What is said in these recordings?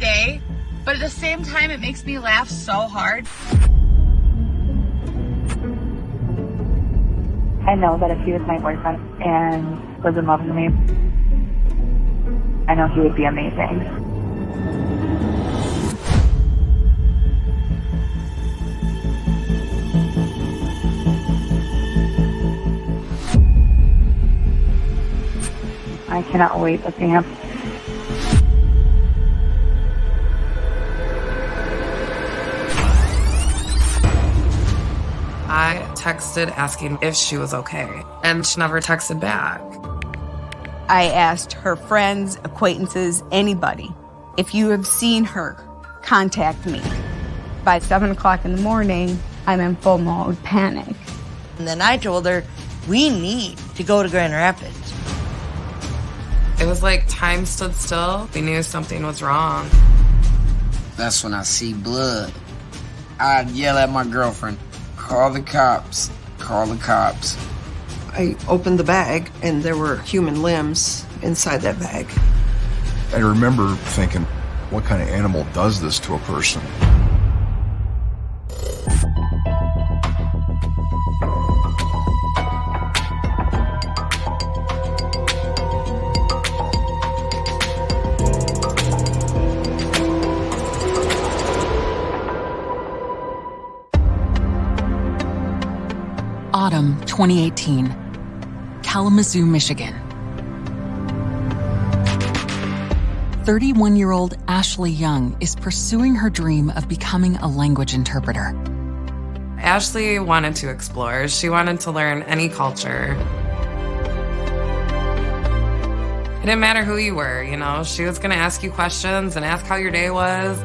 day, but at the same time, it makes me laugh so hard. I know that if he was my boyfriend and was in love with me, I know he would be amazing. I cannot wait to see him. I texted asking if she was okay, and she never texted back. I asked her friends, acquaintances, anybody, if you have seen her, contact me. By 7 o'clock in the morning, I'm in full mode panic. And then I told her, we need to go to Grand Rapids. It was like time stood still. We knew something was wrong. That's when I see blood. I'd yell at my girlfriend, call the cops, call the cops. I opened the bag, and there were human limbs inside that bag. I remember thinking, what kind of animal does this to a person? Autumn 2018, Kalamazoo, Michigan. 31-year-old Ashley Young is pursuing her dream of becoming a language interpreter. Ashley wanted to explore. She wanted to learn any culture. It didn't matter who you were, you know? She was gonna ask you questions and ask how your day was.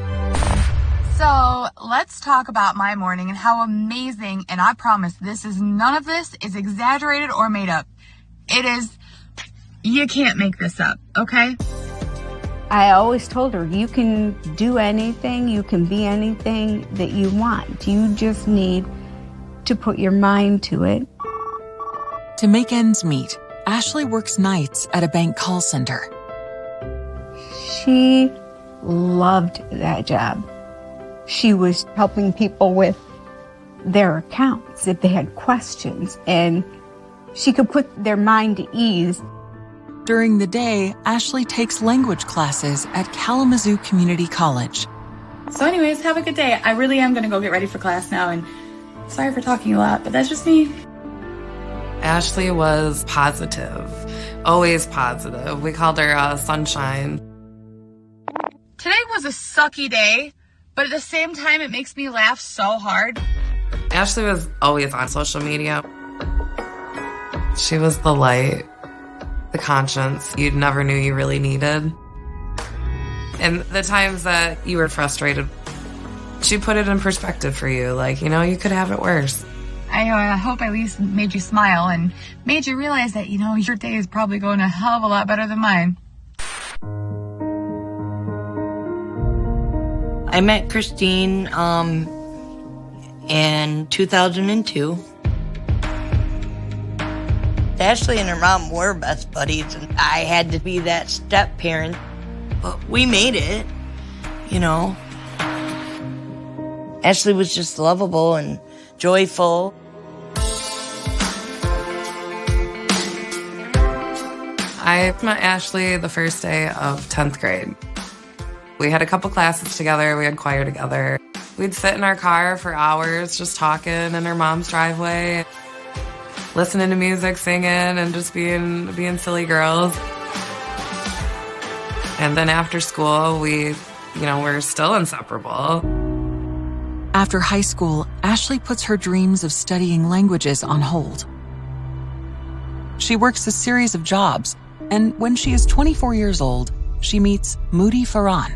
So let's talk about my morning and how amazing, and I promise none of this is exaggerated or made up. It is, you can't make this up, okay? I always told her, you can do anything, you can be anything that you want. You just need to put your mind to it. To make ends meet, Ashley works nights at a bank call center. She loved that job. She was helping people with their accounts if they had questions, and she could put their mind to ease. During the day, Ashley takes language classes at Kalamazoo Community College. So anyways, have a good day. I really am going to go get ready for class now, and sorry for talking a lot, but that's just me. Ashley was positive, always positive. We called her Sunshine. Today was a sucky day, but at the same time, it makes me laugh so hard. Ashley was always on social media. She was the light, the conscience you never knew you really needed. And the times that you were frustrated, she put it in perspective for you. Like, you know, you could have it worse. I hope I at least made you smile and made you realize that, you know, your day is probably going a hell of a lot better than mine. I met Christine in 2002. Ashley and her mom were best buddies, and I had to be that step-parent. But we made it, you know. Ashley was just lovable and joyful. I met Ashley the first day of 10th grade. We had a couple classes together. We had choir together. We'd sit in our car for hours just talking in her mom's driveway, listening to music, singing, and just being silly girls. And then after school, we're still inseparable. After high school, Ashley puts her dreams of studying languages on hold. She works a series of jobs, and when she is 24 years old, she meets Moody Farhan.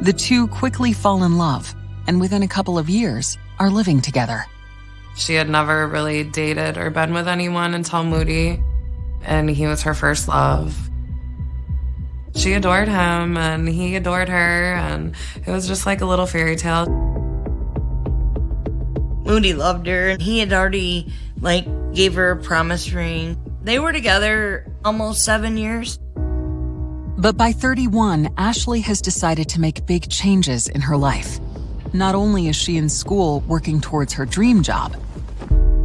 The two quickly fall in love, and within a couple of years, are living together. She had never really dated or been with anyone until Moody, and he was her first love. She adored him, and he adored her, and it was just like a little fairy tale. Moody loved her, and he had already, gave her a promise ring. They were together almost 7 years. But by 31, Ashley has decided to make big changes in her life. Not only is she in school working towards her dream job,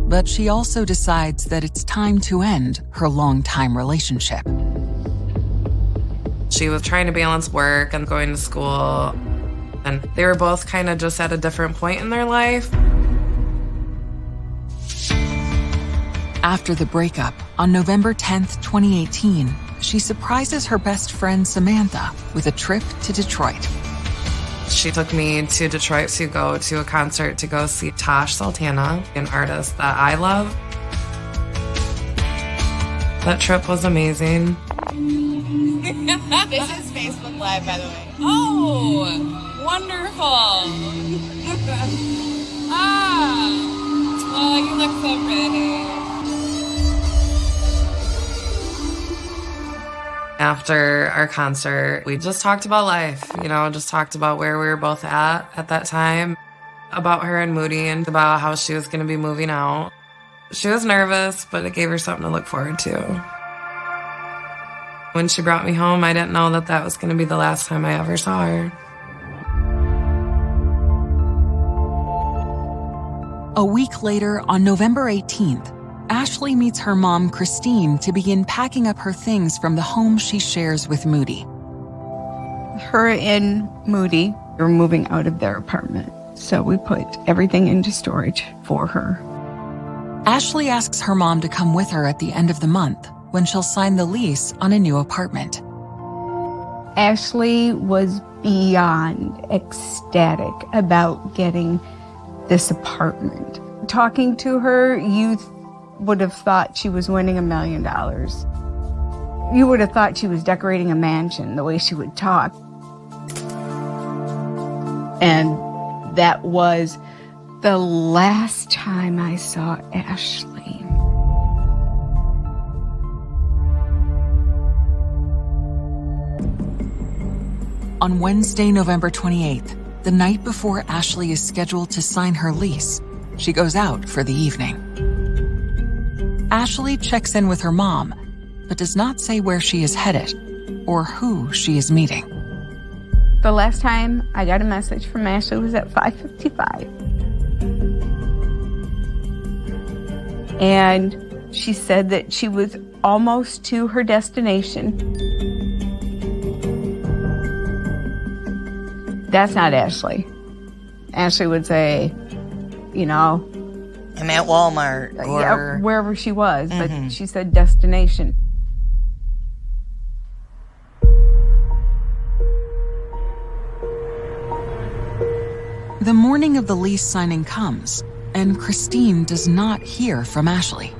but she also decides that it's time to end her long-time relationship. She was trying to balance work and going to school, and they were both kind of just at a different point in their life. After the breakup, on November 10th, 2018, she surprises her best friend Samantha with a trip to Detroit. She took me to Detroit to go to a concert to go see Tosh Sultana, an artist that I love. That trip was amazing. This is Facebook Live, by the way. Oh, wonderful. Oh, you look so pretty. After our concert, we just talked about life, just talked about where we were both at that time, about her and Moody and about how she was going to be moving out. She was nervous, but it gave her something to look forward to. When she brought me home, I didn't know that that was going to be the last time I ever saw her. A week later, on November 18th, Ashley meets her mom, Christine, to begin packing up her things from the home she shares with Moody. Her and Moody were moving out of their apartment, so we put everything into storage for her. Ashley asks her mom to come with her at the end of the month when she'll sign the lease on a new apartment. Ashley was beyond ecstatic about getting this apartment. Talking to her, you would have thought she was winning $1 million. You would have thought she was decorating a mansion, the way she would talk. And that was the last time I saw Ashley. On Wednesday, November 28th, the night before Ashley is scheduled to sign her lease, she goes out for the evening. Ashley checks in with her mom, but does not say where she is headed or who she is meeting. The last time I got a message from Ashley was at 5:55. And she said that she was almost to her destination. That's not Ashley. Ashley would say, I'm at Walmart or yeah, wherever she was, but she said destination. The morning of the lease signing comes, and Christine does not hear from Ashley.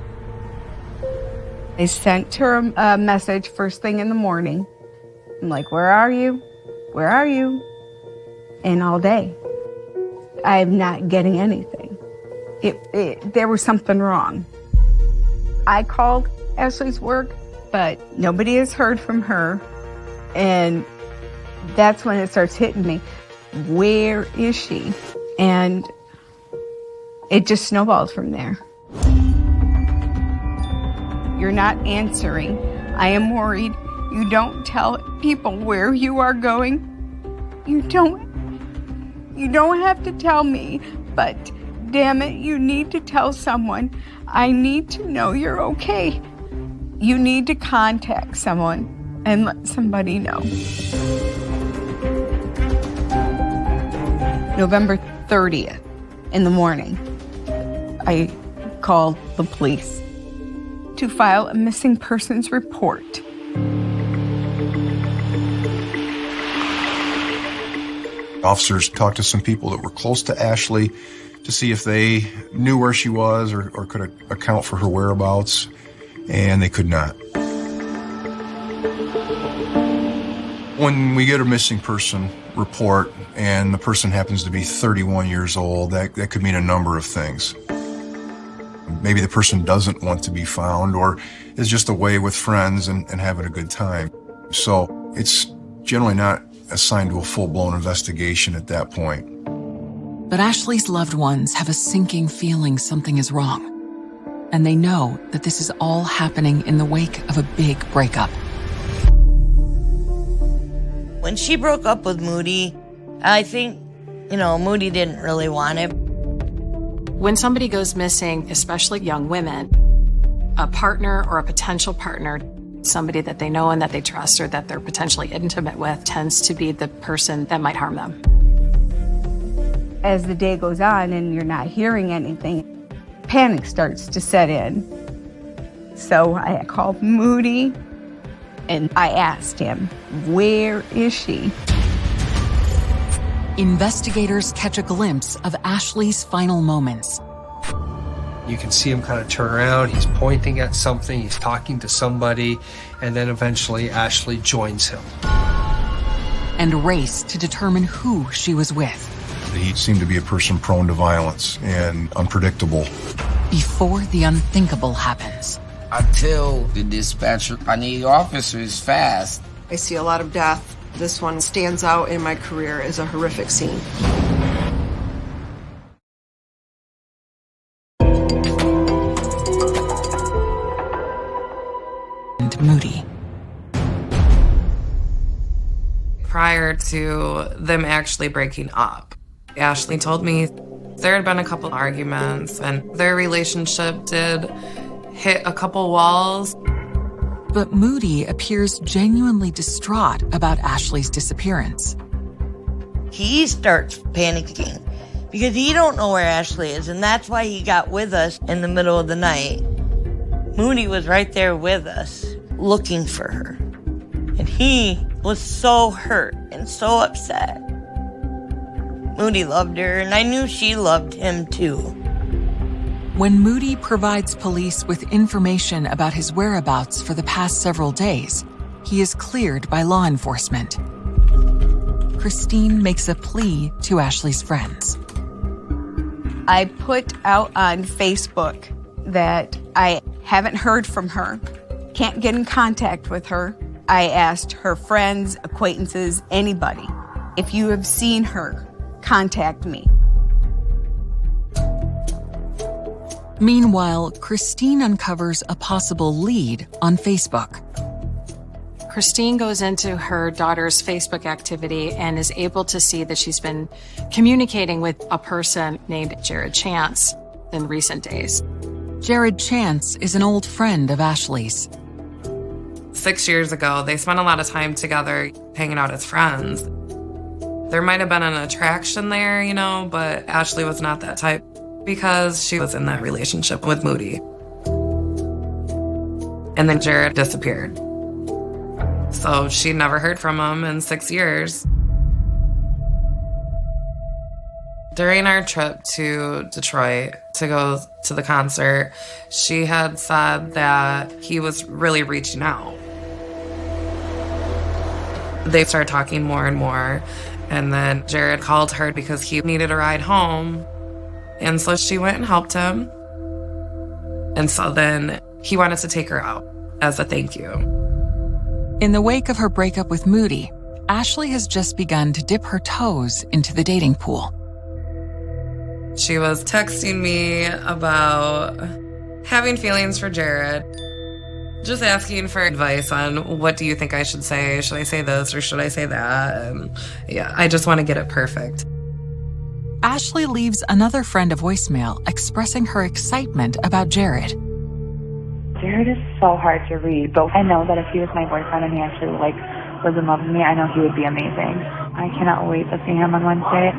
I sent her a message first thing in the morning. I'm like, where are you? Where are you? And all day, I'm not getting anything. There was something wrong. I called Ashley's work, but nobody has heard from her. And that's when it starts hitting me. Where is she? And it just snowballed from there. You're not answering. I am worried. You don't tell people where you are going. You don't have to tell me, but damn it, you need to tell someone. I need to know you're okay. You need to contact someone and let somebody know. November 30th in the morning, I called the police to file a missing persons report. Officers talked to some people that were close to Ashley to see if they knew where she was or could account for her whereabouts, and they could not. When we get a missing person report and the person happens to be 31 years old, that could mean a number of things. Maybe the person doesn't want to be found or is just away with friends and having a good time. So it's generally not assigned to a full-blown investigation at that point. But Ashley's loved ones have a sinking feeling something is wrong. And they know that this is all happening in the wake of a big breakup. When she broke up with Moody, I think, Moody didn't really want it. When somebody goes missing, especially young women, a partner or a potential partner, somebody that they know and that they trust or that they're potentially intimate with, tends to be the person that might harm them. As the day goes on and you're not hearing anything, panic starts to set in. So I called Moody and I asked him, where is she? Investigators catch a glimpse of Ashley's final moments. You can see him kind of turn around, he's pointing at something, he's talking to somebody, and then eventually Ashley joins him. And race to determine who she was with. He seemed to be a person prone to violence and unpredictable. Before the unthinkable happens. I tell the dispatcher I need officers fast. I see a lot of death. This one stands out in my career as a horrific scene. And Moody. Prior to them actually breaking up, Ashley told me there had been a couple arguments and their relationship did hit a couple walls. But Moody appears genuinely distraught about Ashley's disappearance. He starts panicking because he don't know where Ashley is, and that's why he got with us in the middle of the night. Moody was right there with us, looking for her. And he was so hurt and so upset. Moody loved her, and I knew she loved him too. When Moody provides police with information about his whereabouts for the past several days, he is cleared by law enforcement. Christine makes a plea to Ashley's friends. I put out on Facebook that I haven't heard from her, can't get in contact with her. I asked her friends, acquaintances, anybody, if you have seen her, contact me. Meanwhile, Christine uncovers a possible lead on Facebook. Christine goes into her daughter's Facebook activity and is able to see that she's been communicating with a person named Jared Chance in recent days. Jared Chance is an old friend of Ashley's. 6 years ago, they spent a lot of time together hanging out as friends. There might have been an attraction there, but Ashley was not that type because she was in that relationship with Moody. And then Jared disappeared. So she never heard from him in 6 years. During our trip to Detroit to go to the concert, she had said that he was really reaching out. They started talking more and more, and then Jared called her because he needed a ride home. And so she went and helped him. And so then he wanted to take her out as a thank you. In the wake of her breakup with Moody, Ashley has just begun to dip her toes into the dating pool. She was texting me about having feelings for Jared, just asking for advice on what do you think I should say? Should I say this or should I say that? And yeah, I just want to get it perfect. Ashley leaves another friend a voicemail expressing her excitement about Jared. Jared is so hard to read, but I know that if he was my boyfriend and he actually was in love with me, I know he would be amazing. I cannot wait to see him on Wednesday.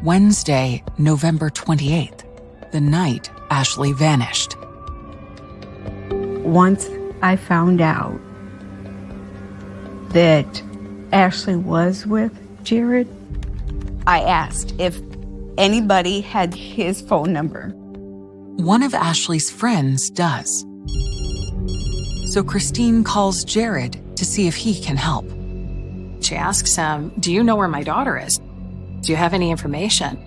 Wednesday, November 28th, the night Ashley vanished. Once I found out that Ashley was with Jared, I asked if anybody had his phone number. One of Ashley's friends does. So Christine calls Jared to see if he can help. She asks him, do you know where my daughter is? Do you have any information?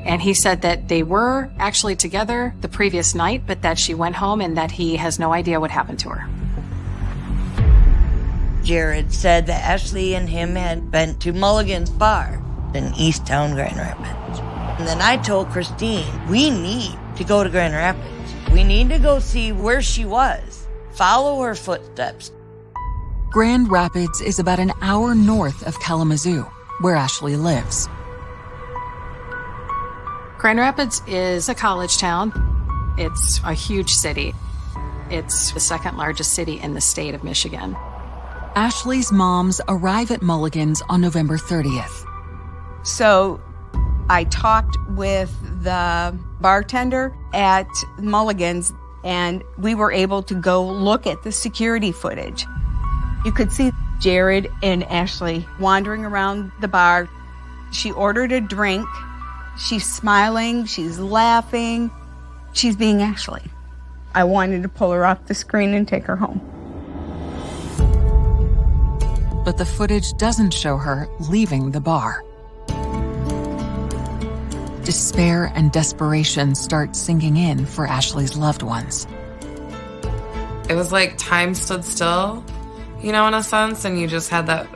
And he said that they were actually together the previous night, but that she went home and that he has no idea what happened to her. Jared said that Ashley and him had been to Mulligan's Bar in Easttown, Grand Rapids. And then I told Christine, we need to go to Grand Rapids. We need to go see where she was, follow her footsteps. Grand Rapids is about an hour north of Kalamazoo, where Ashley lives. Grand Rapids is a college town. It's a huge city. It's the second largest city in the state of Michigan. Ashley's moms arrive at Mulligan's on November 30th. So I talked with the bartender at Mulligan's, and we were able to go look at the security footage. You could see Jared and Ashley wandering around the bar. She ordered a drink. She's smiling. She's laughing. She's being Ashley. I wanted to pull her off the screen and take her home. But the footage doesn't show her leaving the bar. Despair and desperation start sinking in for Ashley's loved ones. It was like time stood still, you know, in a sense, and you just had that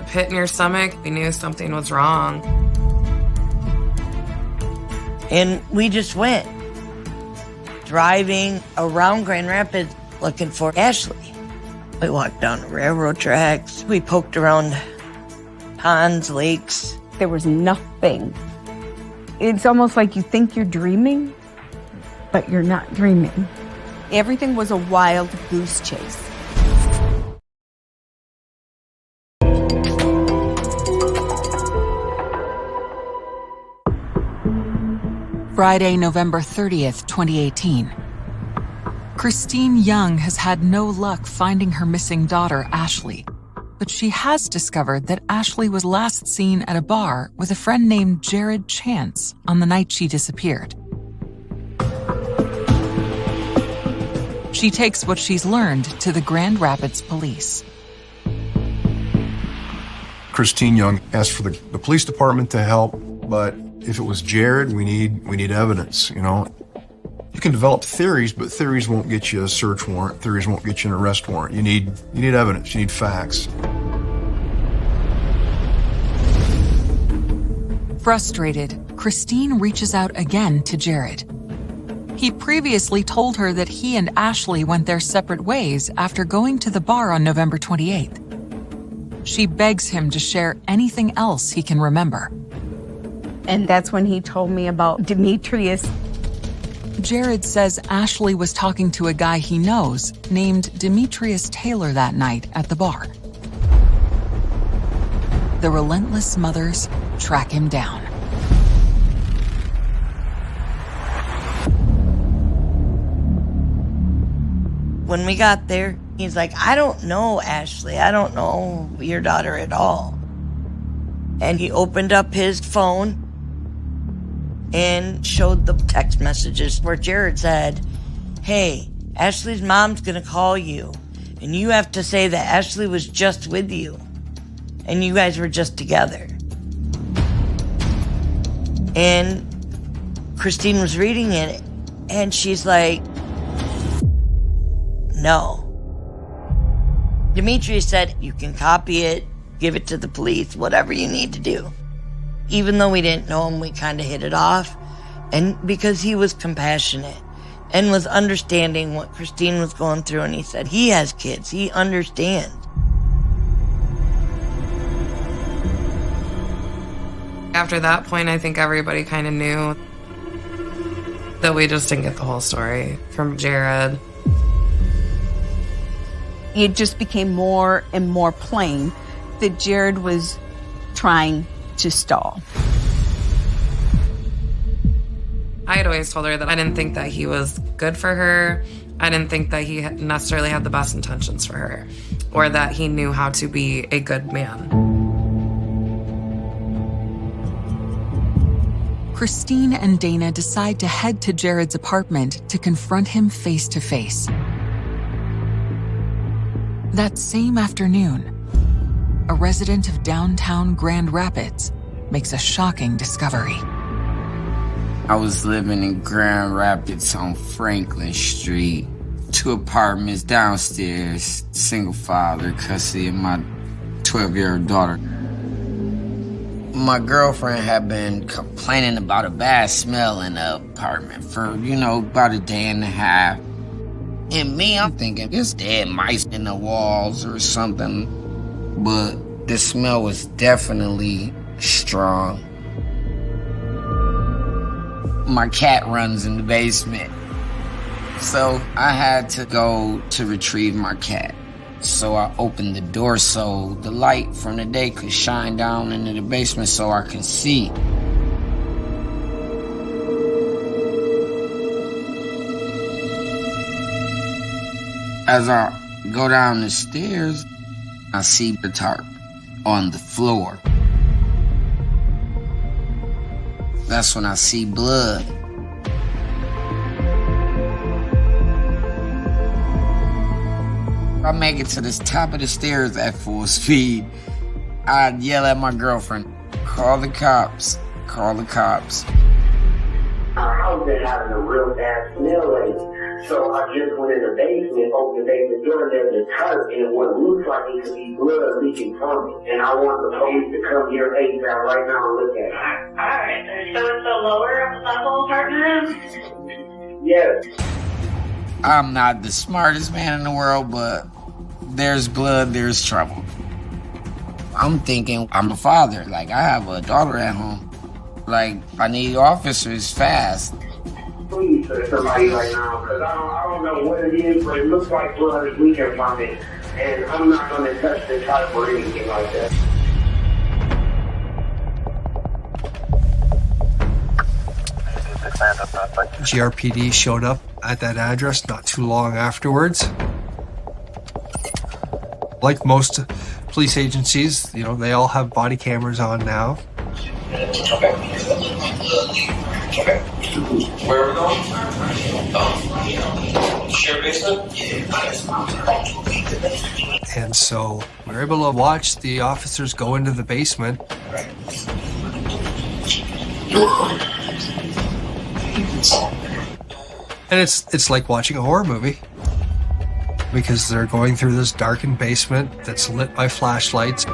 pit in your stomach. You knew something was wrong. And we just went driving around Grand Rapids looking for Ashley. We walked down the railroad tracks. We poked around ponds, lakes. There was nothing. It's almost like you think you're dreaming, but you're not dreaming. Everything was a wild goose chase. Friday, November 30th, 2018. Christine Young has had no luck finding her missing daughter, Ashley. But she has discovered that Ashley was last seen at a bar with a friend named Jared Chance on the night she disappeared. She takes what she's learned to the Grand Rapids police. Christine Young asked for the police department to help, but if it was Jared, we need evidence, you know. You can develop theories, but theories won't get you a search warrant. Theories won't get you an arrest warrant. You need evidence. You need facts. Frustrated, Christine reaches out again to Jared. He previously told her that he and Ashley went their separate ways after going to the bar on November 28th. She begs him to share anything else he can remember. And that's when he told me about Demetrius. Jared says Ashley was talking to a guy he knows named Demetrius Taylor that night at the bar. The relentless mothers track him down. When we got there, he's like, I don't know Ashley. I don't know your daughter at all. And he opened up his phone and showed the text messages where Jared said, hey, Ashley's mom's gonna call you, and you have to say that Ashley was just with you, and you guys were just together. And Christine was reading it, and she's like, no. Demetrius said, you can copy it, give it to the police, whatever you need to do. Even though we didn't know him, we kind of hit it off. And because he was compassionate and was understanding what Christine was going through, and he said he has kids, he understands. After that point, I think everybody kind of knew that we just didn't get the whole story from Jared. It just became more and more plain that Jared was trying to stall. I had always told her that I didn't think that he was good for her. I didn't think that he necessarily had the best intentions for her, or that he knew how to be a good man. Christine and Dana decide to head to Jared's apartment to confront him face to face. That same afternoon, a resident of downtown Grand Rapids makes a shocking discovery. I was living in Grand Rapids on Franklin Street. 2 apartments downstairs, single father, custody of my 12-year-old daughter. My girlfriend had been complaining about a bad smell in the apartment for, about a day and a half. And me, I'm thinking, it's dead mice in the walls or something. But the smell was definitely strong. My cat runs in the basement. So I had to go to retrieve my cat. So I opened the door so the light from the day could shine down into the basement so I could see. As I go down the stairs, I see the tarp on the floor. That's when I see blood. I make it to the top of the stairs at full speed. I'd yell at my girlfriend, call the cops, call the cops. Our house been having a real bad smell lately. So I just went in the basement, opened the basement door, and there's a tarp, and what looks like it could be blood leaking from it. And I want the police to come here ASAP right now and look at it. Alright, so it's the lower level apartment? Yes. I'm not the smartest man in the world, but there's blood, there's trouble. I'm thinking I'm a father. Like, I have a daughter at home. Like, I need officers fast. Please, sir, somebody right now, because I don't know what it is, but it looks like blood is leaking from it, and I'm not going to touch the tarp or anything like that. GRPD showed up at that address not too long afterwards. Like most police agencies, they all have body cameras on now. Okay. Where are we going? Share basement? And so we're able to watch the officers go into the basement. And it's like watching a horror movie. Because they're going through this darkened basement that's lit by flashlights.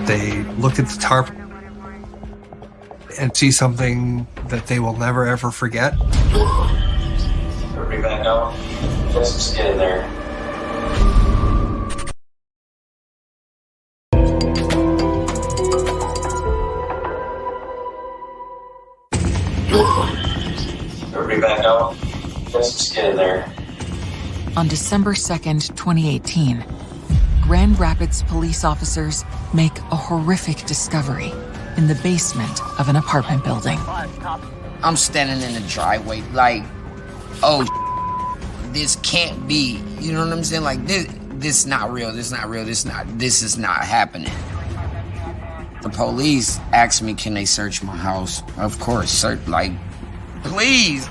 They look at the tarp and see something that they will never ever forget. Everybody back out. Just get in there. Everybody back out. Just get in there. On December 2nd, 2018, Grand Rapids police officers make a horrific discovery in the basement of an apartment building. I'm standing in the driveway like, oh, this can't be. You know what I'm saying? Like, this is not real. This is not happening. The police asked me, can they search my house? Of course, please.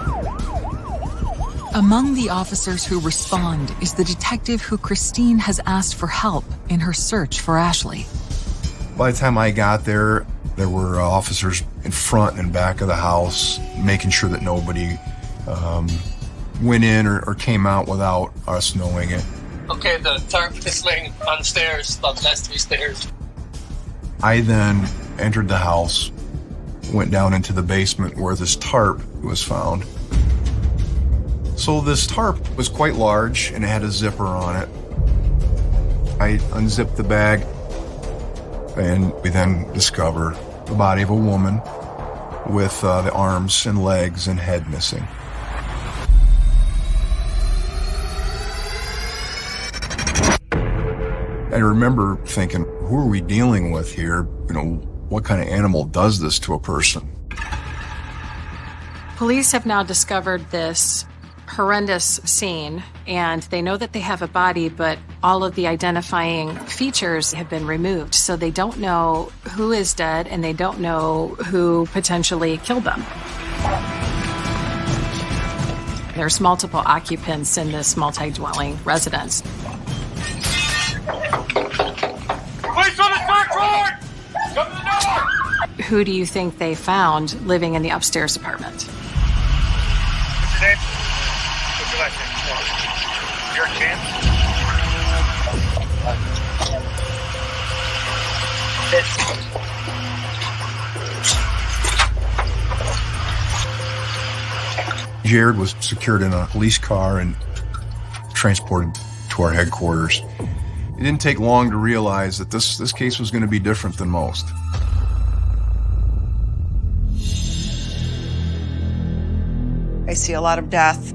Among the officers who respond is the detective who Christine has asked for help in her search for Ashley. By the time I got there were officers in front and back of the house, making sure that nobody went in or came out without us knowing it. Okay, the tarp is laying on the stairs, the last 3 stairs. I then entered the house, went down into the basement where this tarp was found. So this tarp was quite large and it had a zipper on it. I unzipped the bag and we then discover the body of a woman with the arms and legs and head missing. I remember thinking, who are we dealing with here? What kind of animal does this to a person? Police have now discovered this horrendous scene, and they know that they have a body, but all of the identifying features have been removed. So they don't know who is dead, and they don't know who potentially killed them. There's multiple occupants in this multi-dwelling residence. Police on the search warrant! Come to the door! Who do you think they found living in the upstairs apartment? What's your name? What's your last name? Your chance? Jared was secured in a police car and transported to our headquarters. It didn't take long to realize that this case was going to be different than most. I see a lot of death,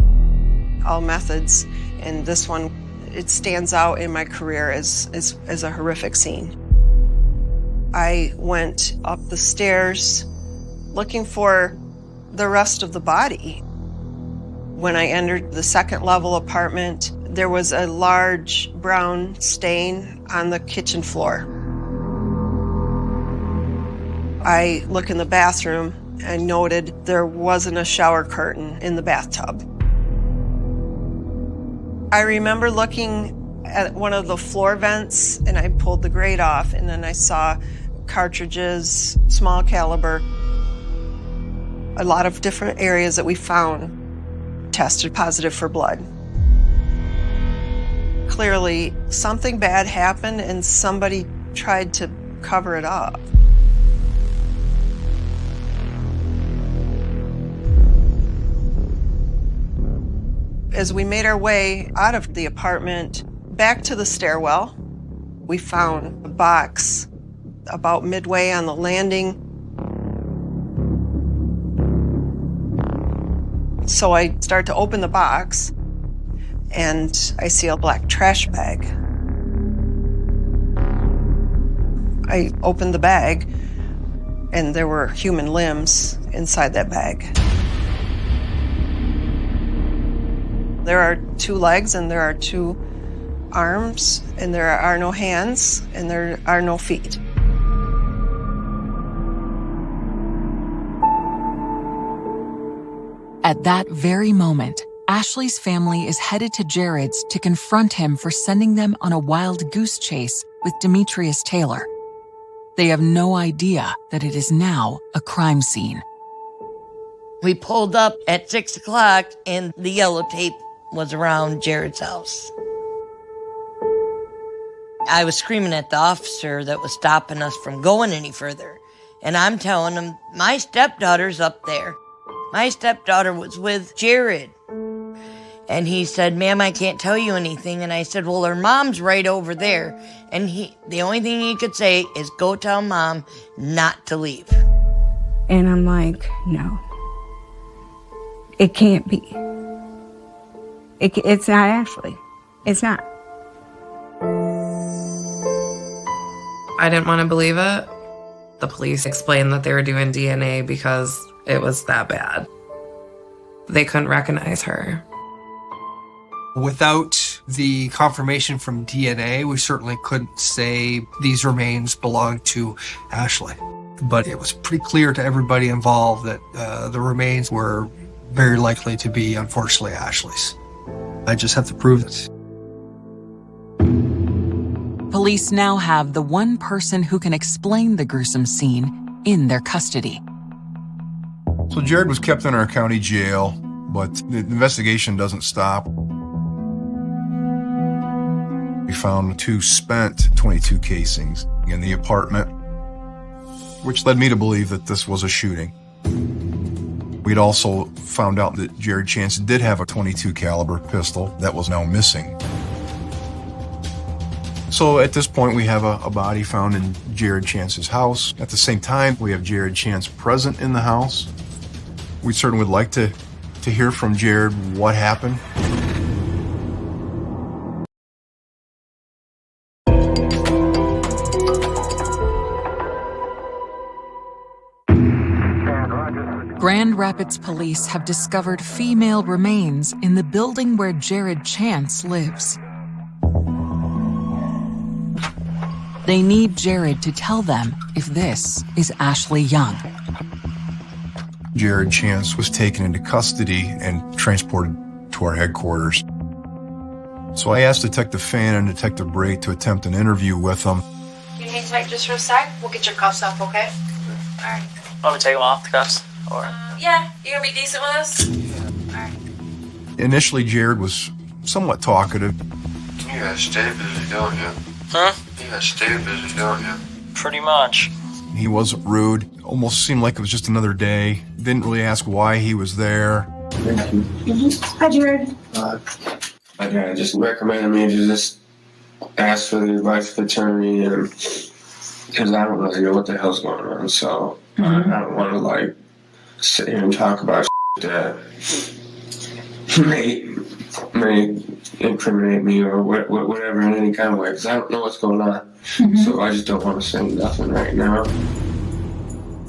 all methods, and this one, it stands out in my career as a horrific scene. I went up the stairs looking for the rest of the body. When I entered the second level apartment, there was a large brown stain on the kitchen floor. I look in the bathroom and noted there wasn't a shower curtain in the bathtub. I remember looking at one of the floor vents and I pulled the grate off and then I saw cartridges, small caliber. A lot of different areas that we found tested positive for blood. Clearly, something bad happened and somebody tried to cover it up. As we made our way out of the apartment, back to the stairwell, we found a box about midway on the landing. So I start to open the box, and I see a black trash bag. I opened the bag, and there were human limbs inside that bag. There are 2 legs, and there are 2 arms, and there are no hands, and there are no feet. At that very moment, Ashley's family is headed to Jared's to confront him for sending them on a wild goose chase with Demetrius Taylor. They have no idea that it is now a crime scene. We pulled up at 6 o'clock and the yellow tape was around Jared's house. I was screaming at the officer that was stopping us from going any further. And I'm telling him, my stepdaughter's up there. My stepdaughter was with Jared. And he said, ma'am, I can't tell you anything. And I said, well, her mom's right over there. And the only thing he could say is, go tell mom not to leave. And I'm like, no. It can't be. It's not Ashley. It's not. I didn't want to believe it. The police explained that they were doing DNA because it was that bad. They couldn't recognize her. Without the confirmation from DNA, we certainly couldn't say these remains belonged to Ashley. But it was pretty clear to everybody involved that the remains were very likely to be, unfortunately, Ashley's. I just have to prove it. Police now have the one person who can explain the gruesome scene in their custody. So Jared was kept in our county jail, but the investigation doesn't stop. We found 2 spent .22 casings in the apartment, which led me to believe that this was a shooting. We'd also found out that Jared Chance did have a .22 caliber pistol that was now missing. So at this point, we have a body found in Jared Chance's house. At the same time, we have Jared Chance present in the house. We certainly would like to hear from Jared what happened. Grand Rapids police have discovered female remains in the building where Jared Chance lives. They need Jared to tell them if this is Ashley Young. Jared Chance was taken into custody and transported to our headquarters. So I asked Detective Fan and Detective Bray to attempt an interview with him. You hang tight just for a sec. We'll get your cuffs up, okay? All right. Want me to take them off, the cuffs? Or? Yeah, you gonna be decent with us? All right. Initially, Jared was somewhat talkative. You guys stay busy, don't you? Huh? You guys stay busy, don't you? Pretty much. He wasn't rude. Almost seemed like it was just another day. Didn't really ask why he was there. Thank you. Hi, Jared. My dad just recommended me to just ask for the advice of attorney, and because I don't really know what the hell's going on, so I don't want to like sit here and talk about that may incriminate me or whatever in any kind of way, because I don't know what's going on. So I just don't want to say nothing right now.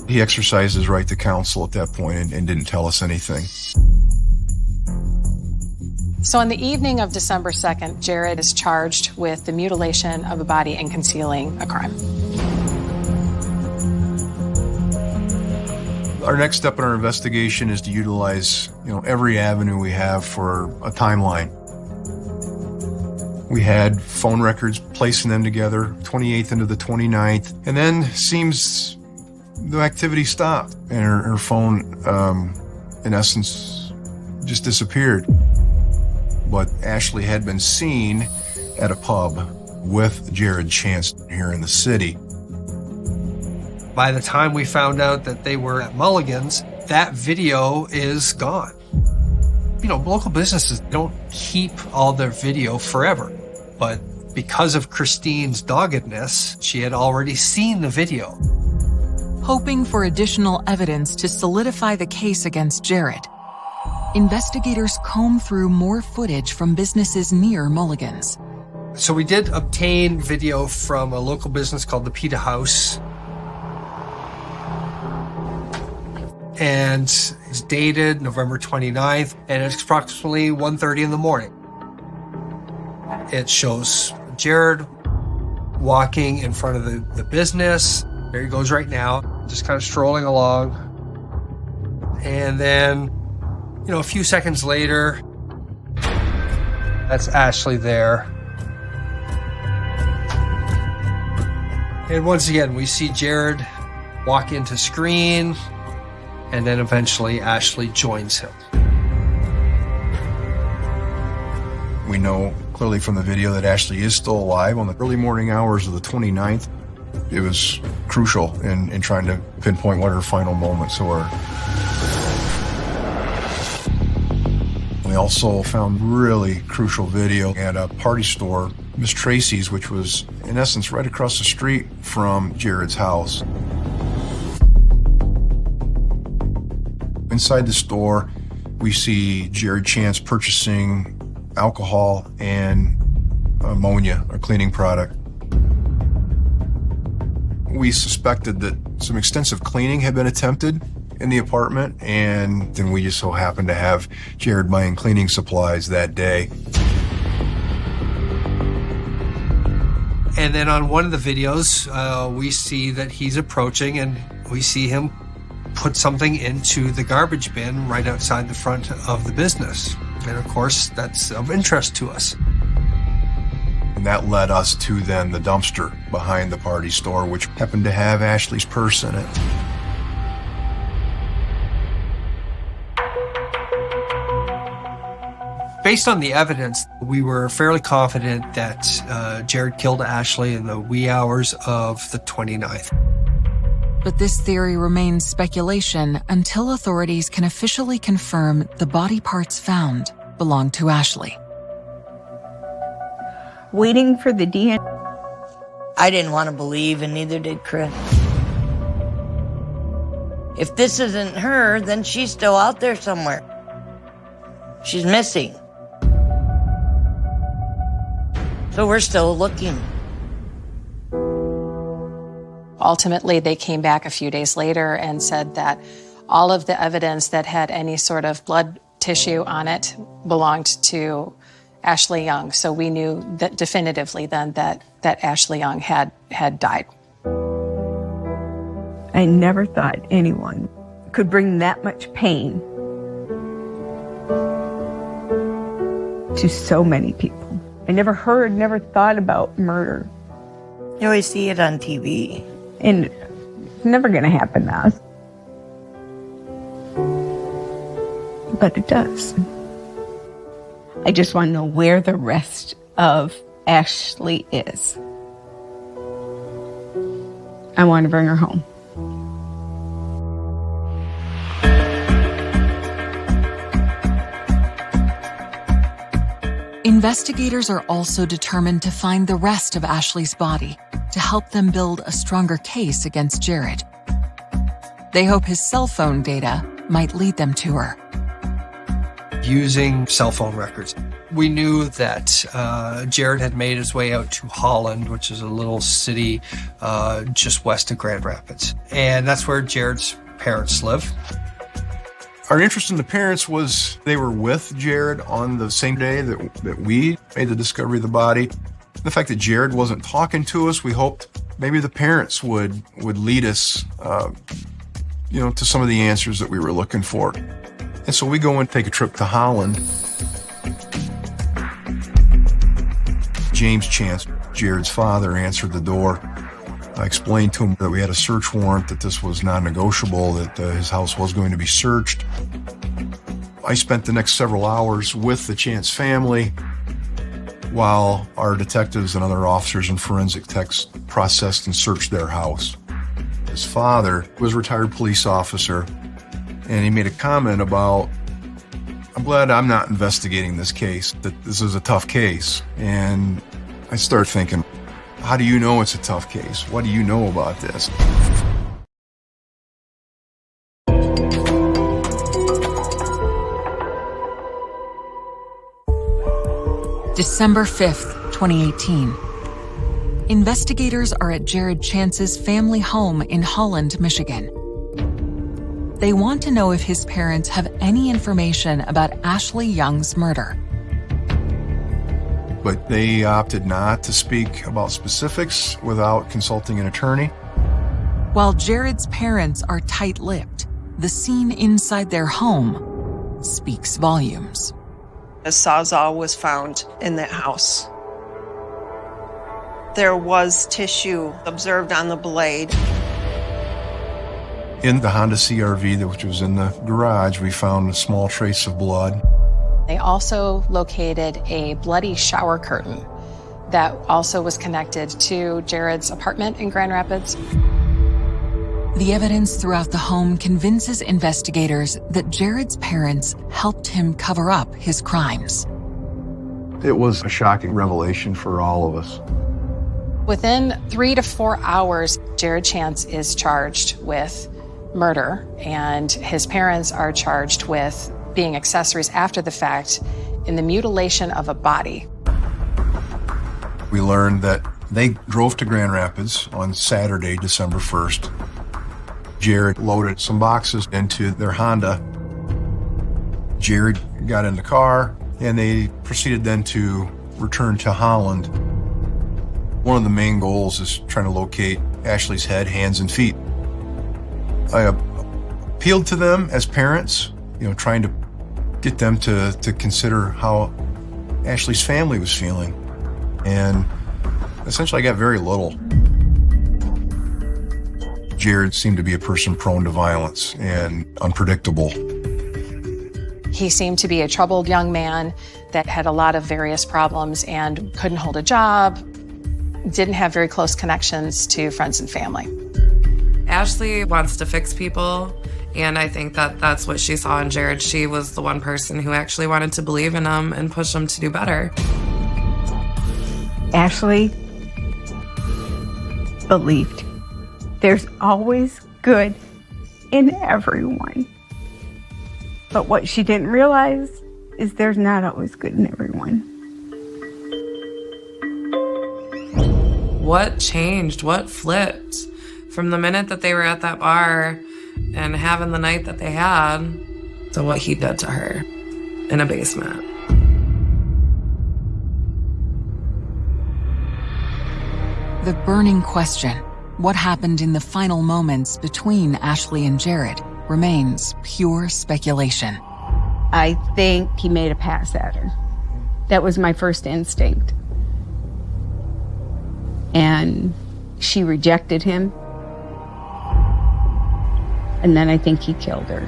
He exercised his right to counsel at that point and didn't tell us anything. So on the evening of December 2nd, Jared is charged with the mutilation of a body and concealing a crime. Our next step in our investigation is to utilize, every avenue we have for a timeline. We had phone records, placing them together, 28th into the 29th, and then seems the activity stopped, and her phone, in essence, just disappeared. But Ashley had been seen at a pub with Jared Chance here in the city. By the time we found out that they were at Mulligan's, that video is gone. Local businesses don't keep all their video forever, but because of Christine's doggedness, she had already seen the video. Hoping for additional evidence to solidify the case against Jared, investigators comb through more footage from businesses near Mulligan's. So we did obtain video from a local business called the Pita House. And it's dated November 29th, and it's approximately 1:30 in the morning. It shows Jared walking in front of the business. There he goes right now, just kind of strolling along. And then, a few seconds later, that's Ashley there. And once again, we see Jared walk into screen, and then eventually Ashley joins him. We know clearly from the video that Ashley is still alive on the early morning hours of the 29th. It was crucial in trying to pinpoint what her final moments were. We also found really crucial video at a party store, Miss Tracy's, which was in essence right across the street from Jared's house. Inside the store, we see Jared Chance purchasing alcohol and ammonia, a cleaning product. We suspected that some extensive cleaning had been attempted in the apartment, and then we just so happened to have Jared buying cleaning supplies that day. And then on one of the videos, we see that he's approaching, and we see him put something into the garbage bin right outside the front of the business. And of course, that's of interest to us. And that led us to then the dumpster behind the party store, which happened to have Ashley's purse in it. Based on the evidence, we were fairly confident that Jared killed Ashley in the wee hours of the 29th. But this theory remains speculation until authorities can officially confirm the body parts found belong to Ashley. Waiting for the DNA. I didn't want to believe, and neither did Chris. If this isn't her, then she's still out there somewhere. She's missing. So we're still looking. Ultimately, they came back a few days later and said that all of the evidence that had any sort of blood tissue on it belonged to Ashley Young. So we knew that definitively then that Ashley Young had died. I never thought anyone could bring that much pain to so many people. I never thought about murder. You always see it on TV. And it's never going to happen to us. But it does. I just want to know where the rest of Ashley is. I want to bring her home. Investigators are also determined to find the rest of Ashley's body to help them build a stronger case against Jared. They hope his cell phone data might lead them to her. Using cell phone records, we knew that Jared had made his way out to Holland, which is a little city just west of Grand Rapids. And that's where Jared's parents live. Our interest in the parents was they were with Jared on the same day that we made the discovery of the body. The fact that Jared wasn't talking to us, we hoped maybe the parents would lead us, to some of the answers that we were looking for. And so we go and take a trip to Holland. James Chance, Jared's father, answered the door. I explained to him that we had a search warrant, that this was non-negotiable, that his house was going to be searched. I spent the next several hours with the Chance family while our detectives and other officers and forensic techs processed and searched their house. His father was a retired police officer, and he made a comment about, I'm glad I'm not investigating this case, that this is a tough case. And I started thinking, how do you know it's a tough case? What do you know about this? December 5th, 2018. Investigators are at Jared Chance's family home in Holland, Michigan. They want to know if his parents have any information about Ashley Young's murder. But they opted not to speak about specifics without consulting an attorney. While Jared's parents are tight-lipped, the scene inside their home speaks volumes. A sawzall was found in that house. There was tissue observed on the blade. In the Honda CR-V, which was in the garage, we found a small trace of blood. They also located a bloody shower curtain that also was connected to Jared's apartment in Grand Rapids. The evidence throughout the home convinces investigators that Jared's parents helped him cover up his crimes. It was a shocking revelation for all of us. Within 3 to 4 hours, Jared Chance is charged with murder, and his parents are charged with being accessories after the fact in the mutilation of a body. We learned that they drove to Grand Rapids on Saturday, December 1st. Jared loaded some boxes into their Honda. Jared got in the car, and they proceeded then to return to Holland. One of the main goals is trying to locate Ashley's head, hands, and feet. I appealed to them as parents, trying to get them to consider how Ashley's family was feeling. And essentially I got very little. Jared seemed to be a person prone to violence and unpredictable. He seemed to be a troubled young man that had a lot of various problems and couldn't hold a job, didn't have very close connections to friends and family. Ashley wants to fix people, and I think that that's what she saw in Jared. She was the one person who actually wanted to believe in him and push him to do better. Ashley believed there's always good in everyone. But what she didn't realize is there's not always good in everyone. What changed? What flipped? From the minute that they were at that bar and having the night that they had to what he did to her in a basement. The burning question, what happened in the final moments between Ashley and Jared, remains pure speculation. I think he made a pass at her. That was my first instinct. And she rejected him. And then I think he killed her.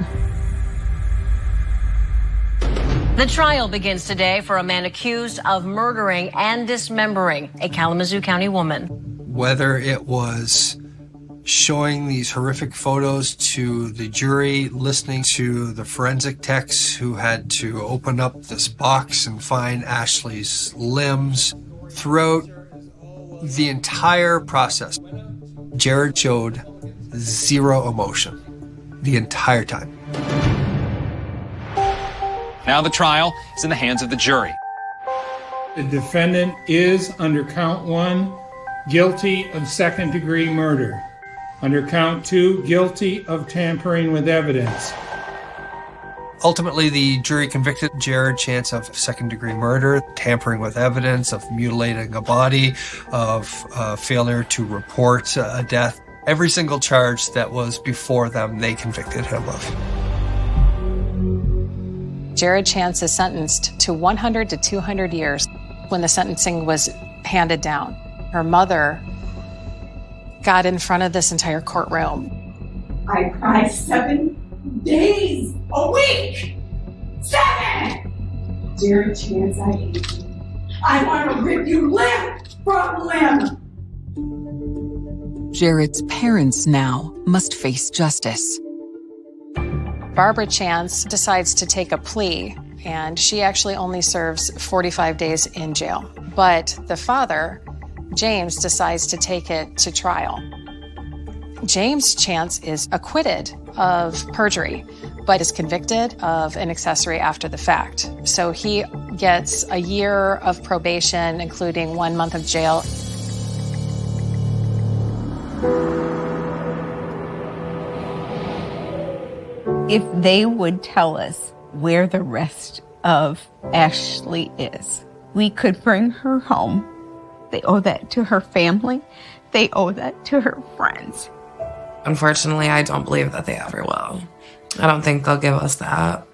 The trial begins today for a man accused of murdering and dismembering a Kalamazoo County woman. Whether it was showing these horrific photos to the jury, listening to the forensic techs who had to open up this box and find Ashley's limbs. Throughout the entire process, Jared showed zero emotion the entire time. Now the trial is in the hands of the jury. The defendant is, under count 1, guilty of second-degree murder. Under count 2, guilty of tampering with evidence. Ultimately, the jury convicted Jared Chance of second-degree murder, tampering with evidence, of mutilating a body, of failure to report a death. Every single charge that was before them, they convicted him of. Jared Chance is sentenced to 100 to 200 years. When the sentencing was handed down, her mother got in front of this entire courtroom. I cry 7 days a week. 7! Jared Chance, I hate you. I want to rip you limb from limb. Jared's parents now must face justice. Barbara Chance decides to take a plea, and she actually only serves 45 days in jail. But the father, James, decides to take it to trial. James Chance is acquitted of perjury, but is convicted of an accessory after the fact. So he gets a year of probation, including 1 month of jail. If they would tell us where the rest of Ashley is, we could bring her home. They owe that to her family. They owe that to her friends. Unfortunately, I don't believe that they ever will. I don't think they'll give us that.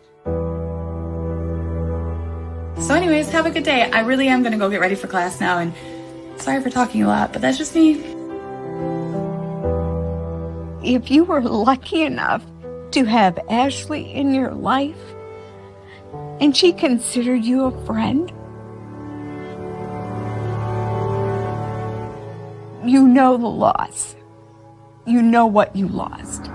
So anyways, have a good day. I really am gonna go get ready for class now, and sorry for talking a lot, but that's just me. If you were lucky enough to have Ashley in your life, and she considered you a friend, you know the loss. You know what you lost.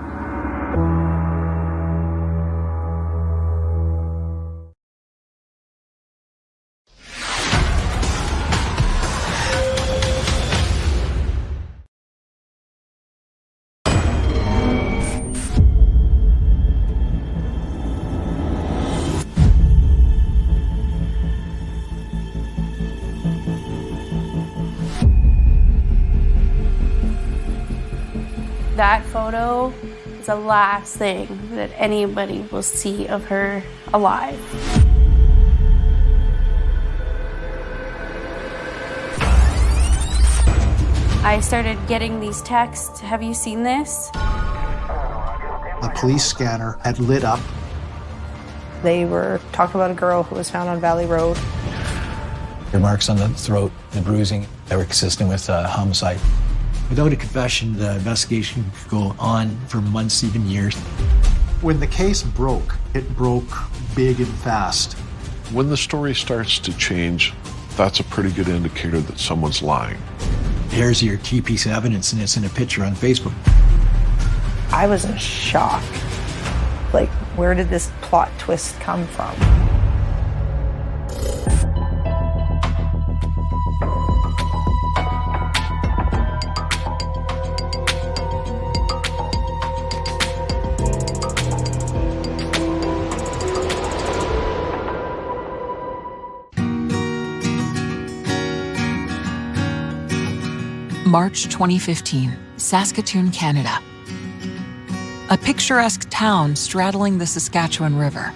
That photo is the last thing that anybody will see of her alive. I started getting these texts. Have you seen this? The police scanner had lit up. They were talking about a girl who was found on Valley Road. Her marks on the throat, the bruising, they were consistent with homicide. Without a confession, the investigation could go on for months, even years. When the case broke, it broke big and fast. When the story starts to change, that's a pretty good indicator that someone's lying. Here's your key piece of evidence, and it's in a picture on Facebook. I was in shock. Like, where did this plot twist come from? March 2015, Saskatoon, Canada. A picturesque town straddling the Saskatchewan River.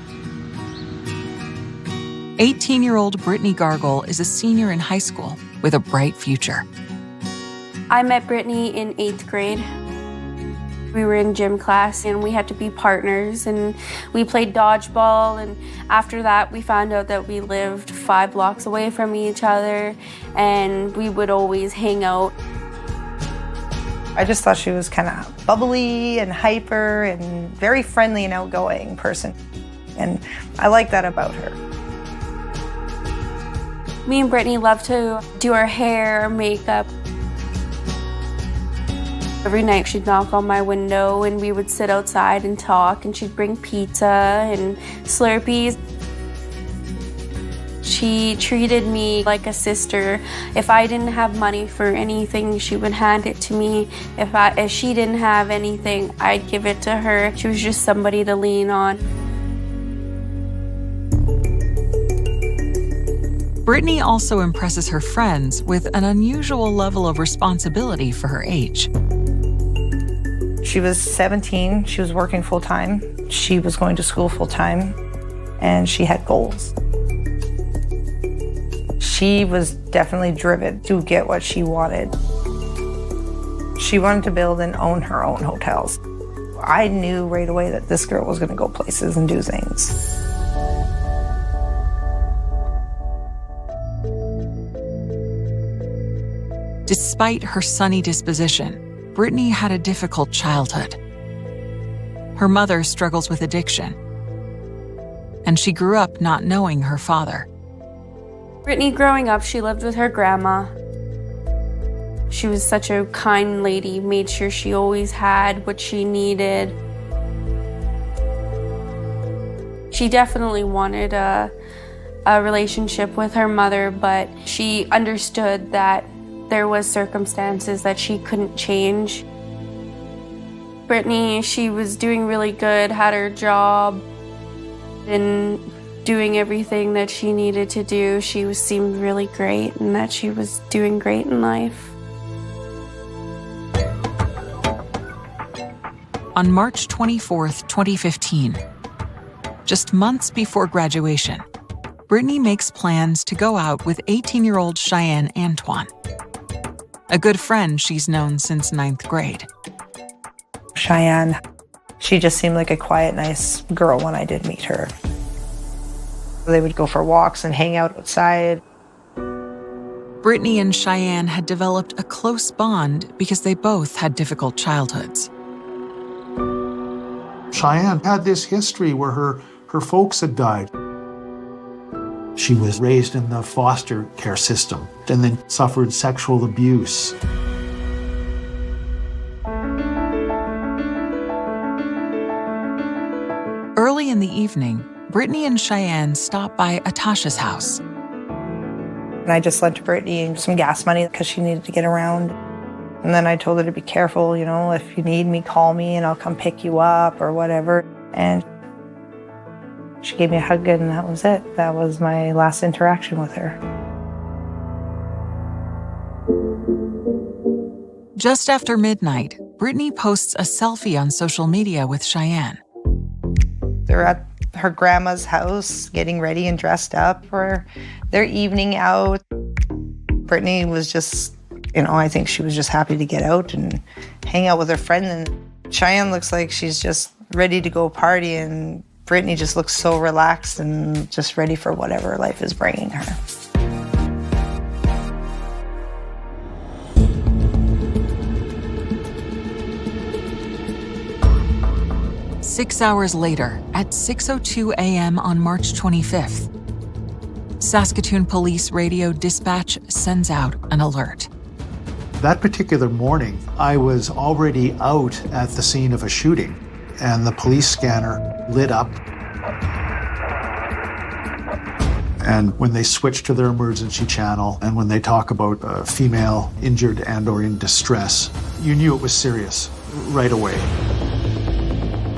18-year-old Brittany Gargle is a senior in high school with a bright future. I met Brittany in 8th grade. We were in gym class and we had to be partners, and we played dodgeball, and after that we found out that we lived 5 blocks away from each other, and we would always hang out. I just thought she was kind of bubbly and hyper and very friendly and outgoing person. And I like that about her. Me and Brittany love to do our hair, makeup. Every night she'd knock on my window and we would sit outside and talk, and she'd bring pizza and Slurpees. She treated me like a sister. If I didn't have money for anything, she would hand it to me. If she didn't have anything, I'd give it to her. She was just somebody to lean on. Brittany also impresses her friends with an unusual level of responsibility for her age. She was 17, she was working full-time, she was going to school full-time, and she had goals. She was definitely driven to get what she wanted. She wanted to build and own her own hotels. I knew right away that this girl was going to go places and do things. Despite her sunny disposition, Brittany had a difficult childhood. Her mother struggles with addiction, and she grew up not knowing her father. Brittany, growing up, she lived with her grandma. She was such a kind lady, made sure she always had what she needed. She definitely wanted a relationship with her mother, but she understood that there was circumstances that she couldn't change. Brittany, she was doing really good, had her job, and doing everything that she needed to do. She seemed really great and that she was doing great in life. On March 24th, 2015, just months before graduation, Brittany makes plans to go out with 18-year-old Cheyenne Antoine, a good friend she's known since 9th grade. Cheyenne, she just seemed like a quiet, nice girl when I did meet her. They would go for walks and hang out outside. Brittany and Cheyenne had developed a close bond because they both had difficult childhoods. Cheyenne had this history where her folks had died. She was raised in the foster care system and then suffered sexual abuse. Early in the evening, Brittany and Cheyenne stopped by Atasha's house. And I just lent Brittany some gas money because she needed to get around. And then I told her to be careful, you know, if you need me, call me and I'll come pick you up or whatever. And she gave me a hug and that was it. That was my last interaction with her. Just after midnight, Brittany posts a selfie on social media with Cheyenne. They're at her grandma's house getting ready and dressed up for their evening out. Brittany was just, you know, I think she was just happy to get out and hang out with her friend. And Cheyenne looks like she's just ready to go party, and Brittany just looks so relaxed and just ready for whatever life is bringing her. Six hours later, at 6:02 a.m. on March 25th, Saskatoon Police Radio Dispatch sends out an alert. That particular morning, I was already out at the scene of a shooting, and the police scanner lit up. And when they switched to their emergency channel, and when they talk about a female injured and or in distress, you knew it was serious right away.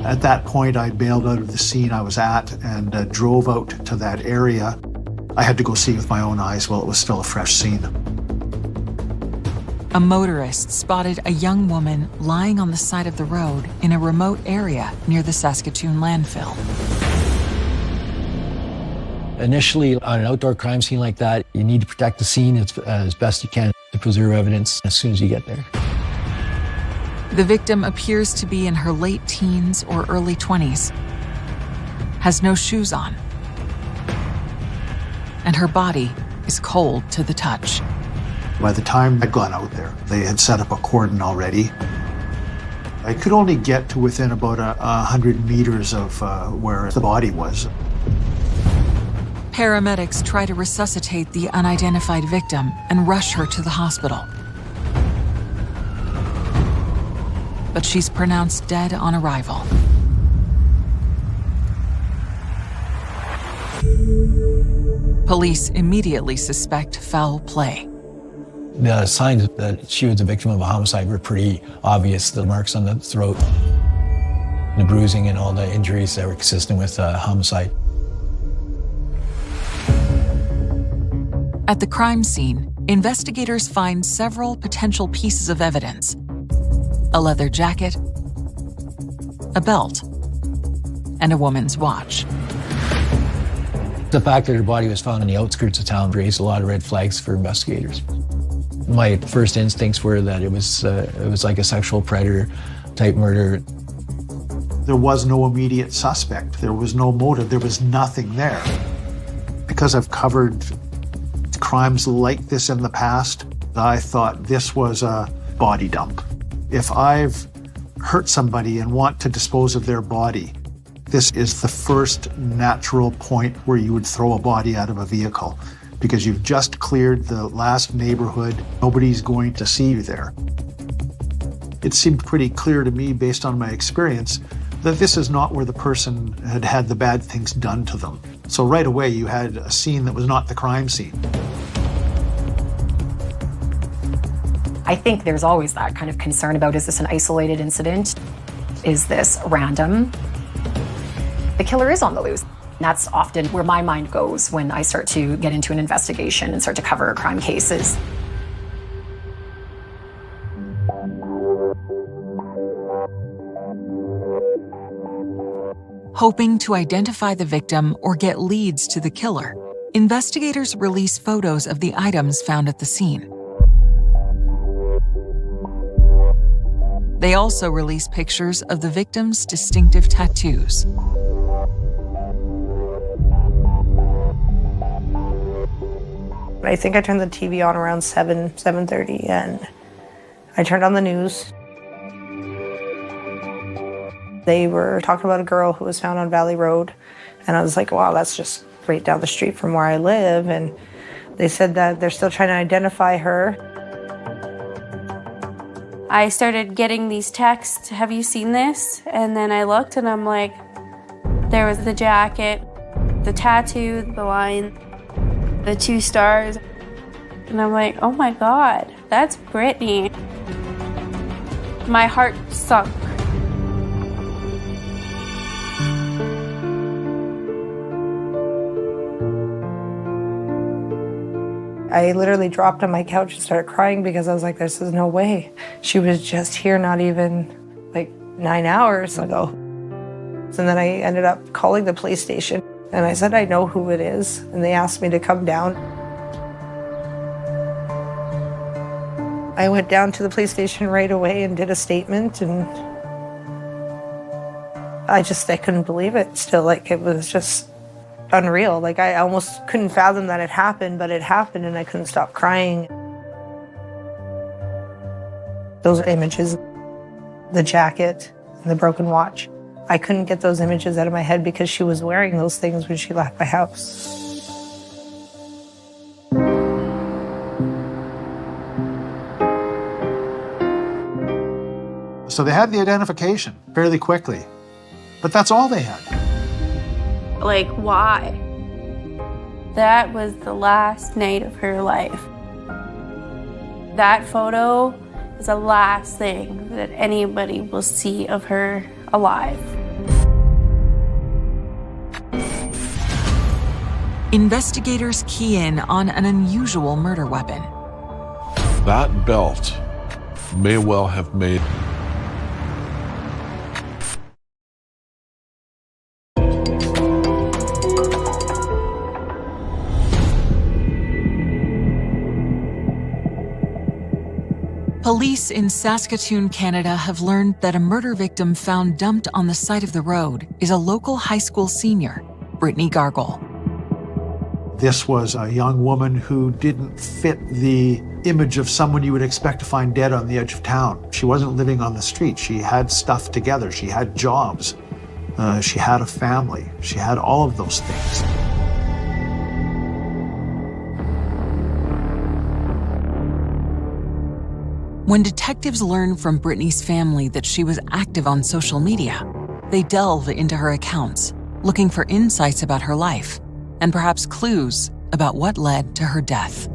At that point, I bailed out of the scene I was at and drove out to that area. I had to go see with my own eyes while it was still a fresh scene. A motorist spotted a young woman lying on the side of the road in a remote area near the Saskatoon landfill. Initially, on an outdoor crime scene like that, you need to protect the scene as best you can to preserve evidence as soon as you get there. The victim appears to be in her late teens or early 20s, has no shoes on, and her body is cold to the touch. By the time I'd gone out there, they had set up a cordon already. I could only get to within about 100 meters of where the body was. Paramedics try to resuscitate the unidentified victim and rush her to the hospital. but she's pronounced dead on arrival. Police immediately suspect foul play. The signs that she was the victim of a homicide were pretty obvious. The marks on the throat, the bruising, and all the injuries that were consistent with homicide. At the crime scene, investigators find several potential pieces of evidence: a leather jacket, a belt, and a woman's watch. The fact that her body was found on the outskirts of town raised a lot of red flags for investigators. My first instincts were that it was like a sexual predator type murder. There was no immediate suspect. There was no motive. There was nothing there. Because I've covered crimes like this in the past, I thought this was a body dump. If I've hurt somebody and want to dispose of their body, this is the first natural point where you would throw a body out of a vehicle, because you've just cleared the last neighborhood. Nobody's going to see you there. It seemed pretty clear to me, based on my experience, that this is not where the person had had the bad things done to them. So right away, you had a scene that was not the crime scene. I think there's always that kind of concern about, is this an isolated incident? Is this random? The killer is on the loose. That's often where my mind goes when I start to get into an investigation and start to cover crime cases. Hoping to identify the victim or get leads to the killer, investigators release photos of the items found at the scene. They also release pictures of the victim's distinctive tattoos. I think I turned the TV on around 7:30, and I turned on the news. They were talking about a girl who was found on Valley Road, and I was like, wow, that's just right down the street from where I live. And they said that they're still trying to identify her. I started getting these texts, have you seen this? And then I looked and I'm like, there was the jacket, the tattoo, the line, the 2 stars. And I'm like, oh my God, that's Brittany. My heart sunk. I literally dropped on my couch and started crying because I was like, this is no way. She was just here not even like 9 hours ago. And then I ended up calling the police station and I said, I know who it is. And they asked me to come down. I went down to the police station right away and did a statement, and I couldn't believe it still. Like, it was just unreal. Like, I almost couldn't fathom that it happened, but it happened and I couldn't stop crying. Those images, the jacket and the broken watch, I couldn't get those images out of my head because she was wearing those things when she left my house. So they had the identification fairly quickly, but that's all they had. Like, why? That was the last night of her life. That photo is the last thing that anybody will see of her alive. Investigators key in on an unusual murder weapon. That belt may well have made Police in Saskatoon, Canada have learned that a murder victim found dumped on the side of the road is a local high school senior, Brittany Gargle. This was a young woman who didn't fit the image of someone you would expect to find dead on the edge of town. She wasn't living on the street. She had stuff together. She had jobs. She had a family. She had all of those things. When detectives learn from Brittany's family that she was active on social media, they delve into her accounts, looking for insights about her life and perhaps clues about what led to her death.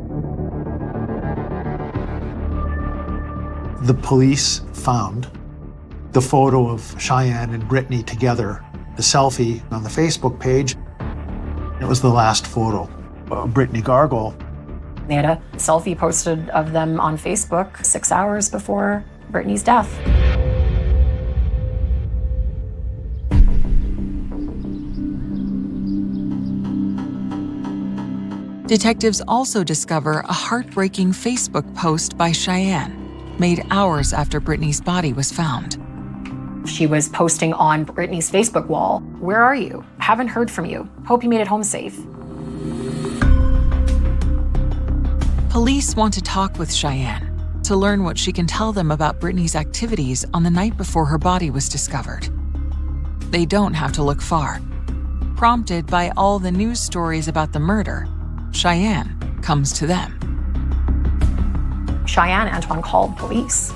The police found the photo of Cheyenne and Brittany together, the selfie on the Facebook page. It was the last photo of Brittany Gargle. They had a selfie posted of them on Facebook 6 hours before Brittany's death. Detectives also discover a heartbreaking Facebook post by Cheyenne, made hours after Brittany's body was found. She was posting on Brittany's Facebook wall, "Where are you? Haven't heard from you. Hope you made it home safe." Police want to talk with Cheyenne to learn what she can tell them about Brittany's activities on the night before her body was discovered. They don't have to look far. Prompted by all the news stories about the murder, Cheyenne comes to them. Cheyenne Antoine called police,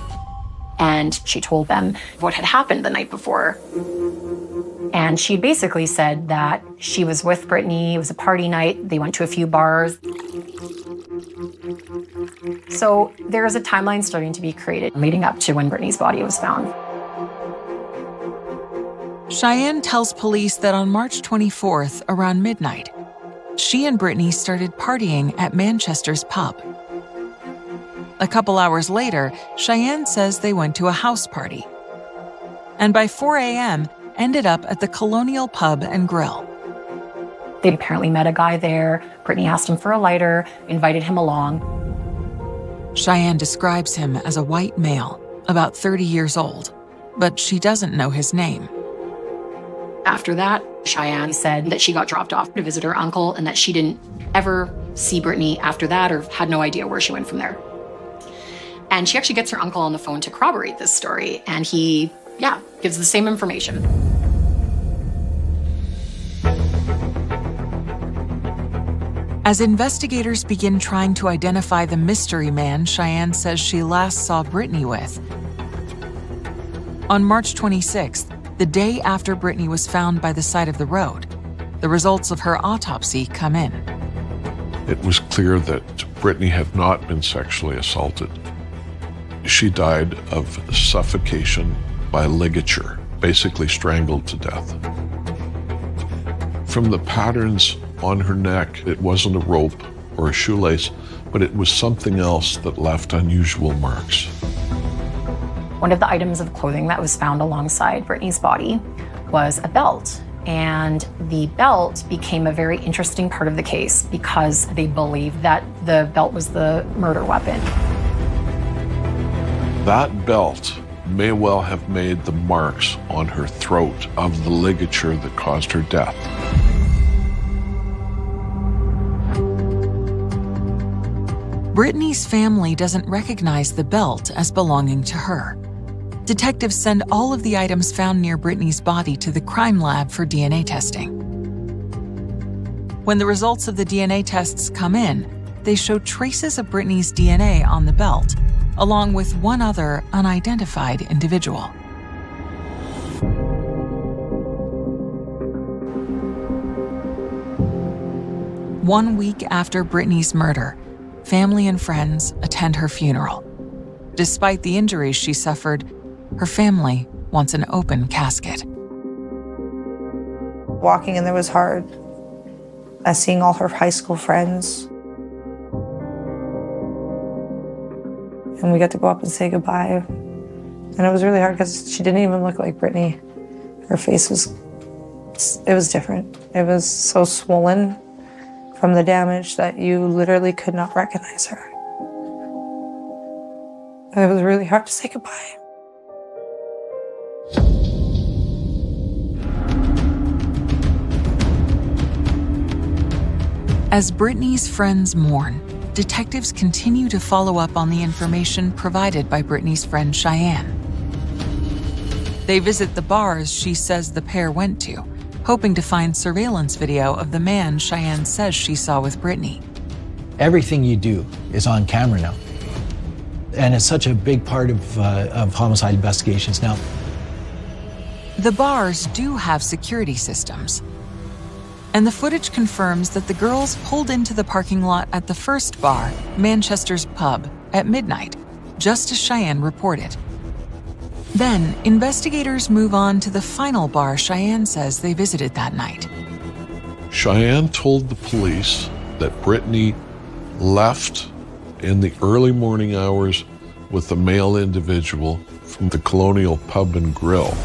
and she told them what had happened the night before. And she basically said that she was with Brittany, it was a party night, they went to a few bars. So there is a timeline starting to be created leading up to when Brittany's body was found. Cheyenne tells police that on March 24th, around midnight, she and Brittany started partying at Manchester's pub. A couple hours later, Cheyenne says they went to a house party. And by 4 a.m., ended up at the Colonial Pub and Grill. They apparently met a guy there. Brittany asked him for a lighter, invited him along. Cheyenne describes him as a white male, about 30 years old, but she doesn't know his name. After that, Cheyenne said that she got dropped off to visit her uncle and that she didn't ever see Brittany after that or had no idea where she went from there. And she actually gets her uncle on the phone to corroborate this story, and he, gives the same information. As investigators begin trying to identify the mystery man Cheyenne says she last saw Brittany with, on March 26th, the day after Brittany was found by the side of the road, the results of her autopsy come in. It was clear that Brittany had not been sexually assaulted. She died of suffocation by ligature, basically strangled to death. From the patterns on her neck, it wasn't a rope or a shoelace, but it was something else that left unusual marks. One of the items of clothing that was found alongside Brittany's body was a belt. And the belt became a very interesting part of the case because they believed that the belt was the murder weapon. That belt may well have made the marks on her throat of the ligature that caused her death. Brittany's family doesn't recognize the belt as belonging to her. Detectives send all of the items found near Brittany's body to the crime lab for DNA testing. When the results of the DNA tests come in, they show traces of Brittany's DNA on the belt, along with one other unidentified individual. One week after Brittany's murder, family and friends attend her funeral. Despite the injuries she suffered, her family wants an open casket. Walking in there was hard. Seeing all her high school friends. And we got to go up and say goodbye. And it was really hard because she didn't even look like Brittany. Her face was different. It was so swollen from the damage that you literally could not recognize her. It was really hard to say goodbye. As Brittany's friends mourn, detectives continue to follow up on the information provided by Brittany's friend Cheyenne. They visit the bars she says the pair went to, hoping to find surveillance video of the man Cheyenne says she saw with Brittany. Everything you do is on camera now. And it's such a big part of homicide investigations now. The bars do have security systems. And the footage confirms that the girls pulled into the parking lot at the first bar, Manchester's Pub, at midnight, just as Cheyenne reported. Then, investigators move on to the final bar Cheyenne says they visited that night. Cheyenne told the police that Brittany left in the early morning hours with a male individual from the Colonial Pub and Grill.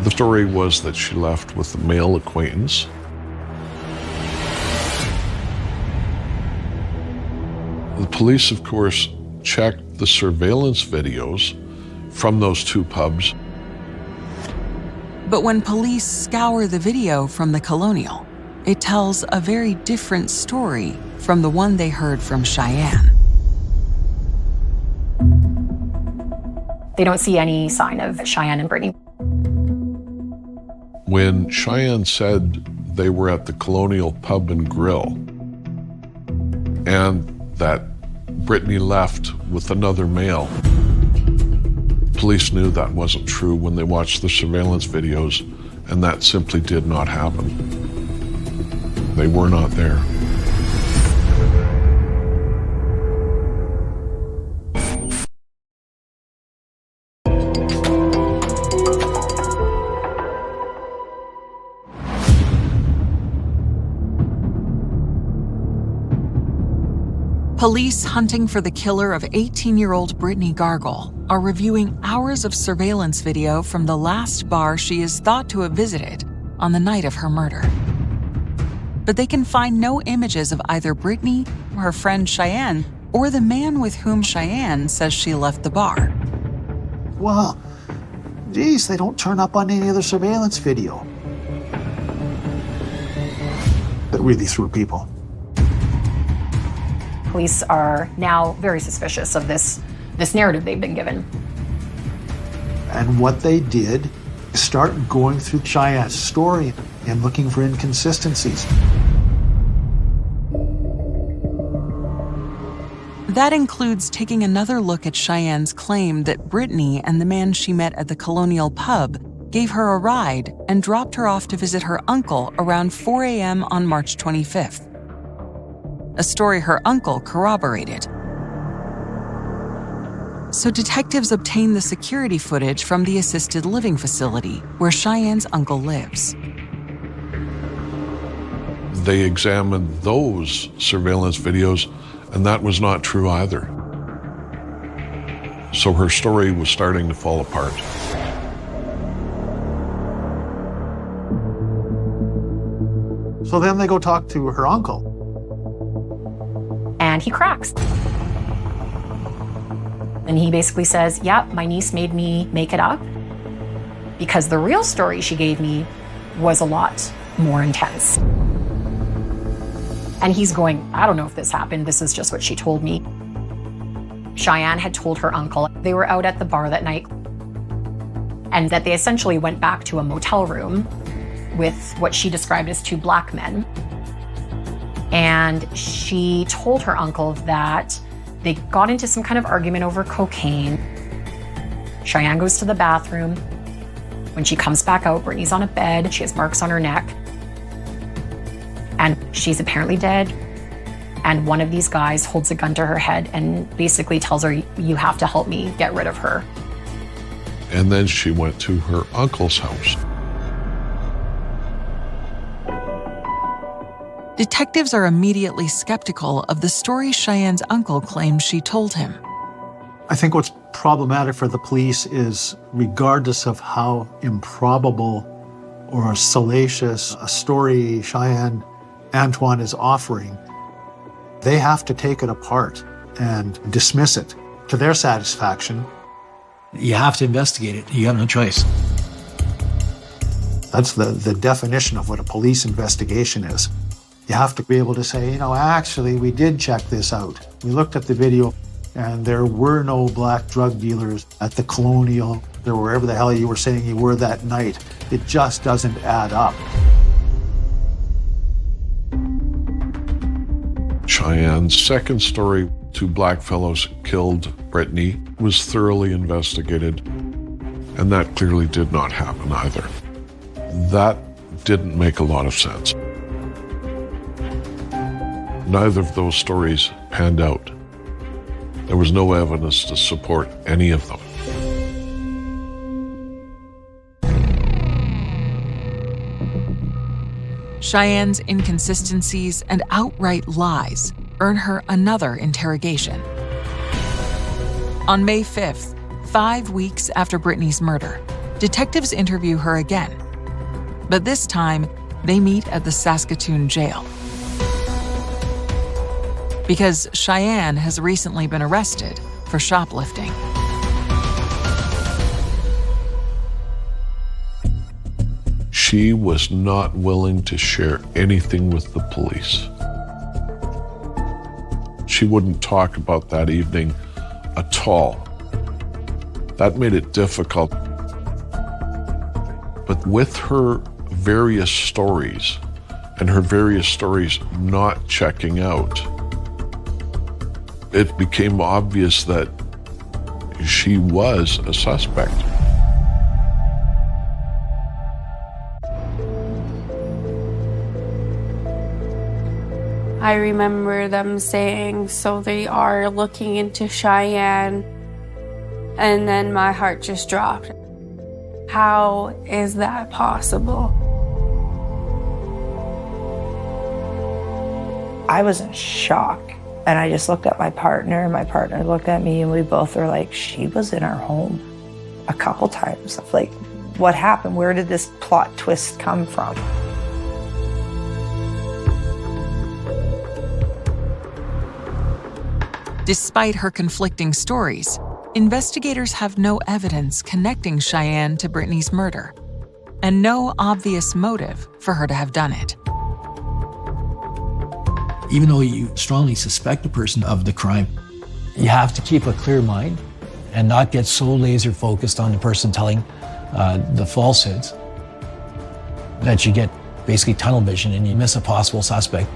The story was that she left with a male acquaintance. The police, of course, checked the surveillance videos from those two pubs. But when police scour the video from the Colonial, it tells a very different story from the one they heard from Cheyenne. They don't see any sign of Cheyenne and Brittany. When Cheyenne said they were at the Colonial Pub and Grill and that Brittany left with another male, police knew that wasn't true when they watched the surveillance videos, and that simply did not happen. They were not there. Police hunting for the killer of 18-year-old Brittany Gargle are reviewing hours of surveillance video from the last bar she is thought to have visited on the night of her murder. But they can find no images of either Brittany, her friend Cheyenne, or the man with whom Cheyenne says she left the bar. Well, geez, they don't turn up on any other surveillance video. That really threw people. Police are now very suspicious of this narrative they've been given. And what they did is start going through Cheyenne's story and looking for inconsistencies. That includes taking another look at Cheyenne's claim that Brittany and the man she met at the Colonial Pub gave her a ride and dropped her off to visit her uncle around 4 a.m. on March 25th. A story her uncle corroborated. So detectives obtained the security footage from the assisted living facility where Cheyenne's uncle lives. They examined those surveillance videos, and that was not true either. So her story was starting to fall apart. So then they go talk to her uncle. And he cracks. And he basically says, yeah, my niece made me make it up because the real story she gave me was a lot more intense. And he's going, I don't know if this happened. This is just what she told me. Cheyenne had told her uncle they were out at the bar that night and that they essentially went back to a motel room with what she described as two black men. And she told her uncle that they got into some kind of argument over cocaine. Cheyenne goes to the bathroom. When she comes back out, Brittany's on a bed. She has marks on her neck. And she's apparently dead. And one of these guys holds a gun to her head and basically tells her, you have to help me get rid of her. And then she went to her uncle's house. Detectives are immediately skeptical of the story Cheyenne's uncle claims she told him. I think what's problematic for the police is, regardless of how improbable or salacious a story Cheyenne Antoine is offering, they have to take it apart and dismiss it to their satisfaction. You have to investigate it. You have no choice. That's the definition of what a police investigation is. You have to be able to say, actually, we did check this out. We looked at the video, and there were no black drug dealers at the Colonial, or wherever the hell you were saying you were that night. It just doesn't add up. Cheyenne's second story two blackfellows killed Brittany was thoroughly investigated, and that clearly did not happen either. That didn't make a lot of sense. Neither of those stories panned out. There was no evidence to support any of them. Cheyenne's inconsistencies and outright lies earn her another interrogation. On May 5th, 5 weeks after Brittany's murder, detectives interview her again. But this time, they meet at the Saskatoon jail. Because Cheyenne has recently been arrested for shoplifting. She was not willing to share anything with the police. She wouldn't talk about that evening at all. That made it difficult. But with her various stories, and her various stories not checking out, it became obvious that she was a suspect. I remember them saying, so they are looking into Cheyenne, and then my heart just dropped. How is that possible? I was in shock. And I just looked at my partner, and my partner looked at me, and we both were like, she was in our home a couple times. Like, what happened? Where did this plot twist come from? Despite her conflicting stories, investigators have no evidence connecting Cheyenne to Brittany's murder, and no obvious motive for her to have done it. Even though you strongly suspect a person of the crime, you have to keep a clear mind and not get so laser focused on the person telling the falsehoods that you get basically tunnel vision and you miss a possible suspect.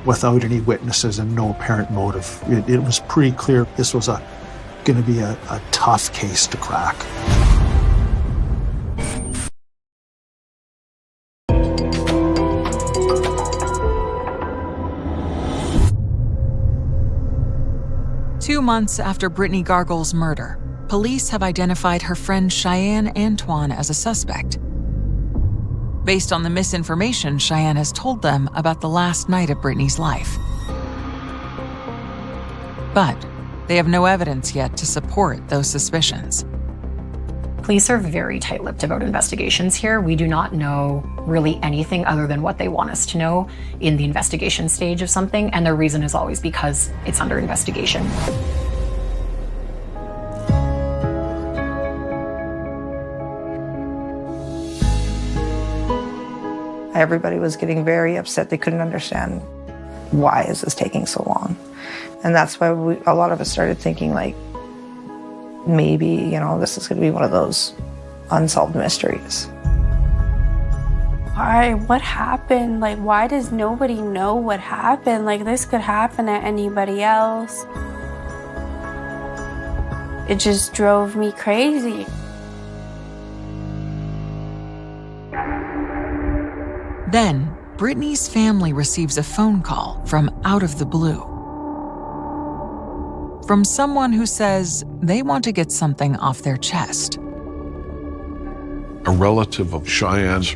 Without any witnesses and no apparent motive, it was pretty clear this was going to be a tough case to crack. Two months after Brittany Gargle's murder, police have identified her friend Cheyenne Antoine as a suspect. Based on the misinformation Cheyenne has told them about the last night of Brittany's life. But they have no evidence yet to support those suspicions. Police are very tight-lipped about investigations here. We do not know really anything other than what they want us to know in the investigation stage of something, and their reason is always because it's under investigation. Everybody was getting very upset. They couldn't understand, why is this taking so long? And that's why a lot of us started thinking, like, maybe, this is going to be one of those unsolved mysteries. Why? What happened? Like, why does nobody know what happened? Like, this could happen to anybody else. It just drove me crazy. Then, Brittany's family receives a phone call from out of the blue. From someone who says they want to get something off their chest. A relative of Cheyenne's,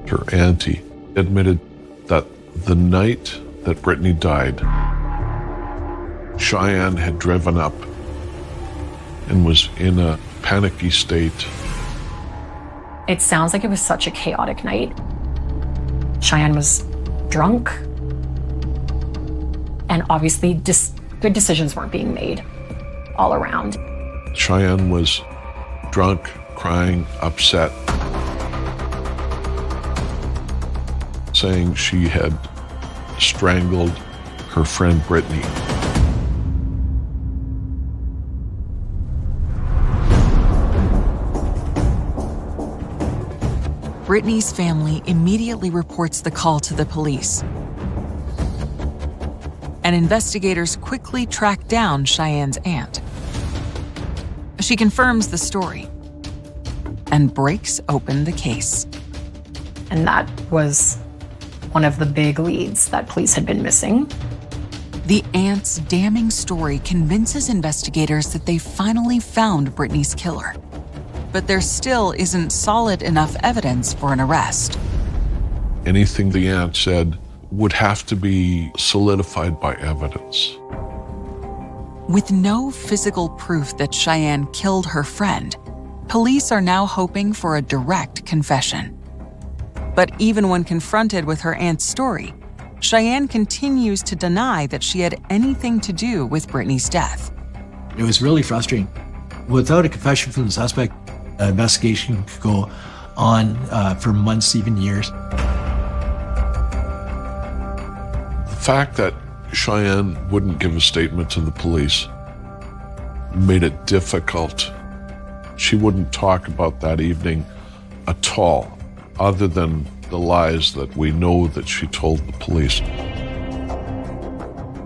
her auntie, admitted that the night that Brittany died, Cheyenne had driven up and was in a panicky state. It sounds like it was such a chaotic night. Cheyenne was drunk, and obviously good decisions weren't being made all around. Cheyenne was drunk, crying, upset, saying she had strangled her friend Brittany. Brittany's family immediately reports the call to the police. and investigators quickly track down Cheyenne's aunt. She confirms the story and breaks open the case. And that was one of the big leads that police had been missing. The aunt's damning story convinces investigators that they finally found Brittany's killer. But there still isn't solid enough evidence for an arrest. Anything the aunt said would have to be solidified by evidence. With no physical proof that Cheyenne killed her friend, police are now hoping for a direct confession. But even when confronted with her aunt's story, Cheyenne continues to deny that she had anything to do with Brittany's death. It was really frustrating. Without a confession from the suspect, an investigation could go on for months, even years. The fact that Cheyenne wouldn't give a statement to the police made it difficult. She wouldn't talk about that evening at all, other than the lies that we know that she told the police.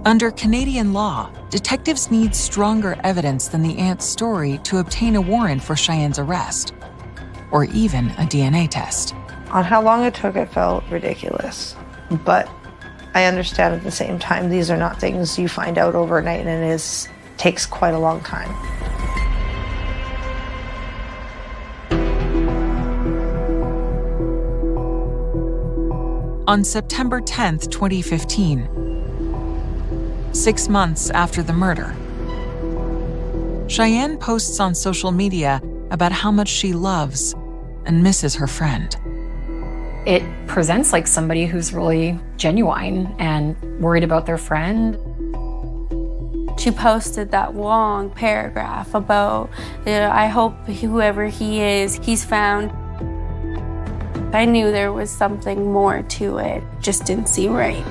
Under Canadian law, detectives need stronger evidence than the aunt's story to obtain a warrant for Cheyenne's arrest, or even a DNA test. On how long it took, it felt ridiculous. But I understand at the same time, these are not things you find out overnight, and it takes quite a long time. On September 10th, 2015, 6 months after the murder, Cheyenne posts on social media about how much she loves and misses her friend. It presents like somebody who's really genuine and worried about their friend. She posted that long paragraph about, I hope whoever he is, he's found. I knew there was something more to it, just didn't seem right.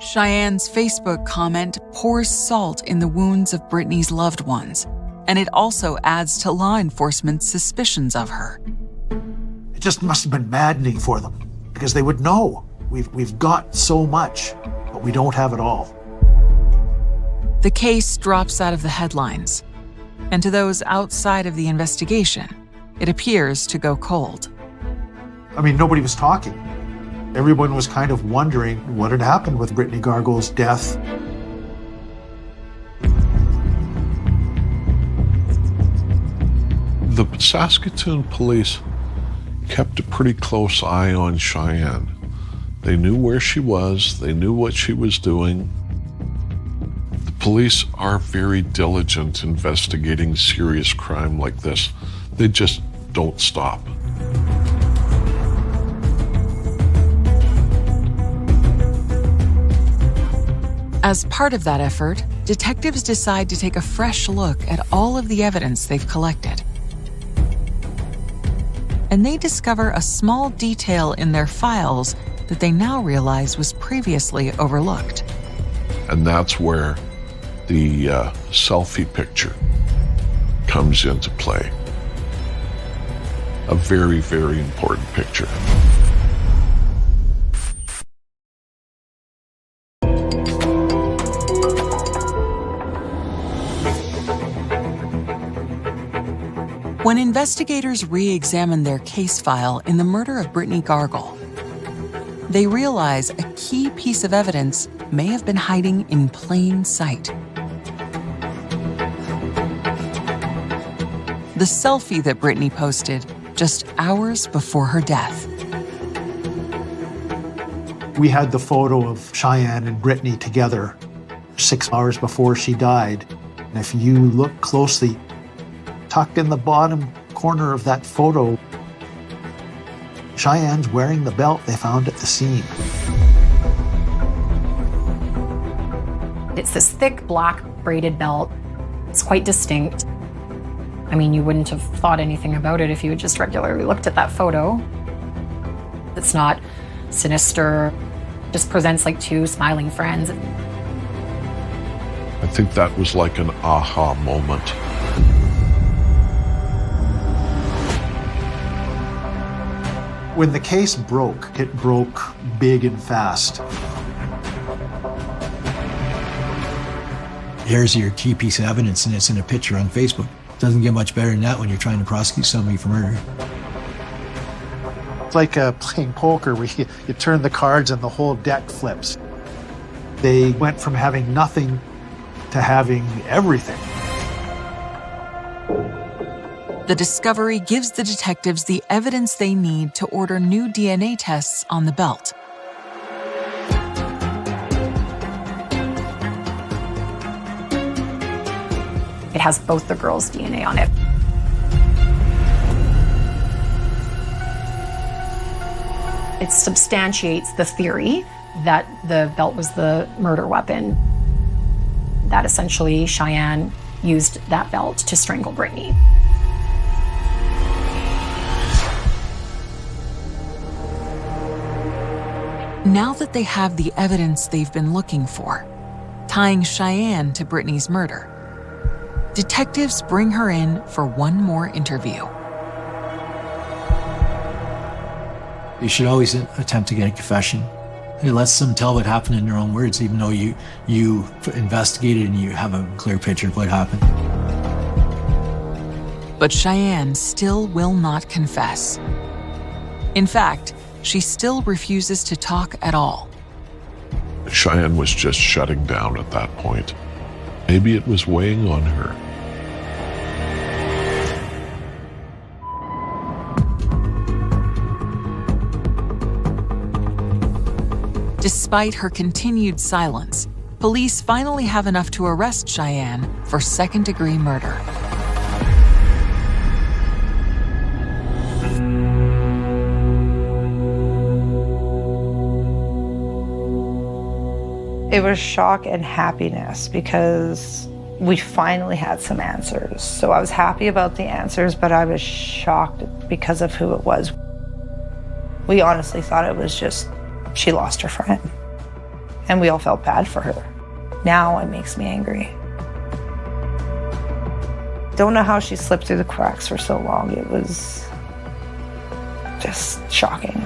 Cheyenne's Facebook comment pours salt in the wounds of Brittany's loved ones, and it also adds to law enforcement's suspicions of her. It just must have been maddening for them, because they would know. We've got so much, but we don't have it all. The case drops out of the headlines, and to those outside of the investigation, it appears to go cold. I mean, nobody was talking. Everyone was kind of wondering what had happened with Brittany Gargoyle's death. The Saskatoon police kept a pretty close eye on Cheyenne. They knew where she was, they knew what she was doing. The police are very diligent investigating serious crime like this. They just don't stop. As part of that effort, detectives decide to take a fresh look at all of the evidence they've collected. And they discover a small detail in their files that they now realize was previously overlooked. And that's where the selfie picture comes into play. A very, very important picture. When investigators re-examine their case file in the murder of Brittany Gargle, they realize a key piece of evidence may have been hiding in plain sight. The selfie that Brittany posted just hours before her death. We had the photo of Cheyenne and Brittany together 6 hours before she died. And if you look closely, tucked in the bottom corner of that photo, Cheyenne's wearing the belt they found at the scene. It's this thick black braided belt. It's quite distinct. I mean, you wouldn't have thought anything about it if you had just regularly looked at that photo. It's not sinister, just presents like two smiling friends. I think that was like an aha moment. When the case broke, it broke big and fast. Here's your key piece of evidence, and it's in a picture on Facebook. Doesn't get much better than that when you're trying to prosecute somebody for murder. It's like playing poker where you turn the cards and the whole deck flips. They went from having nothing to having everything. The discovery gives the detectives the evidence they need to order new DNA tests on the belt. It has both the girls' DNA on it. It substantiates the theory that the belt was the murder weapon, that essentially Cheyenne used that belt to strangle Brittany. Now that they have the evidence they've been looking for, tying Cheyenne to Brittany's murder, detectives bring her in for one more interview. You should always attempt to get a confession. It lets them tell what happened in their own words, even though you investigated and you have a clear picture of what happened. But Cheyenne still will not confess. In fact, she still refuses to talk at all. Cheyenne was just shutting down at that point. Maybe it was weighing on her. Despite her continued silence, police finally have enough to arrest Cheyenne for second-degree murder. It was shock and happiness because we finally had some answers. So I was happy about the answers, but I was shocked because of who it was. We honestly thought it was just she lost her friend. And we all felt bad for her. Now it makes me angry. Don't know how she slipped through the cracks for so long. It was just shocking.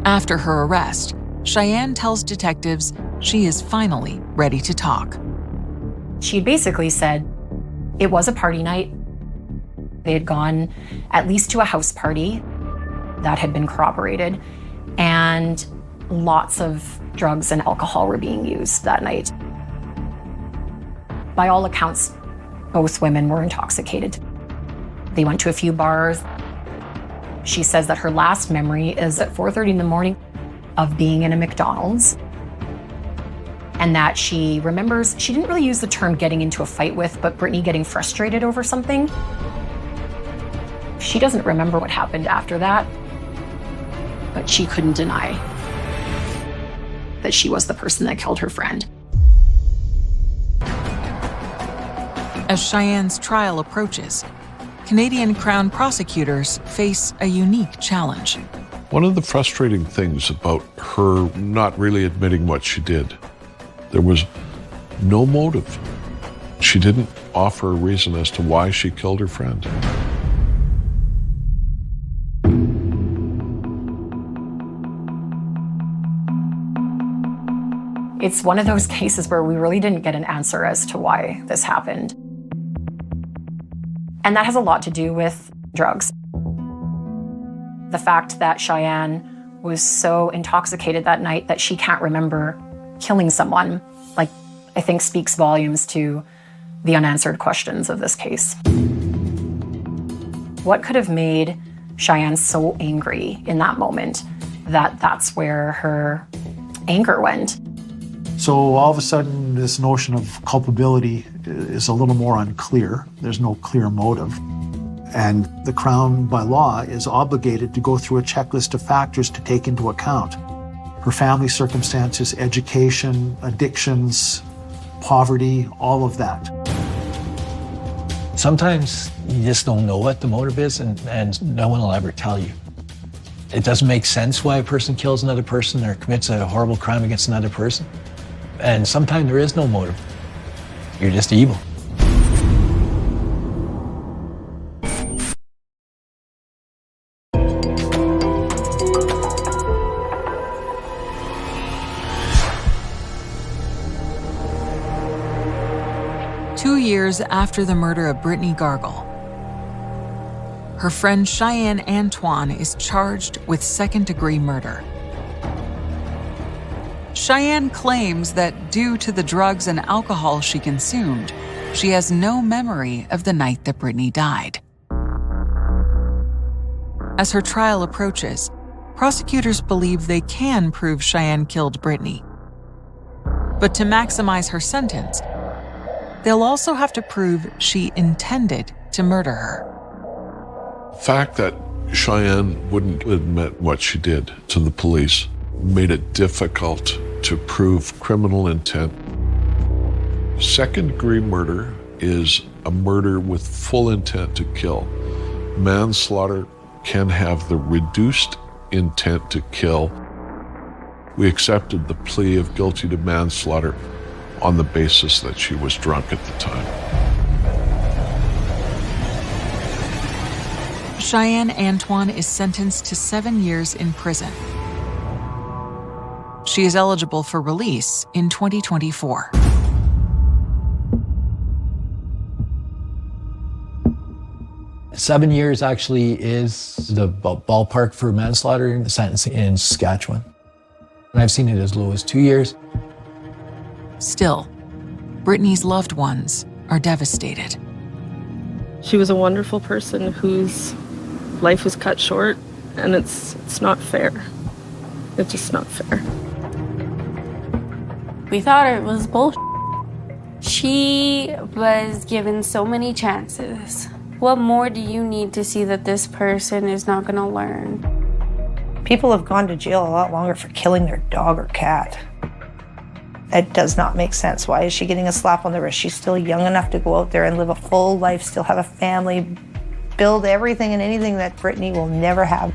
After her arrest, Cheyenne tells detectives she is finally ready to talk. She basically said it was a party night. They had gone at least to a house party that had been corroborated, and lots of drugs and alcohol were being used that night. By all accounts, both women were intoxicated. They went to a few bars. She says that her last memory is at 4:30 in the morning of being in a McDonald's, and that she remembers, she didn't really use the term getting into a fight with, but Brittany getting frustrated over something. She doesn't remember what happened after that, but she couldn't deny that she was the person that killed her friend. As Cheyenne's trial approaches, Canadian Crown prosecutors face a unique challenge. One of the frustrating things about her not really admitting what she did, there was no motive. She didn't offer a reason as to why she killed her friend. It's one of those cases where we really didn't get an answer as to why this happened. And that has a lot to do with drugs. The fact that Cheyenne was so intoxicated that night that she can't remember killing someone, I think speaks volumes to the unanswered questions of this case. What could have made Cheyenne so angry in that moment that that's where her anger went? So all of a sudden, this notion of culpability is a little more unclear. There's no clear motive. And the Crown, by law, is obligated to go through a checklist of factors to take into account. Her family circumstances, education, addictions, poverty, all of that. Sometimes you just don't know what the motive is, and no one will ever tell you. It doesn't make sense why a person kills another person or commits a horrible crime against another person. And sometimes there is no motive. You're just evil. Years after the murder of Brittany Gargle, her friend Cheyenne Antoine is charged with second-degree murder. Cheyenne claims that due to the drugs and alcohol she consumed, she has no memory of the night that Brittany died. As her trial approaches, prosecutors believe they can prove Cheyenne killed Brittany. But to maximize her sentence, they'll also have to prove she intended to murder her. The fact that Cheyenne wouldn't admit what she did to the police made it difficult to prove criminal intent. Second-degree murder is a murder with full intent to kill. Manslaughter can have the reduced intent to kill. We accepted the plea of guilty to manslaughter on the basis that she was drunk at the time. Cheyenne Antoine is sentenced to 7 years in prison. She is eligible for release in 2024. Seven years actually is the ballpark for manslaughter in the sentencing in Saskatchewan. And I've seen it as low as 2 years. Still, Brittany's loved ones are devastated. She was a wonderful person whose life was cut short, and it's not fair. It's just not fair. We thought it was bullshit. She was given so many chances. What more do you need to see that this person is not going to learn? People have gone to jail a lot longer for killing their dog or cat. It does not make sense. Why is she getting a slap on the wrist? She's still young enough to go out there and live a full life, still have a family, build everything and anything that Brittany will never have.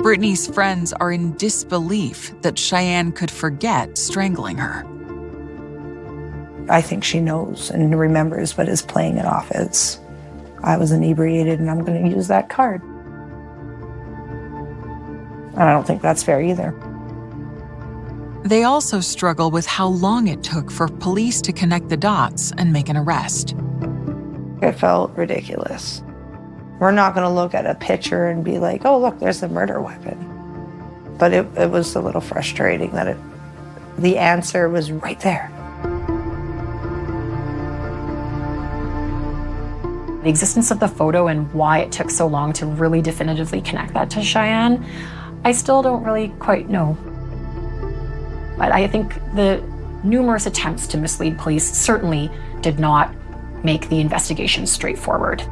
Brittany's friends are in disbelief that Cheyenne could forget strangling her. I think she knows and remembers, but is playing it off as, I was inebriated and I'm going to use that card. And I don't think that's fair either. They also struggle with how long it took for police to connect the dots and make an arrest. It felt ridiculous. We're not going to look at a picture and be like, oh, look, there's the murder weapon. But it was a little frustrating that the answer was right there. The existence of the photo and why it took so long to really definitively connect that to Cheyenne, I still don't really quite know. But I think the numerous attempts to mislead police certainly did not make the investigation straightforward.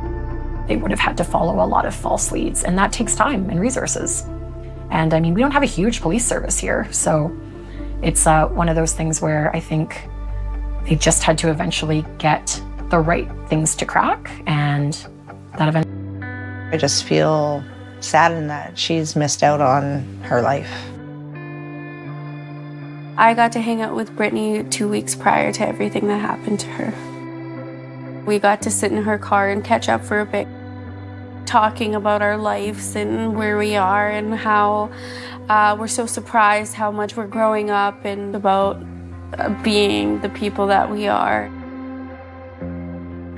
They would have had to follow a lot of false leads, and that takes time and resources. And I mean, we don't have a huge police service here, so it's one of those things where I think they just had to eventually get the right things to crack, and that eventually. I just feel saddened that she's missed out on her life. I got to hang out with Brittany 2 weeks prior to everything that happened to her. We got to sit in her car and catch up for a bit, talking about our lives and where we are and how we're so surprised how much we're growing up and about being the people that we are.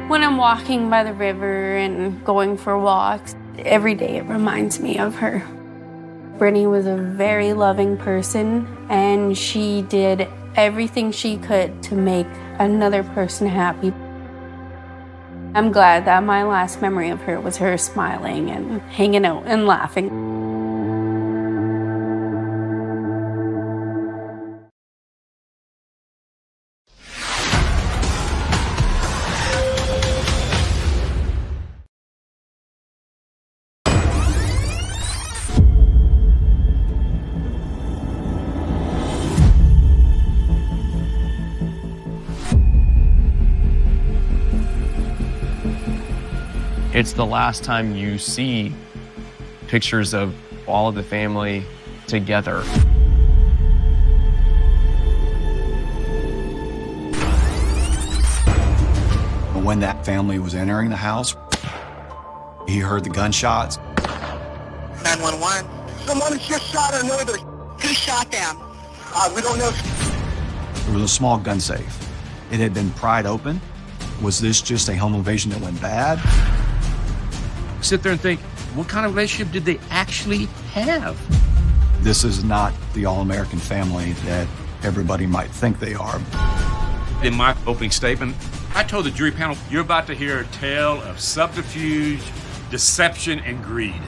When I'm walking by the river and going for walks, every day it reminds me of her. Brittany was a very loving person, and she did everything she could to make another person happy. I'm glad that my last memory of her was her smiling and hanging out and laughing. It's the last time you see pictures of all of the family together. When that family was entering the house, he heard the gunshots. 911. Someone just shot our neighbors. Who shot them? We don't know. There was a small gun safe. It had been pried open. Was this just a home invasion that went bad? Sit there and think, what kind of relationship did they actually have? This is not the all-American family that everybody might think they are. In my opening statement, I told the jury panel, you're about to hear a tale of subterfuge, deception, and greed.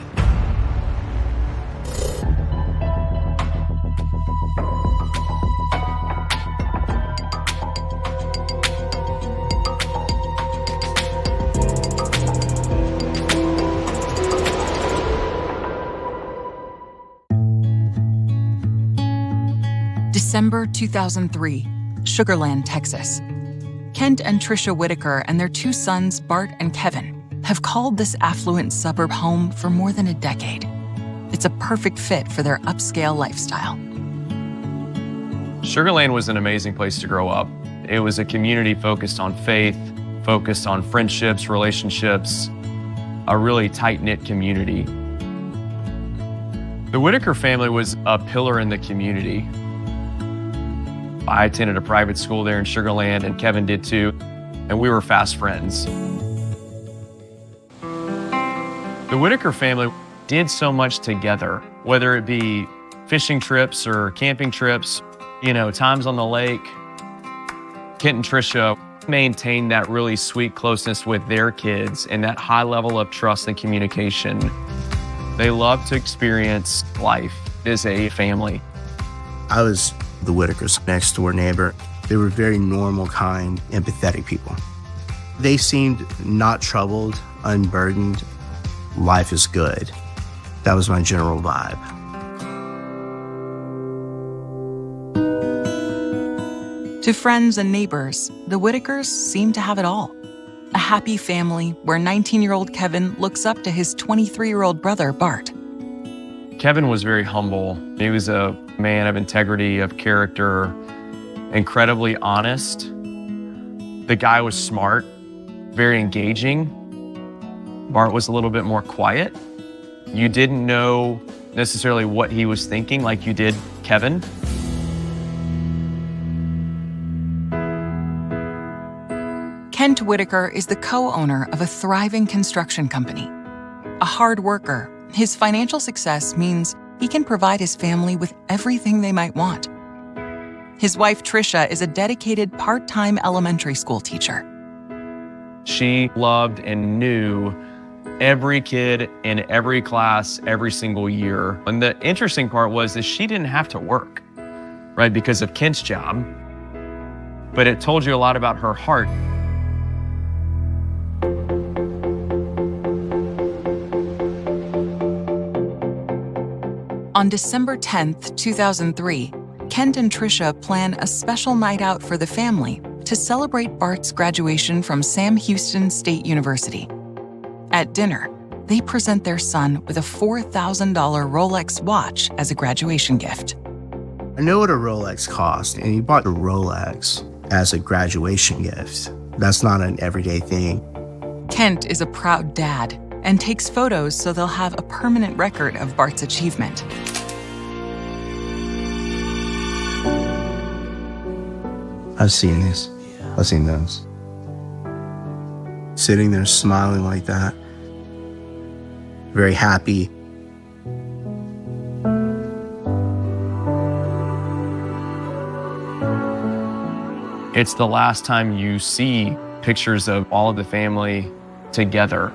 December 2003, Sugar Land, Texas. Kent and Tricia Whitaker and their two sons, Bart and Kevin, have called this affluent suburb home for more than a decade. It's a perfect fit for their upscale lifestyle. Sugar Land was an amazing place to grow up. It was a community focused on faith, focused on friendships, relationships, a really tight-knit community. The Whitaker family was a pillar in the community. I attended a private school there in Sugar Land, and Kevin did too, and we were fast friends. The Whitaker family did so much together, whether it be fishing trips or camping trips, times on the lake. Kent and Tricia maintained that really sweet closeness with their kids and that high level of trust and communication. They love to experience life as a family. I was the Whitakers' next door neighbor. They were very normal, kind, empathetic people. They seemed not troubled, unburdened. Life is good. That was my general vibe. To friends and neighbors, the Whitakers seem to have it all. A happy family where 19-year-old Kevin looks up to his 23-year-old brother, Bart. Kevin was very humble. He was a man of integrity, of character, incredibly honest. The guy was smart, very engaging. Bart was a little bit more quiet. You didn't know necessarily what he was thinking like you did Kevin. Kent Whitaker is the co-owner of a thriving construction company. A hard worker, his financial success means he can provide his family with everything they might want. His wife, Tricia, is a dedicated part-time elementary school teacher. She loved and knew every kid in every class every single year. And the interesting part was that she didn't have to work, right, because of Kent's job. But it told you a lot about her heart. On December 10th, 2003, Kent and Tricia plan a special night out for the family to celebrate Bart's graduation from Sam Houston State University. At dinner, they present their son with a $4,000 Rolex watch as a graduation gift. I know what a Rolex cost, and he bought a Rolex as a graduation gift. That's not an everyday thing. Kent is a proud dad and takes photos so they'll have a permanent record of Bart's achievement. I've seen this. I've seen those. Sitting there smiling like that. Very happy. It's the last time you see pictures of all of the family together.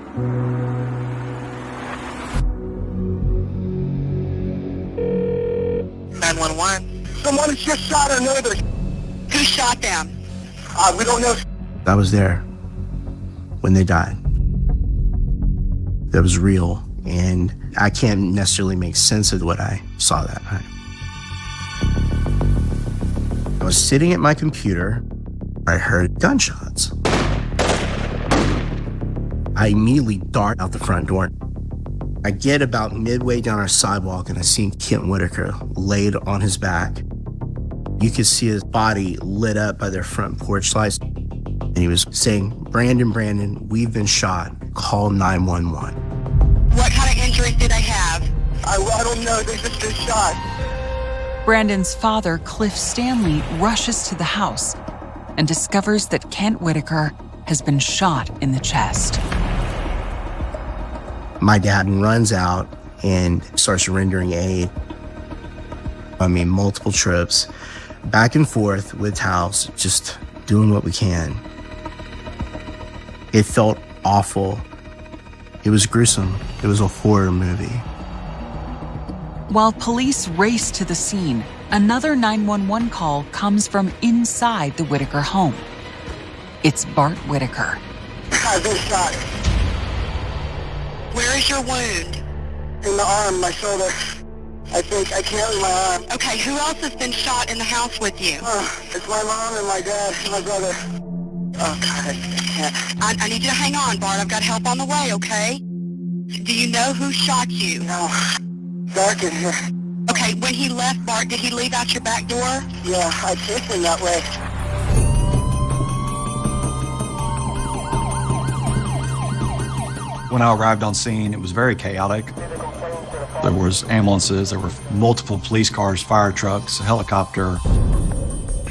Someone just shot our neighbors. Who shot them? We don't know. I was there when they died. That was real, and I can't necessarily make sense of what I saw that night. I was sitting at my computer. I heard gunshots. I immediately dart out the front door. I get about midway down our sidewalk and I see Kent Whitaker laid on his back. You could see his body lit up by their front porch lights. And he was saying, Brandon, we've been shot. Call 911. What kind of injuries do they have? I don't know. They just been shot. Brandon's father, Cliff Stanley, rushes to the house and discovers that Kent Whitaker has been shot in the chest. My dad runs out and starts rendering aid. Multiple trips back and forth with towels, just doing what we can. It felt awful. It was gruesome. It was a horror movie. While police race to the scene, another 911 call comes from inside the Whitaker home. It's Bart Whitaker. I've been shot. Where is your wound? In the arm, my shoulder. I think I can't move my arm. Okay, who else has been shot in the house with you? It's my mom and my dad and my brother. Oh, God, I can't. I need you to hang on, Bart. I've got help on the way, okay? Do you know who shot you? No. Dark in here. Okay, when he left, Bart, did he leave out your back door? Yeah, I chased him that way. When I arrived on scene, it was very chaotic. There was ambulances, there were multiple police cars, fire trucks, a helicopter.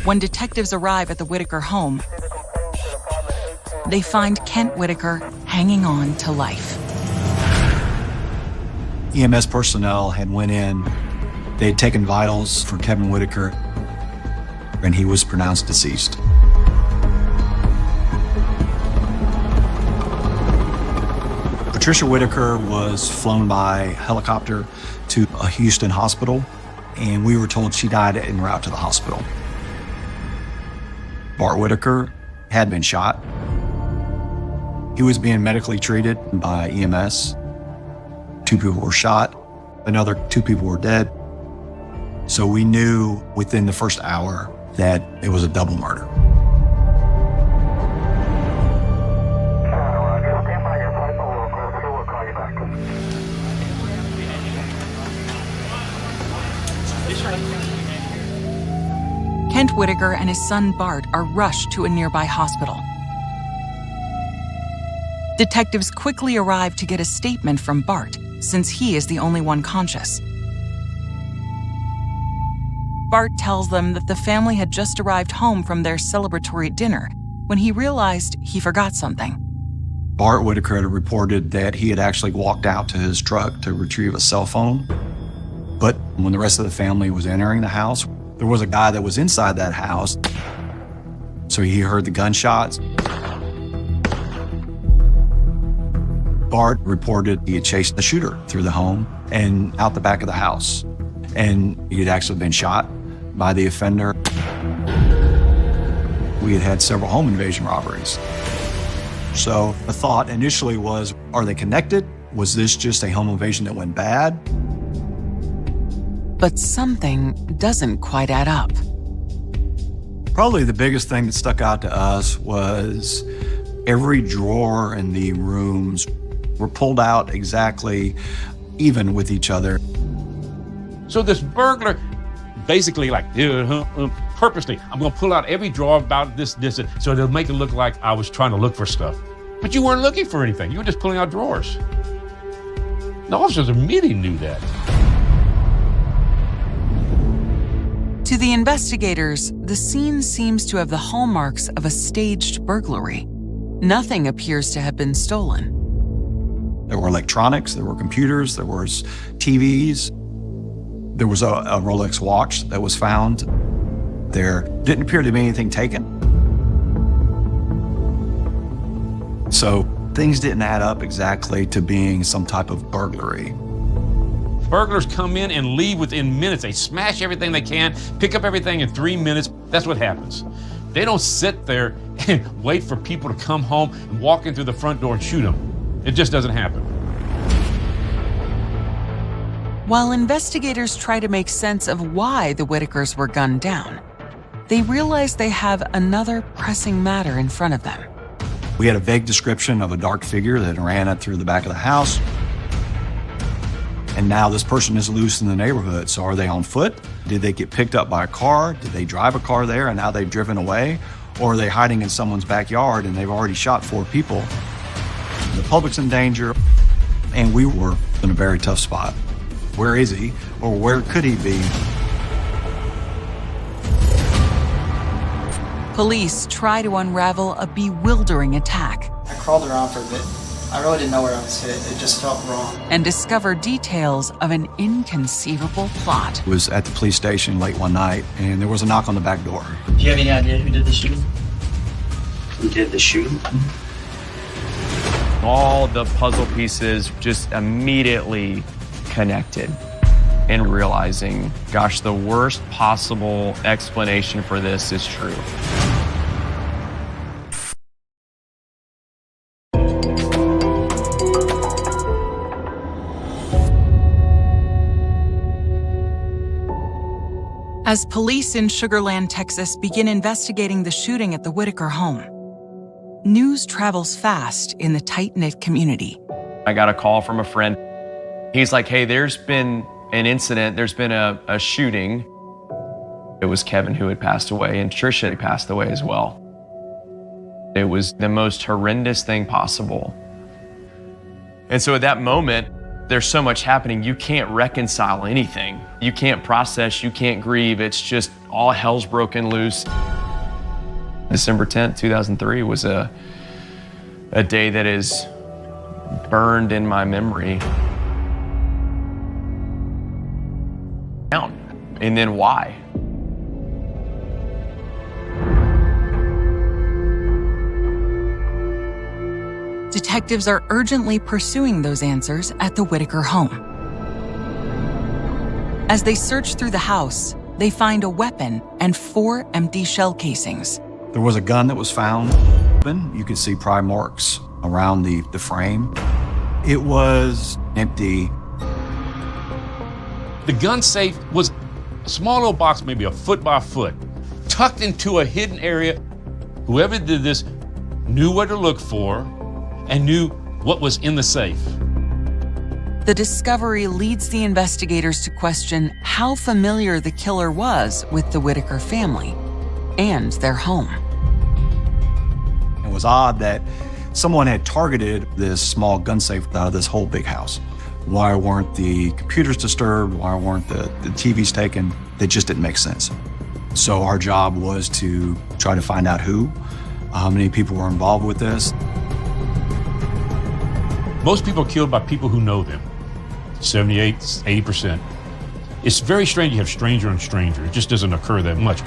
When detectives arrive at the Whitaker home, they find Kent Whitaker hanging on to life. EMS personnel had went in. They had taken vitals for Kevin Whitaker, and he was pronounced deceased. Patricia Whitaker was flown by helicopter to a Houston hospital, and we were told she died en route to the hospital. Bart Whitaker had been shot. He was being medically treated by EMS. 2 people were shot. Another 2 people were dead. So we knew within the first hour that it was a double murder. Kent Whitaker and his son Bart are rushed to a nearby hospital. Detectives quickly arrive to get a statement from Bart, since he is the only one conscious. Bart tells them that the family had just arrived home from their celebratory dinner when he realized he forgot something. Bart Whitaker had reported that he had actually walked out to his truck to retrieve a cell phone. But when the rest of the family was entering the house, there was a guy that was inside that house. So he heard the gunshots. Bart reported he had chased the shooter through the home and out the back of the house. And he had actually been shot by the offender. We had had several home invasion robberies. So the thought initially was, are they connected? Was this just a home invasion that went bad? But something doesn't quite add up. Probably the biggest thing that stuck out to us was every drawer in the rooms were pulled out exactly even with each other. So this burglar basically purposely, I'm gonna pull out every drawer about this, so it'll make it look like I was trying to look for stuff. But you weren't looking for anything. You were just pulling out drawers. The officers immediately knew that. To the investigators, the scene seems to have the hallmarks of a staged burglary. Nothing appears to have been stolen. There were electronics, there were computers, there was TVs. There was a Rolex watch that was found. There didn't appear to be anything taken. So things didn't add up exactly to being some type of burglary. Burglars come in and leave within minutes. They smash everything they can, pick up everything in 3 minutes. That's what happens. They don't sit there and wait for people to come home and walk in through the front door and shoot them. It just doesn't happen. While investigators try to make sense of why the Whitakers were gunned down, they realize they have another pressing matter in front of them. We had a vague description of a dark figure that ran up through the back of the house. And now this person is loose in the neighborhood. So are they on foot? Did they get picked up by a car? Did they drive a car there and now they've driven away? Or are they hiding in someone's backyard and they've already shot 4 people? The public's in danger, and we were in a very tough spot. Where is he, or where could he be? Police try to unravel a bewildering attack. I crawled around for a bit. I really didn't know where I was hit. It just felt wrong. And discover details of an inconceivable plot. I was at the police station late one night, and there was a knock on the back door. Do you have any idea who did the shooting? Who did the shooting? All the puzzle pieces just immediately connected, and realizing, gosh, the worst possible explanation for this is true. As police in Sugar Land, Texas begin investigating the shooting at the Whitaker home, news travels fast in the tight-knit community. I got a call from a friend. He's like, hey, there's been an incident, there's been a shooting. It was Kevin who had passed away, and Trisha had passed away as well. It was the most horrendous thing possible. And so at that moment, there's so much happening, you can't reconcile anything. You can't process, you can't grieve. It's just all hell's broken loose. December 10th, 2003 was a day that is burned in my memory. And then why? Detectives are urgently pursuing those answers at the Whitaker home. As they search through the house, they find a weapon and 4 empty shell casings. There was a gun that was found. You could see pry marks around the frame. It was empty. The gun safe was a small little box, maybe a foot by foot, tucked into a hidden area. Whoever did this knew what to look for and knew what was in the safe. The discovery leads the investigators to question how familiar the killer was with the Whitaker family and their home. It was odd that someone had targeted this small gun safe out of this whole big house. Why weren't the computers disturbed? Why weren't the TVs taken? It just didn't make sense. So our job was to try to find out how many people were involved with this. Most people are killed by people who know them, 78, 80%. It's very strange you have stranger on stranger. It just doesn't occur that much.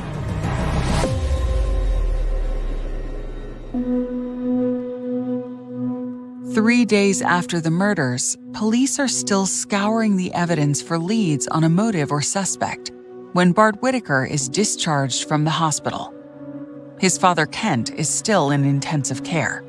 Three days after the murders, police are still scouring the evidence for leads on a motive or suspect when Bart Whitaker is discharged from the hospital. His father, Kent, is still in intensive care.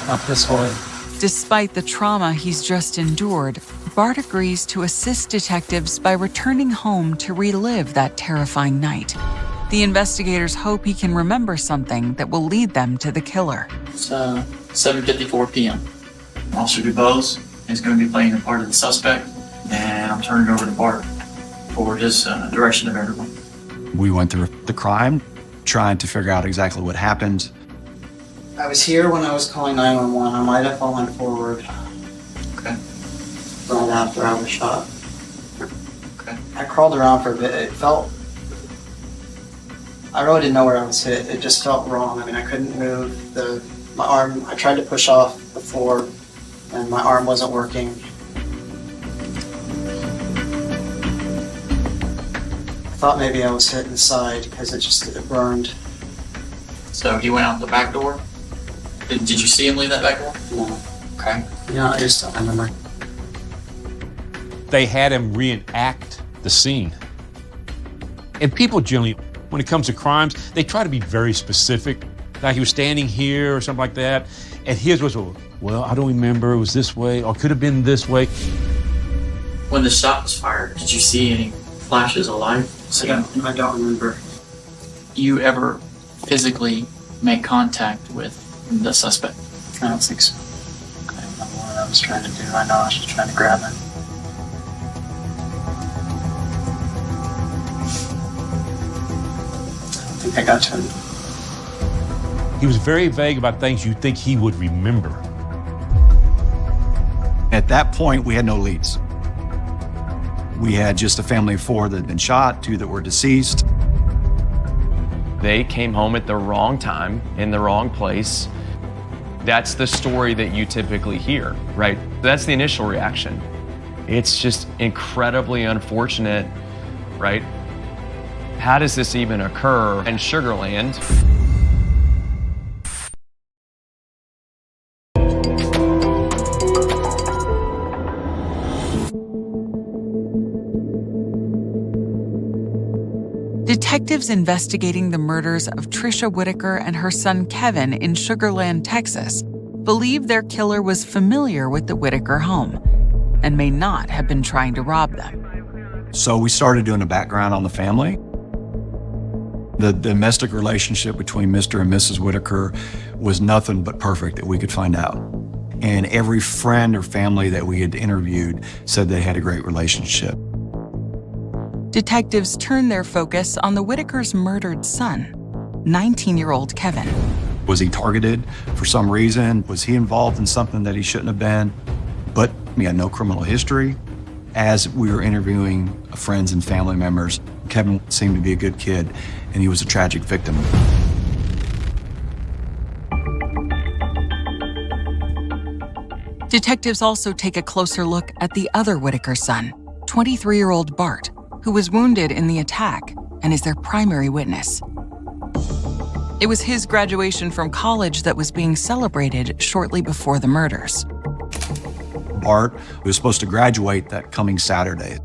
Up this way. Despite the trauma he's just endured, Bart agrees to assist detectives by returning home to relive that terrifying night. The investigators hope he can remember something that will lead them to the killer. It's 7:54 p.m. Officer DuBose is going to be playing the part of the suspect, and I'm turning it over to Bart for his direction of everyone. We went through the crime, trying to figure out exactly what happened. I was here when I was calling 911. I might have fallen forward. Okay. Right after I was shot. Okay. I crawled around for a bit. It felt... I really didn't know where I was hit. It just felt wrong. I mean, I couldn't move. My arm, I tried to push off the floor, and my arm wasn't working. I thought maybe I was hit in the side because it burned. So he went out the back door? Did you see him leave that back door? No. Okay. Yeah, I just don't remember. They had him reenact the scene. And people generally, when it comes to crimes, they try to be very specific. Like he was standing here or something like that. And his was, well, I don't remember, it was this way, or could have been this way. When the shot was fired, did you see any flashes of light? I don't remember. you ever physically make contact with the suspect? I don't think so. I don't know what I was trying to do. I know I was just trying to grab him. I think I got to him. He was very vague about things you think he would remember. At that point, we had no leads. We had just a family of 4 that had been shot, 2 that were deceased. They came home at the wrong time, in the wrong place. That's the story that you typically hear, right? That's the initial reaction. It's just incredibly unfortunate, right? How does this even occur in Sugar Land? Detectives investigating the murders of Tricia Whitaker and her son Kevin in Sugar Land, Texas, believe their killer was familiar with the Whitaker home and may not have been trying to rob them. So we started doing a background on the family. The domestic relationship between Mr. and Mrs. Whitaker was nothing but perfect that we could find out. And every friend or family that we had interviewed said they had a great relationship. Detectives turned their focus on the Whitakers' murdered son, 19-year-old Kevin. Was he targeted for some reason? Was he involved in something that he shouldn't have been? But he had no criminal history. As we were interviewing friends and family members, Kevin seemed to be a good kid, and he was a tragic victim. Detectives also take a closer look at the other Whitaker son, 23-year-old Bart, who was wounded in the attack and is their primary witness. It was his graduation from college that was being celebrated shortly before the murders. Bart was supposed to graduate that coming Saturday.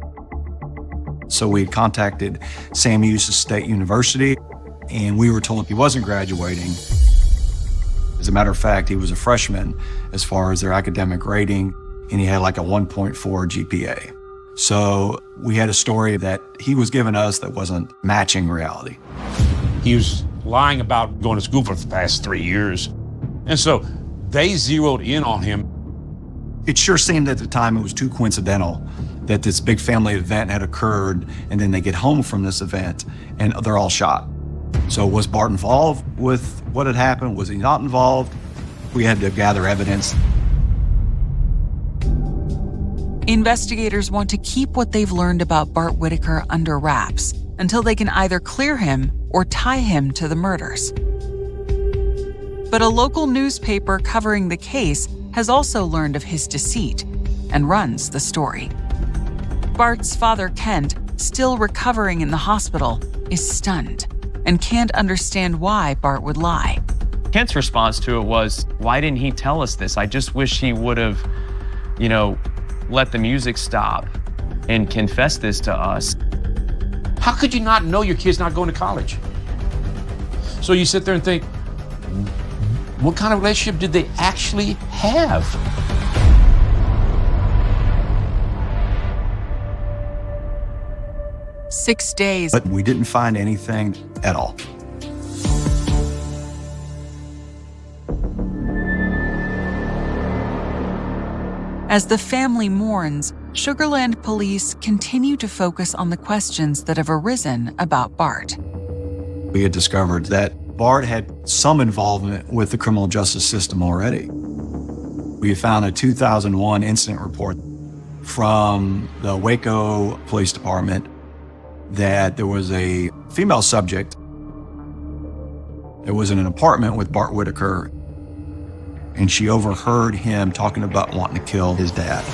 So we contacted Sam Houston State University, and we were told he wasn't graduating. As a matter of fact, he was a freshman as far as their academic rating, and he had like a 1.4 GPA. So we had a story that he was giving us that wasn't matching reality. He was lying about going to school for the past 3 years. And so they zeroed in on him. It sure seemed at the time it was too coincidental that this big family event had occurred, and then they get home from this event and they're all shot. So was Bart involved with what had happened? Was he not involved? We had to gather evidence. Investigators want to keep what they've learned about Bart Whitaker under wraps until they can either clear him or tie him to the murders. But a local newspaper covering the case has also learned of his deceit and runs the story. Bart's father, Kent, still recovering in the hospital, is stunned and can't understand why Bart would lie. Kent's response to it was, why didn't he tell us this? I just wish he would have, let the music stop and confess this to us. How could you not know your kid's not going to college? So you sit there and think, what kind of relationship did they actually have? "6 days. But we didn't find anything at all. As the family mourns, Sugar Land police continue to focus on the questions that have arisen about Bart. We had discovered that Bart had some involvement with the criminal justice system already. We found a 2001 incident report from the Waco Police Department that there was a female subject that was in an apartment with Bart Whitaker, and she overheard him talking about wanting to kill his dad.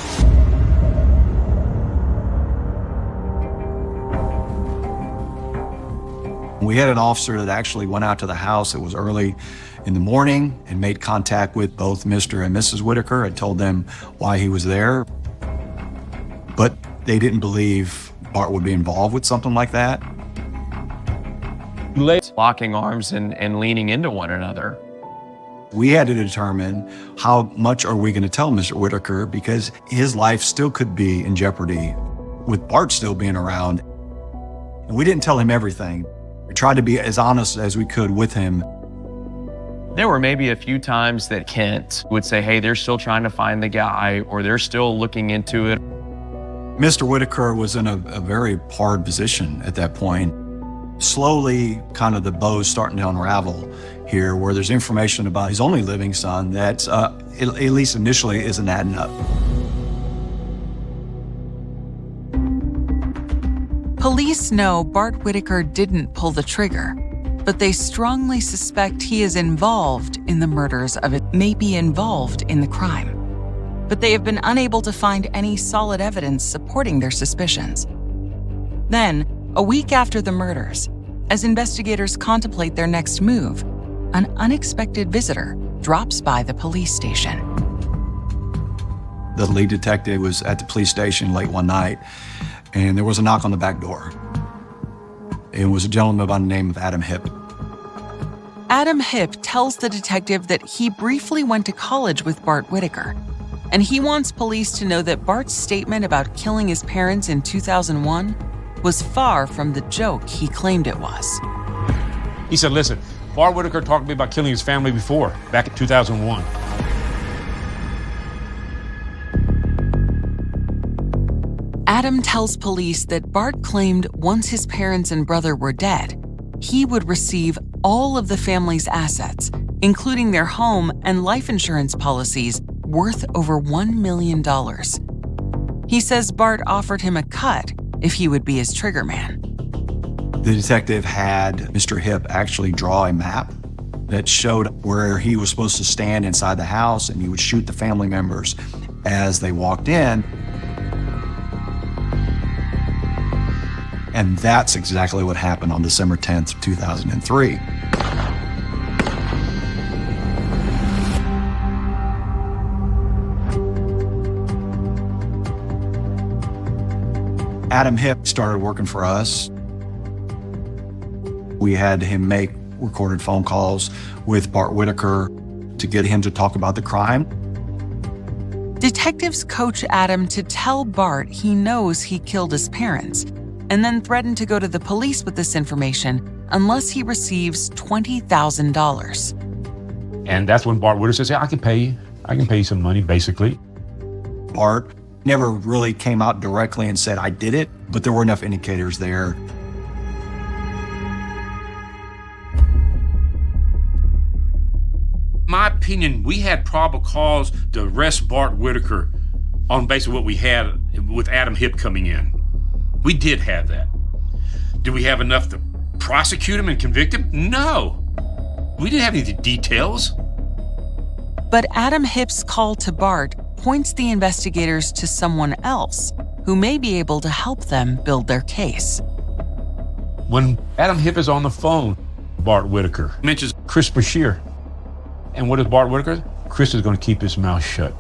We had an officer that actually went out to the house. It was early in the morning and made contact with both Mr. and Mrs. Whitaker and told them why he was there. But they didn't believe Bart would be involved with something like that. Locking arms and leaning into one another. We had to determine how much are we going to tell Mr. Whitaker, because his life still could be in jeopardy with Bart still being around. And we didn't tell him everything. We tried to be as honest as we could with him. There were maybe a few times that Kent would say, hey, they're still trying to find the guy, or they're still looking into it. Mr. Whitaker was in a very hard position at that point. Slowly, kind of the bow's starting to unravel here, where there's information about his only living son that, at least initially, isn't adding up. Police know Bart Whitaker didn't pull the trigger, but they strongly suspect he is involved in the murders of it, may be involved in the crime. But they have been unable to find any solid evidence supporting their suspicions. Then, a week after the murders, as investigators contemplate their next move, an unexpected visitor drops by the police station. The lead detective was at the police station late one night, and there was a knock on the back door. It was a gentleman by the name of Adam Hipp. Adam Hipp tells the detective that he briefly went to college with Bart Whitaker, and he wants police to know that Bart's statement about killing his parents in 2001 was far from the joke he claimed it was. He said, listen, Bart Whitaker talked to me about killing his family before, back in 2001. Adam tells police that Bart claimed once his parents and brother were dead, he would receive all of the family's assets, including their home and life insurance policies worth over $1 million. He says Bart offered him a cut if he would be his trigger man. The detective had Mr. Hipp actually draw a map that showed where he was supposed to stand inside the house, and he would shoot the family members as they walked in. And that's exactly what happened on December 10th, 2003. Adam Hipp started working for us. We had him make recorded phone calls with Bart Whitaker to get him to talk about the crime. Detectives coach Adam to tell Bart he knows he killed his parents, and then threaten to go to the police with this information unless he receives $20,000. And that's when Bart Whitaker says, hey, I can pay you some money, basically. Bart never really came out directly and said, I did it, but there were enough indicators there. My opinion, we had probable cause to arrest Bart Whitaker on basically what we had with Adam Hipp coming in. We did have that. Do we have enough to prosecute him and convict him? No. We didn't have any details. But Adam Hipp's call to Bart points the investigators to someone else who may be able to help them build their case. When Adam Hipp is on the phone, Bart Whitaker mentions Chris Brashear. And what is Bart Whitaker? Chris is going to keep his mouth shut.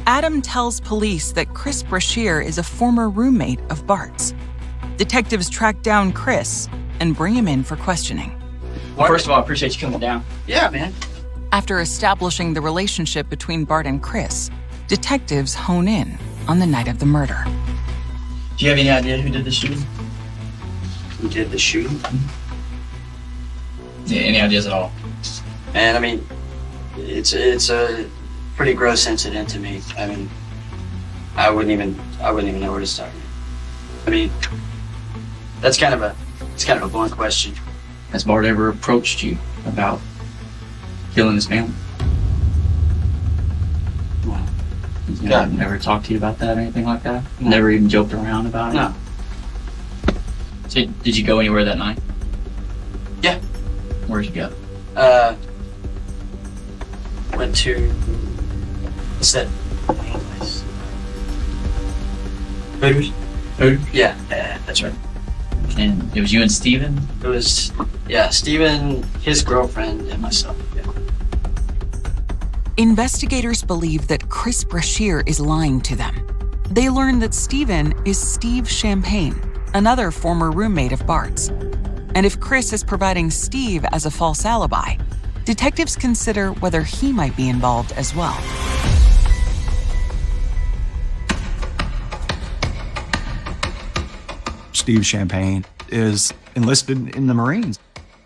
Adam tells police that Chris Brashear is a former roommate of Bart's. Detectives track down Chris and bring him in for questioning. Well, first of all, I appreciate you coming down. Yeah, man. After establishing the relationship between Bart and Chris, detectives hone in on the night of the murder. Do you have any idea who did the shooting? Who did the shooting? Yeah, any ideas at all? Man, I mean, it's a pretty gross incident to me. I mean, I wouldn't even know where to start. I mean, it's kind of a blunt question. Has Bart ever approached you about killing his family? Well, never talked to you about that or anything like that? No. Never even joked around about it? No. So, did you go anywhere that night? Yeah. Where'd you go? Went to, what's that place? Hooters? Hooters? Yeah, that's right. And it was you and Steven? It was, yeah, Steven, his girlfriend, and myself, yeah. Investigators believe that Chris Brashear is lying to them. They learn that Steven is Steve Champagne, another former roommate of Bart's. And if Chris is providing Steve as a false alibi, detectives consider whether he might be involved as well. Steve Champagne, is enlisted in the Marines.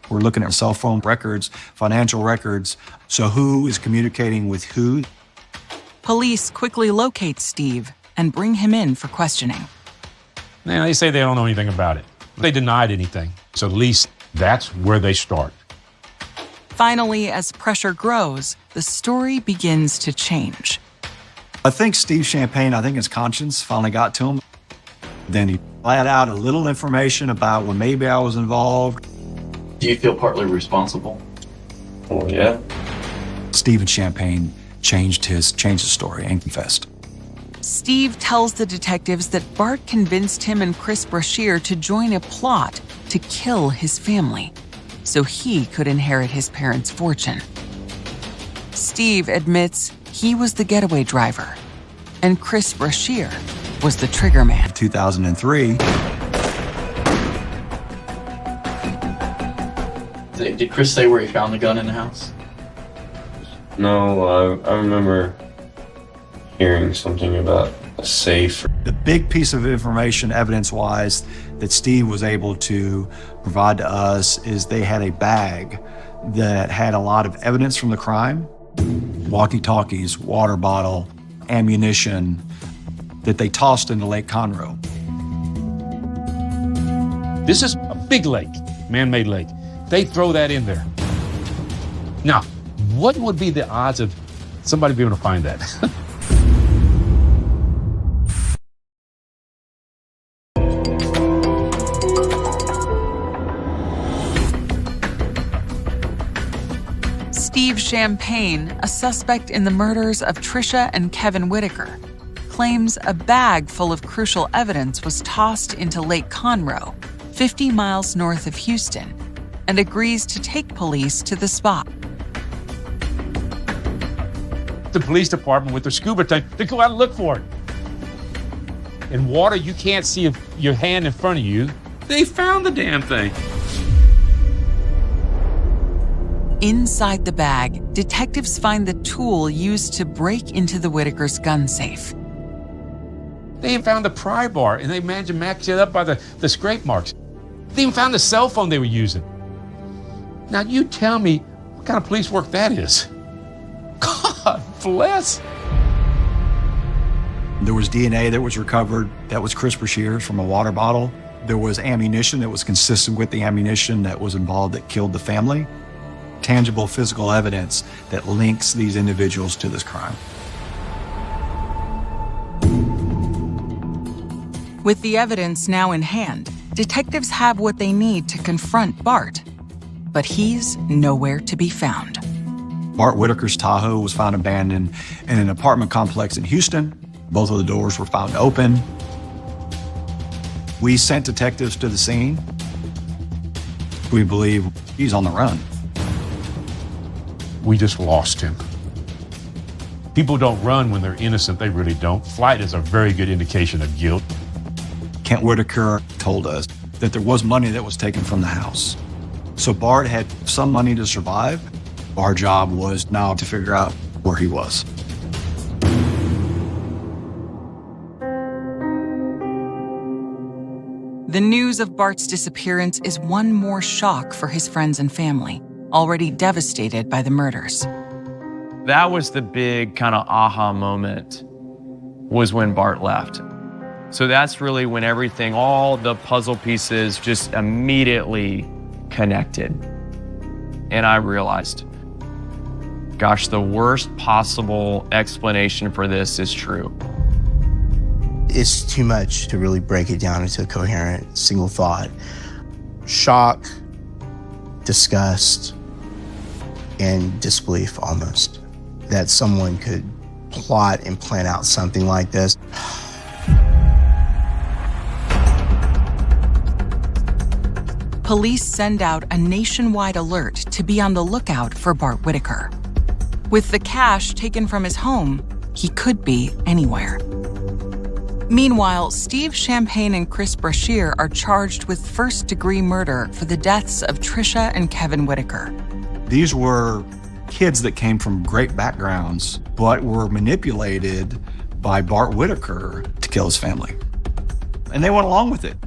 We're looking at cell phone records, financial records. So who is communicating with who? Police quickly locate Steve and bring him in for questioning. Now, they say they don't know anything about it. They denied anything. So at least that's where they start. Finally, as pressure grows, the story begins to change. I think Steve Champagne, his conscience finally got to him. Then he let out a little information about when maybe I was involved. Do you feel partly responsible? Oh, yeah. Stephen Champagne changed his story and confessed. Steve tells the detectives that Bart convinced him and Chris Brashear to join a plot to kill his family so he could inherit his parents' fortune. Steve admits he was the getaway driver, and Chris Brashear was the trigger man. 2003. Did Chris say where he found the gun in the house? No, I remember hearing something about a safe. The big piece of information, evidence-wise, that Steve was able to provide to us is they had a bag that had a lot of evidence from the crime, walkie-talkies, water bottle, ammunition, that they tossed into Lake Conroe. This is a big lake, man-made lake. They throw that in there. Now, what would be the odds of somebody being able to find that? Steve Champagne, a suspect in the murders of Tricia and Kevin Whitaker, claims a bag full of crucial evidence was tossed into Lake Conroe, 50 miles north of Houston, and agrees to take police to the spot. The police department with their scuba tank, they go out and look for it. In water, you can't see your hand in front of you. They found the damn thing. Inside the bag, detectives find the tool used to break into the Whitakers' gun safe. They even found the pry bar, and they managed to match it up by the scrape marks. They even found the cell phone they were using. Now, you tell me what kind of police work that is. God bless. There was DNA that was recovered. That was Chris Brashear's from a water bottle. There was ammunition that was consistent with the ammunition that was involved that killed the family. Tangible physical evidence that links these individuals to this crime. With the evidence now in hand, detectives have what they need to confront Bart. But he's nowhere to be found. Bart Whitaker's Tahoe was found abandoned in an apartment complex in Houston. Both of the doors were found open. We sent detectives to the scene. We believe he's on the run. We just lost him. People don't run when they're innocent, they really don't. Flight is a very good indication of guilt. Kent Whitaker told us that there was money that was taken from the house. So Bart had some money to survive. Our job was now to figure out where he was. The news of Bart's disappearance is one more shock for his friends and family, already devastated by the murders. That was the big kind of aha moment, was when Bart left. So that's really when everything, all the puzzle pieces just immediately connected. And I realized, gosh, the worst possible explanation for this is true. It's too much to really break it down into a coherent single thought. Shock, disgust, and disbelief almost that someone could plot and plan out something like this. Police send out a nationwide alert to be on the lookout for Bart Whitaker. With the cash taken from his home, he could be anywhere. Meanwhile, Steve Champagne and Chris Brashear are charged with first-degree murder for the deaths of Tricia and Kevin Whitaker. These were kids that came from great backgrounds, but were manipulated by Bart Whitaker to kill his family. And they went along with it.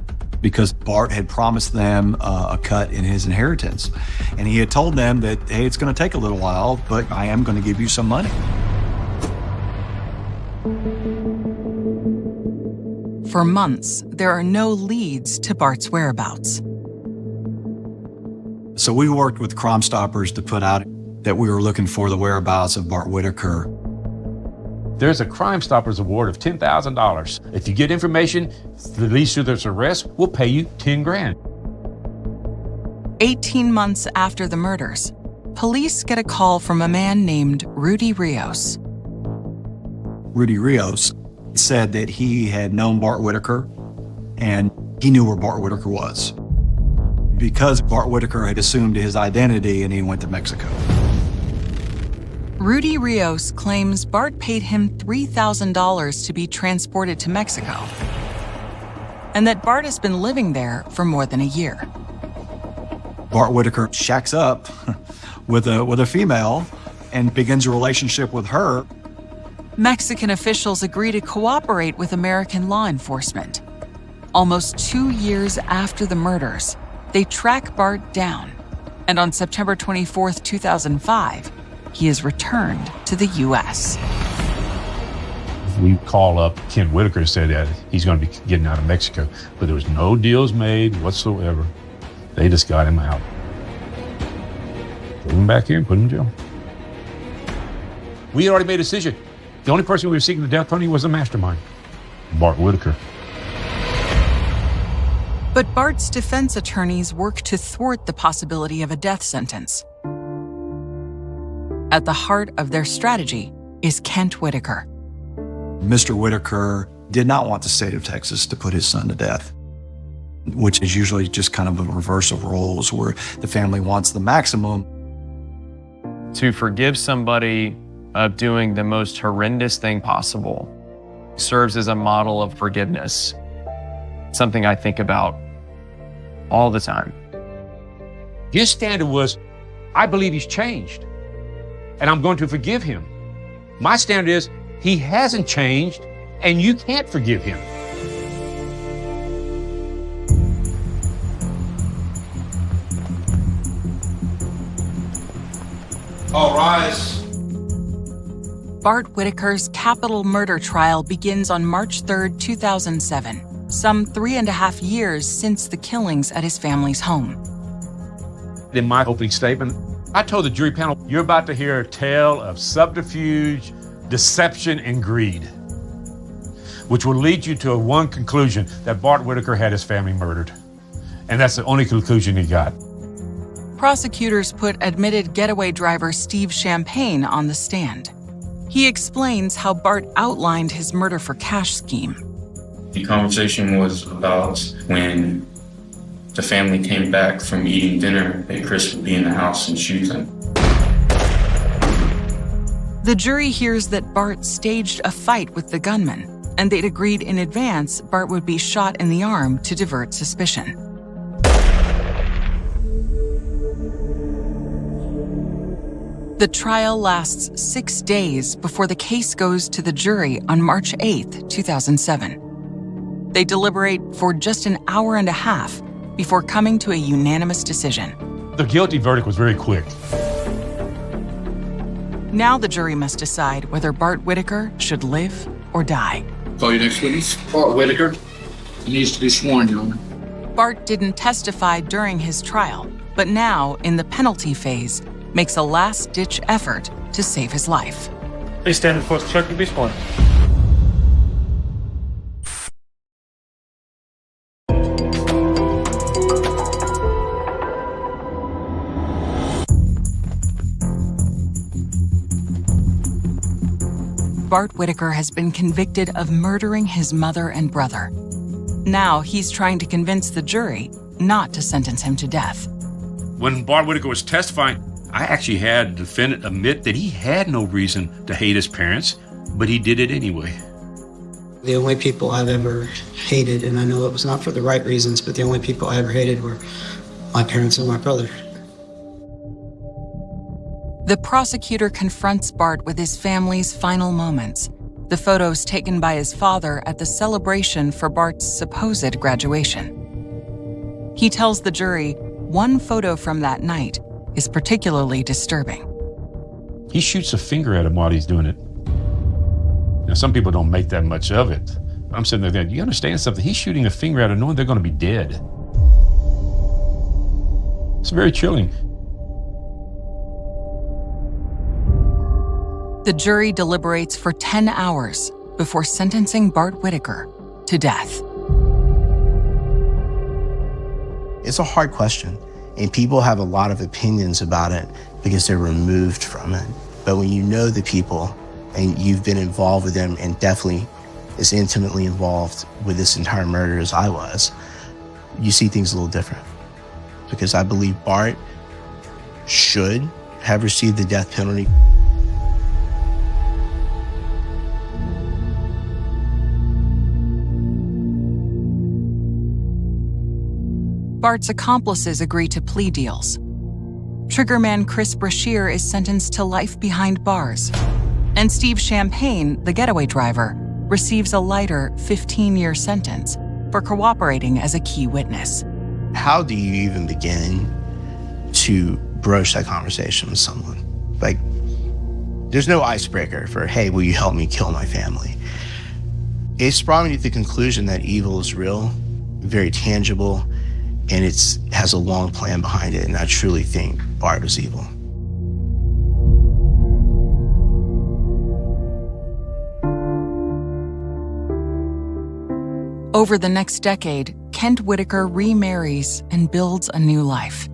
because Bart had promised them a cut in his inheritance. And he had told them that, hey, it's going to take a little while, but I am going to give you some money. For months, there are no leads to Bart's whereabouts. So we worked with Crime Stoppers to put out that we were looking for the whereabouts of Bart Whitaker. There's a Crime Stoppers award of $10,000. If you get information that leads to this arrest, we'll pay you $10,000. 18 months after the murders, police get a call from a man named Rudy Rios. Rudy Rios said that he had known Bart Whitaker and he knew where Bart Whitaker was because Bart Whitaker had assumed his identity and he went to Mexico. Rudy Rios claims Bart paid him $3,000 to be transported to Mexico, and that Bart has been living there for more than a year. Bart Whitaker shacks up with a female and begins a relationship with her. Mexican officials agree to cooperate with American law enforcement. Almost 2 years after the murders, they track Bart down, and on September 24, 2005, he is returned to the U.S. We call up Ken Whitaker and said that he's going to be getting out of Mexico, but there was no deals made whatsoever. They just got him out. Put him back here and put him in jail. We had already made a decision. The only person we were seeking the death penalty was the mastermind, Bart Whitaker. But Bart's defense attorneys work to thwart the possibility of a death sentence. At the heart of their strategy is Kent Whitaker. Mr. Whitaker did not want the state of Texas to put his son to death, which is usually just kind of a reverse of roles where the family wants the maximum. To forgive somebody of doing the most horrendous thing possible serves as a model of forgiveness. Something I think about all the time. His standard was, I believe he's changed, and I'm going to forgive him. My standard is, he hasn't changed, and you can't forgive him. All rise. Bart Whitaker's capital murder trial begins on March 3, 2007, some 3.5 years since the killings at his family's home. In my opening statement, I told the jury panel, you're about to hear a tale of subterfuge, deception, and greed, which will lead you to one conclusion, that Bart Whitaker had his family murdered. And that's the only conclusion he got. Prosecutors put admitted getaway driver Steve Champagne on the stand. He explains how Bart outlined his murder for cash scheme. The conversation was about when the family came back from eating dinner that Chris would be in the house and shoot them. The jury hears that Bart staged a fight with the gunman, and they'd agreed in advance Bart would be shot in the arm to divert suspicion. The trial lasts 6 days before the case goes to the jury on March 8, 2007. They deliberate for just an hour and a half before coming to a unanimous decision. The guilty verdict was very quick. Now the jury must decide whether Bart Whitaker should live or die. Call your next witness. Bart Whitaker. He needs to be sworn, Your Honor. Bart didn't testify during his trial, but now, in the penalty phase, makes a last-ditch effort to save his life. Please stand before the clerk and be sworn. Bart Whitaker has been convicted of murdering his mother and brother. Now he's trying to convince the jury not to sentence him to death. When Bart Whitaker was testifying, I actually had the defendant admit that he had no reason to hate his parents, but he did it anyway. The only people I've ever hated, and I know it was not for the right reasons, but the only people I ever hated were my parents and my brother. The prosecutor confronts Bart with his family's final moments, the photos taken by his father at the celebration for Bart's supposed graduation. He tells the jury one photo from that night is particularly disturbing. He shoots a finger at him while he's doing it. Now, some people don't make that much of it. I'm sitting there thinking, you understand something? He's shooting a finger at him knowing they're going to be dead. It's very chilling. The jury deliberates for 10 hours before sentencing Bart Whitaker to death. It's a hard question, and people have a lot of opinions about it because they're removed from it. But when you know the people and you've been involved with them, and definitely as intimately involved with this entire murder as I was, you see things a little different. Because I believe Bart should have received the death penalty. Bart's accomplices agree to plea deals. Triggerman Chris Brashear is sentenced to life behind bars. And Steve Champagne, the getaway driver, receives a lighter 15-year sentence for cooperating as a key witness. How do you even begin to broach that conversation with someone? Like, there's no icebreaker for, hey, will you help me kill my family? It's brought me to the conclusion that evil is real, very tangible, and it has a long plan behind it, and I truly think Bart was evil. Over the next decade, Kent Whitaker remarries and builds a new life.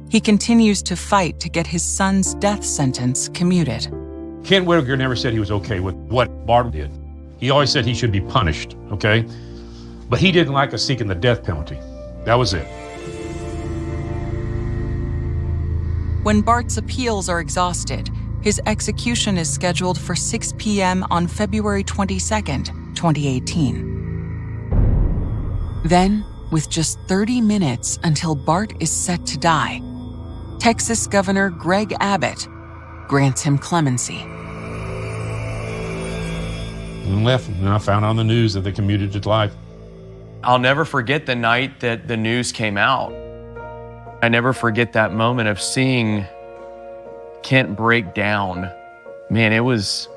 He continues to fight to get his son's death sentence commuted. Kent Whitaker never said he was okay with what Bart did. He always said he should be punished, okay? But he didn't like us seeking the death penalty. That was it. When Bart's appeals are exhausted, his execution is scheduled for 6 p.m. on February 22nd, 2018. Then, with just 30 minutes until Bart is set to die, Texas Governor Greg Abbott grants him clemency. And left, and I found on the news that they commuted to life. I'll never forget the night that the news came out. I never forget that moment of seeing Kent break down. Man, it was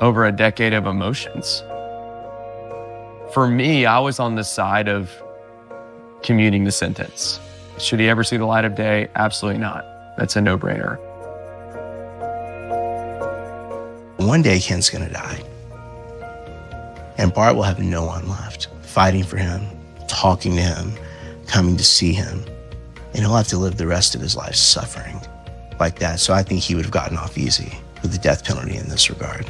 over a decade of emotions. For me, I was on the side of commuting the sentence. Should he ever see the light of day? Absolutely not. That's a no-brainer. One day, Kent's gonna die. And Bart will have no one left fighting for him, talking to him, coming to see him. And he'll have to live the rest of his life suffering like that. So I think he would have gotten off easy with the death penalty in this regard.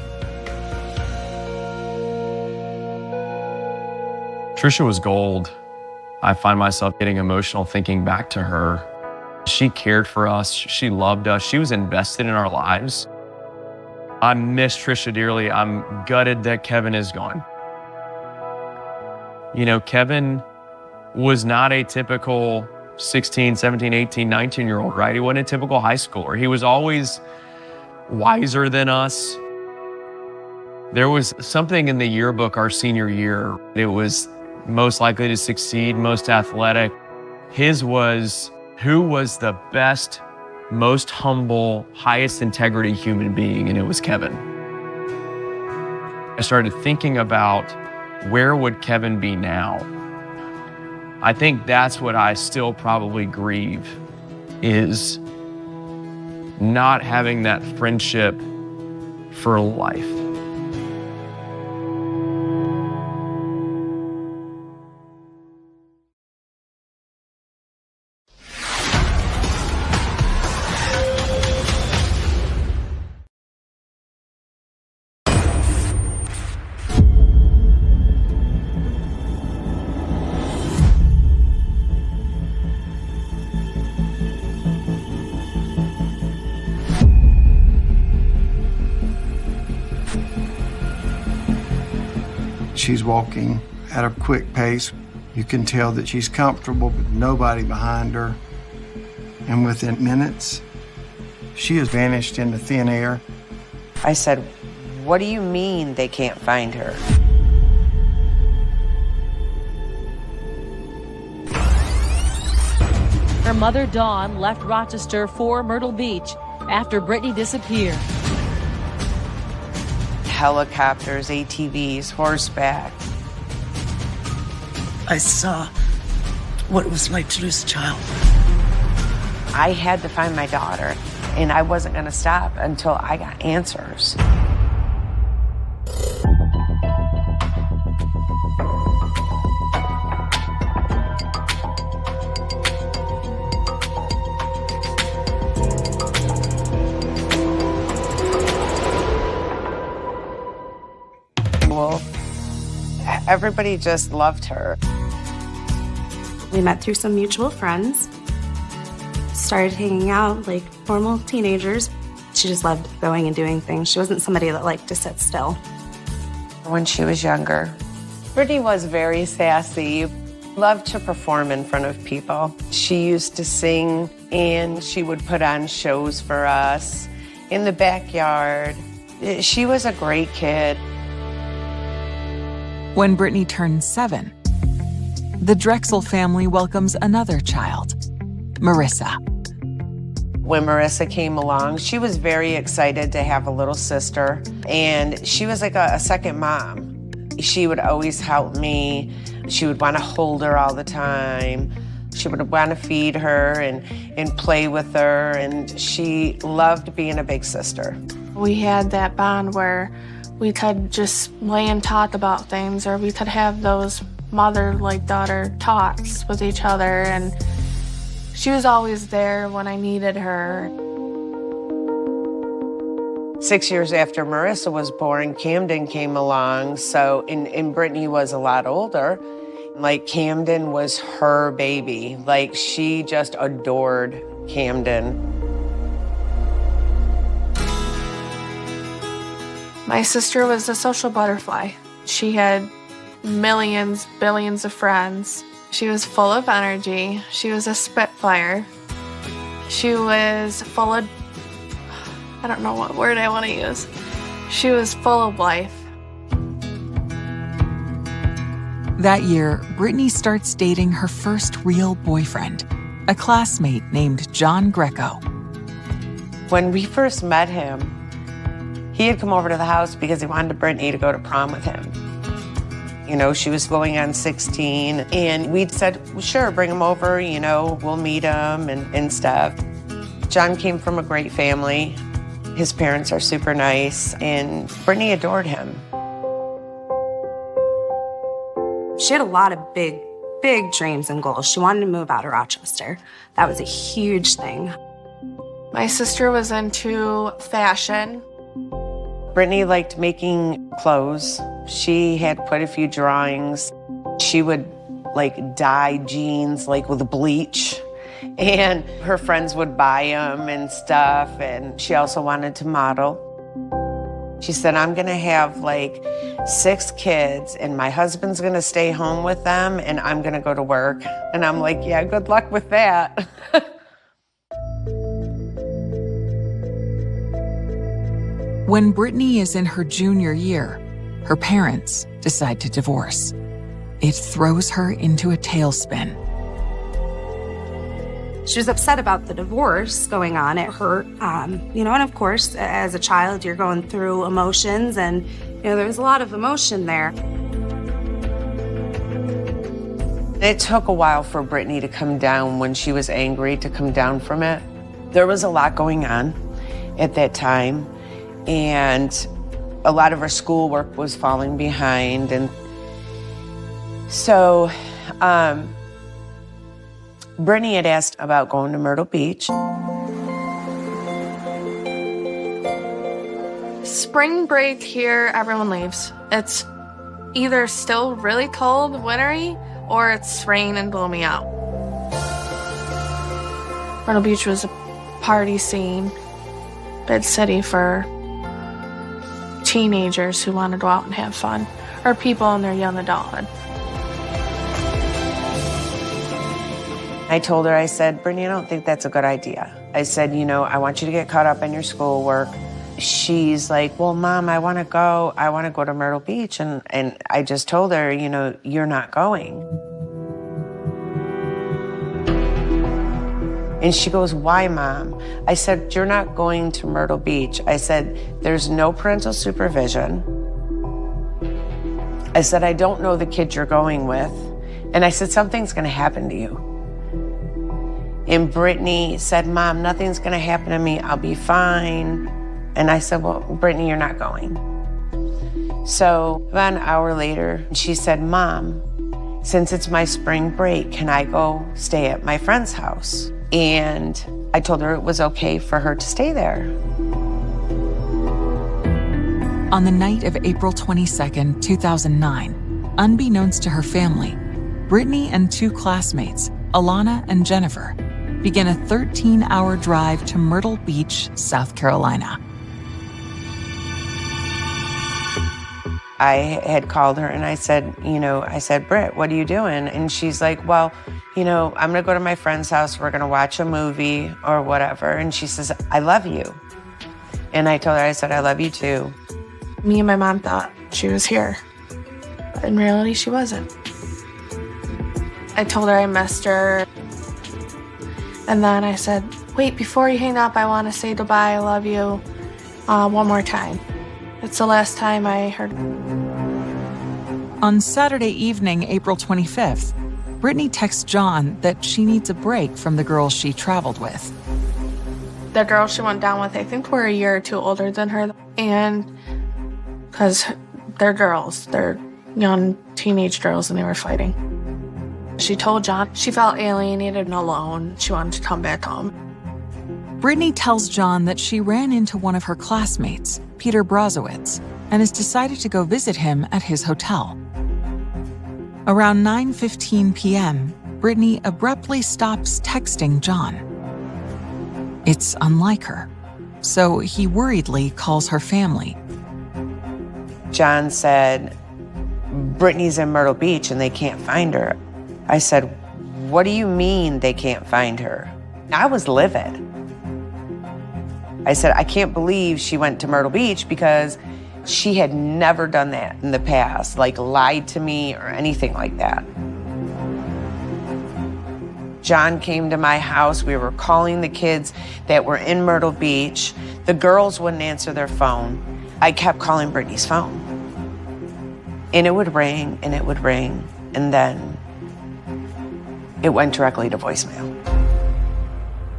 Trisha was gold. I find myself getting emotional thinking back to her. She cared for us. She loved us. She was invested in our lives. I miss Trisha dearly. I'm gutted that Kevin is gone. You know, Kevin was not a typical 16, 17, 18, 19-year-old, right? He wasn't a typical high schooler. He was always wiser than us. There was something in the yearbook our senior year. It was most likely to succeed, most athletic. His was who was the best, most humble, highest integrity human being, and it was Kevin. I started thinking about where would Kevin be now? I think that's what I still probably grieve, is not having that friendship for life. She's walking at a quick pace. You can tell that she's comfortable with nobody behind her. And within minutes, she has vanished into thin air. I said, "What do you mean they can't find her?" Her mother, Dawn, left Rochester for Myrtle Beach after Brittany disappeared. Helicopters, ATVs, horseback. I saw what it was like to lose a child. I had to find my daughter, and I wasn't going to stop until I got answers. Well, everybody just loved her. We met through some mutual friends, started hanging out like normal teenagers. She just loved going and doing things. She wasn't somebody that liked to sit still. When she was younger, Brittany was very sassy, loved to perform in front of people. She used to sing, and she would put on shows for us in the backyard. She was a great kid. When Brittany turned 7, the Drexel family welcomes another child, Marissa. When Marissa came along, she was very excited to have a little sister, and she was like a second mom. She would always help me. She would want to hold her all the time. She would want to feed her and play with her, and she loved being a big sister. We had that bond where we could just lay and talk about things, or we could have those mother-like-daughter talks with each other, and she was always there when I needed her. 6 years after Marissa was born, Camden came along, and Brittany was a lot older. Like, Camden was her baby. Like, she just adored Camden. My sister was a social butterfly. She had millions, billions of friends. She was full of energy. She was a spitfire. She was full of, I don't know what word I want to use. She was full of life. That year, Brittany starts dating her first real boyfriend, a classmate named John Greco. When we first met him, he had come over to the house because he wanted Brittany to go to prom with him. You know, she was going on 16, and we'd said, sure, bring him over, you know, we'll meet him and stuff. John came from a great family. His parents are super nice, and Brittany adored him. She had a lot of big dreams and goals. She wanted to move out of Rochester. That was a huge thing. My sister was into fashion. Brittany liked making clothes. She had quite a few drawings. She would like dye jeans like with bleach, and her friends would buy them and stuff, and she also wanted to model. She said, I'm gonna have like 6 kids, and my husband's gonna stay home with them, and I'm gonna go to work. And I'm like, yeah, good luck with that. When Brittany is in her junior year, her parents decide to divorce. It throws her into a tailspin. She was upset about the divorce going on. It hurt, you know, and of course, as a child, you're going through emotions, and, you know, there was a lot of emotion there. It took a while for Brittany to come down when she was angry, to come down from it. There was a lot going on at that time, and a lot of her schoolwork was falling behind. And so Brittany had asked about going to Myrtle Beach. Spring break here, everyone leaves. It's either still really cold, wintry, or it's rain and gloomy out. Myrtle Beach was a party scene, big city for teenagers who want to go out and have fun, or people in their young adulthood. I told her, I said, Brittany, I don't think that's a good idea. I said, you know, I want you to get caught up in your schoolwork. She's like, well, Mom, I want to go to Myrtle Beach. And I just told her, you know, you're not going. And she goes, why, Mom? I said, you're not going to Myrtle Beach. I said, there's no parental supervision. I said, I don't know the kid you're going with. And I said, something's gonna happen to you. And Brittany said, Mom, nothing's gonna happen to me. I'll be fine. And I said, well, Brittany, you're not going. So about an hour later, she said, Mom, since it's my spring break, can I go stay at my friend's house? And I told her it was okay for her to stay there. On the night of April 22nd, 2009, unbeknownst to her family, Brittany and two classmates, Alana and Jennifer, began a 13-hour drive to Myrtle Beach, South Carolina. I had called her and I said, Britt, what are you doing? And she's like, well, I'm gonna go to my friend's house. We're gonna watch a movie or whatever. And she says, I love you. And I told her, I said, I love you too. Me and my mom thought she was here. But in reality, she wasn't. I told her I missed her. And then I said, wait, before you hang up, I want to say goodbye, I love you, one more time. It's the last time I heard. On Saturday evening, April 25th, Brittany texts John that she needs a break from the girls she traveled with. The girls she went down with, I think, were a year or two older than her. And because they're girls, they're young teenage girls, and they were fighting. She told John she felt alienated and alone. She wanted to come back home. Brittany tells John that she ran into one of her classmates, Peter Brazowitz, and has decided to go visit him at his hotel. Around 9:15 p.m., Brittany abruptly stops texting John. It's unlike her, so he worriedly calls her family. John said, Brittany's in Myrtle Beach and they can't find her. I said, what do you mean they can't find her? I was livid. I said, I can't believe she went to Myrtle Beach because she had never done that in the past, like lied to me or anything like that. John came to my house. We were calling the kids that were in Myrtle Beach. The girls wouldn't answer their phone. I kept calling Brittany's phone. And it would ring and it would ring. And then it went directly to voicemail.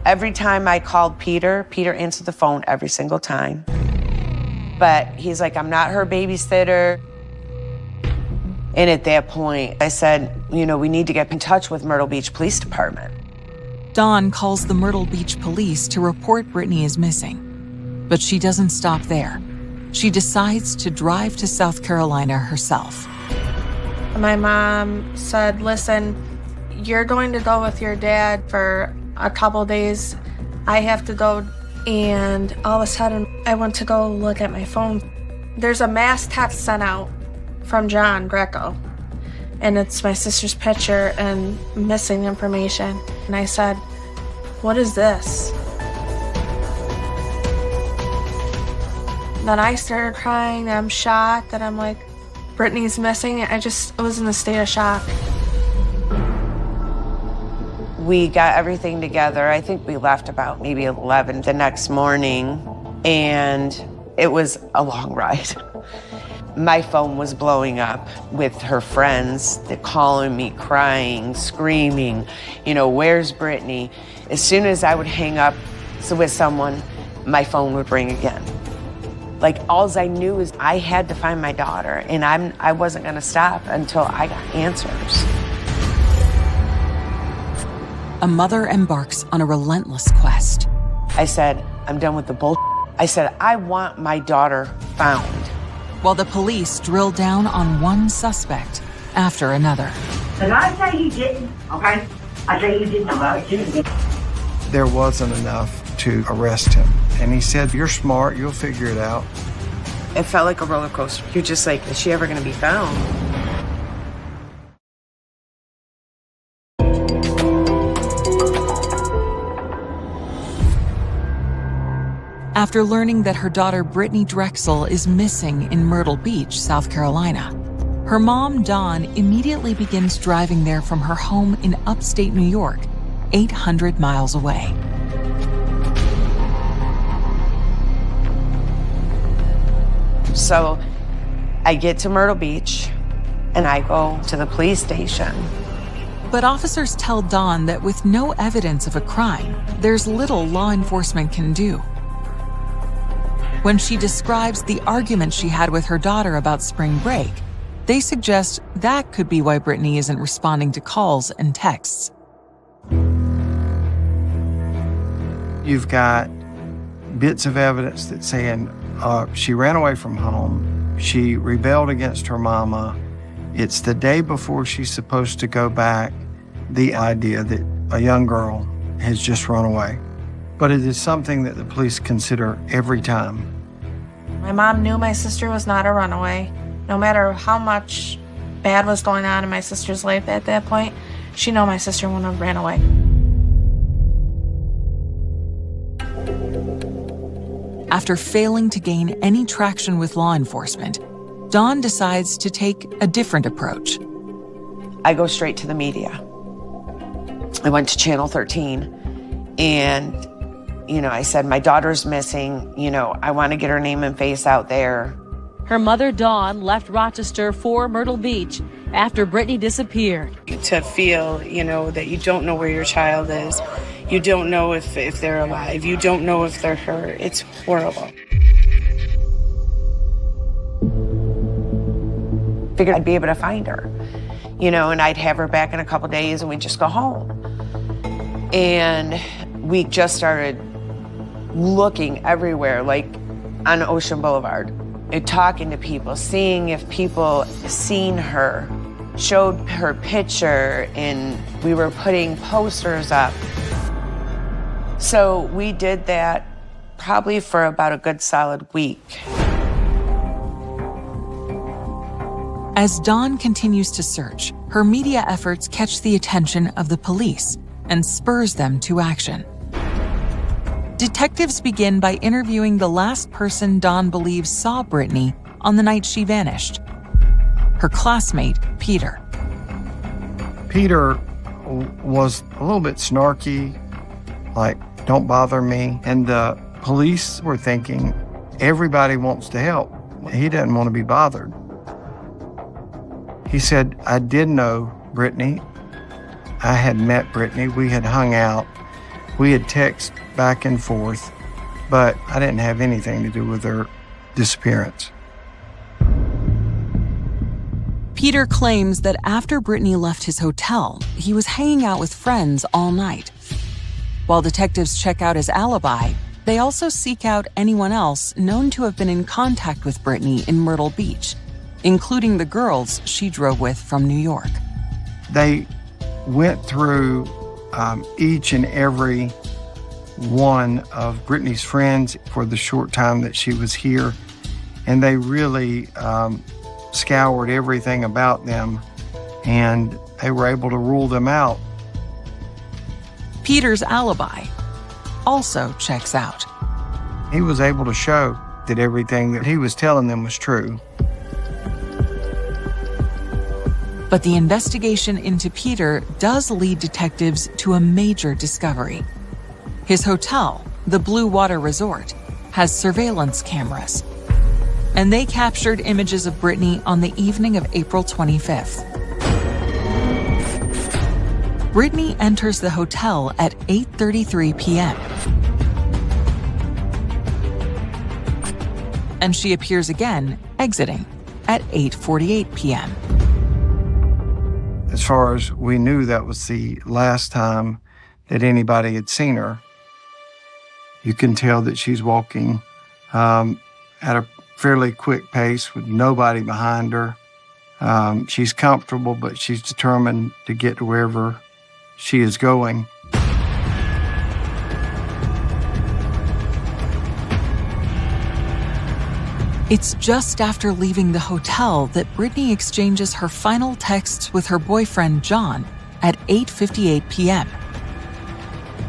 Every time I called Peter, Peter answered the phone every single time. But he's like, I'm not her babysitter. And at that point, I said, we need to get in touch with Myrtle Beach Police Department. Dawn calls the Myrtle Beach police to report Brittany is missing. But she doesn't stop there. She decides to drive to South Carolina herself. My mom said, listen, you're going to go with your dad for a couple days. I have to go. And all of a sudden, I went to go look at my phone. There's a mass text sent out from John Greco. And it's my sister's picture and missing information. And I said, what is this? Then I started crying. I'm shocked that I'm like, Brittany's missing. I was in a state of shock. We got everything together. I think we left about maybe 11 the next morning, and it was a long ride. My phone was blowing up with her friends. They're calling me, crying, screaming, where's Brittany? As soon as I would hang up with someone, my phone would ring again. Like, all I knew is I had to find my daughter, and I wasn't gonna stop until I got answers. A mother embarks on a relentless quest. I said, I'm done with the bull. I said, I want my daughter found. While the police drill down on one suspect after another. And I say you didn't, okay? I say you didn't. There wasn't enough to arrest him. And he said, you're smart, you'll figure it out. It felt like a roller coaster. You're just like, is she ever gonna be found? After learning that her daughter Brittany Drexel is missing in Myrtle Beach, South Carolina, her mom, Dawn, immediately begins driving there from her home in upstate New York 800 miles away. So I get to Myrtle Beach and I go to the police station. But officers tell Dawn that with no evidence of a crime, there's little law enforcement can do. When she describes the argument she had with her daughter about spring break, they suggest that could be why Brittany isn't responding to calls and texts. You've got bits of evidence that's saying she ran away from home, she rebelled against her mama, it's the day before she's supposed to go back, the idea that a young girl has just run away. But it is something that the police consider every time. My mom knew my sister was not a runaway. No matter how much bad was going on in my sister's life at that point, she knew my sister wouldn't have ran away. After failing to gain any traction with law enforcement, Dawn decides to take a different approach. I go straight to the media. I went to Channel 13 and, I said, my daughter's missing. I want to get her name and face out there. Her mother, Dawn, left Rochester for Myrtle Beach after Brittany disappeared. To feel, that you don't know where your child is. You don't know if they're alive. You don't know if they're hurt. It's horrible. Figured I'd be able to find her, and I'd have her back in a couple days and we'd just go home. And we just started looking everywhere, like on Ocean Boulevard, and talking to people, seeing if people seen her, showed her picture, and we were putting posters up. So we did that probably for about a good solid week. As Dawn continues to search, her media efforts catch the attention of the police and spurs them to action. Detectives begin by interviewing the last person Dawn believes saw Brittany on the night she vanished, her classmate, Peter. Peter was a little bit snarky, like, don't bother me. And the police were thinking, everybody wants to help. He doesn't want to be bothered. He said, I did know Brittany. I had met Brittany. We had hung out. We had texted back and forth, but I didn't have anything to do with her disappearance. Peter claims that after Brittany left his hotel, he was hanging out with friends all night. While detectives check out his alibi, they also seek out anyone else known to have been in contact with Brittany in Myrtle Beach, including the girls she drove with from New York. They went through each and every one of Brittany's friends for the short time that she was here, and they really scoured everything about them, and they were able to rule them out. Peter's alibi also checks out. He was able to show that everything that he was telling them was true. But the investigation into Peter does lead detectives to a major discovery. His hotel, the Blue Water Resort, has surveillance cameras. And they captured images of Brittany on the evening of April 25th. Brittany enters the hotel at 8:33 p.m. And she appears again, exiting, at 8:48 p.m. As far as we knew, that was the last time that anybody had seen her. You can tell that she's walking at a fairly quick pace with nobody behind her. She's comfortable, but she's determined to get to wherever she is going. It's just after leaving the hotel that Brittany exchanges her final texts with her boyfriend, John, at 8:58 p.m.,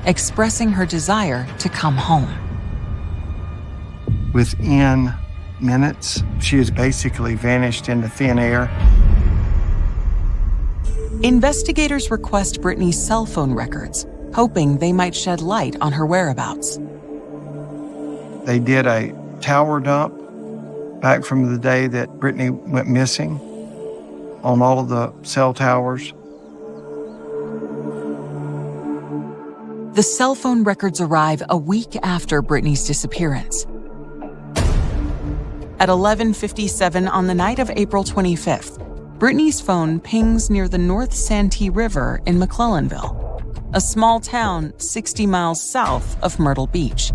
expressing her desire to come home. Within minutes, she has basically vanished into thin air. Investigators request Brittany's cell phone records, hoping they might shed light on her whereabouts. They did a tower dump back from the day that Brittany went missing on all of the cell towers. The cell phone records arrive a week after Brittany's disappearance. At 11:57 on the night of April 25th, Brittany's phone pings near the North Santee River in McClellanville, a small town 60 miles south of Myrtle Beach.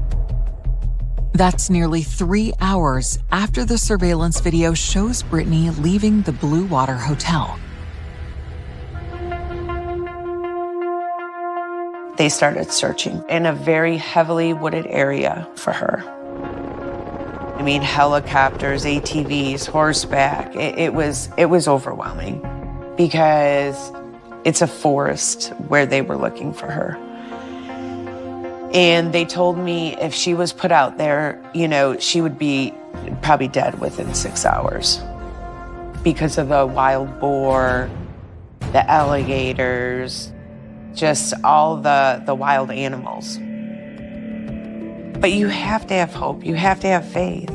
That's nearly 3 hours after the surveillance video shows Brittany leaving the Blue Water Hotel. They started searching in a very heavily wooded area for her. I mean, helicopters, ATVs, horseback. It was overwhelming because it's a forest where they were looking for her. And they told me if she was put out there, she would be probably dead within 6 hours because of the wild boar, the alligators, just all the wild animals. But you have to have hope. You have to have faith.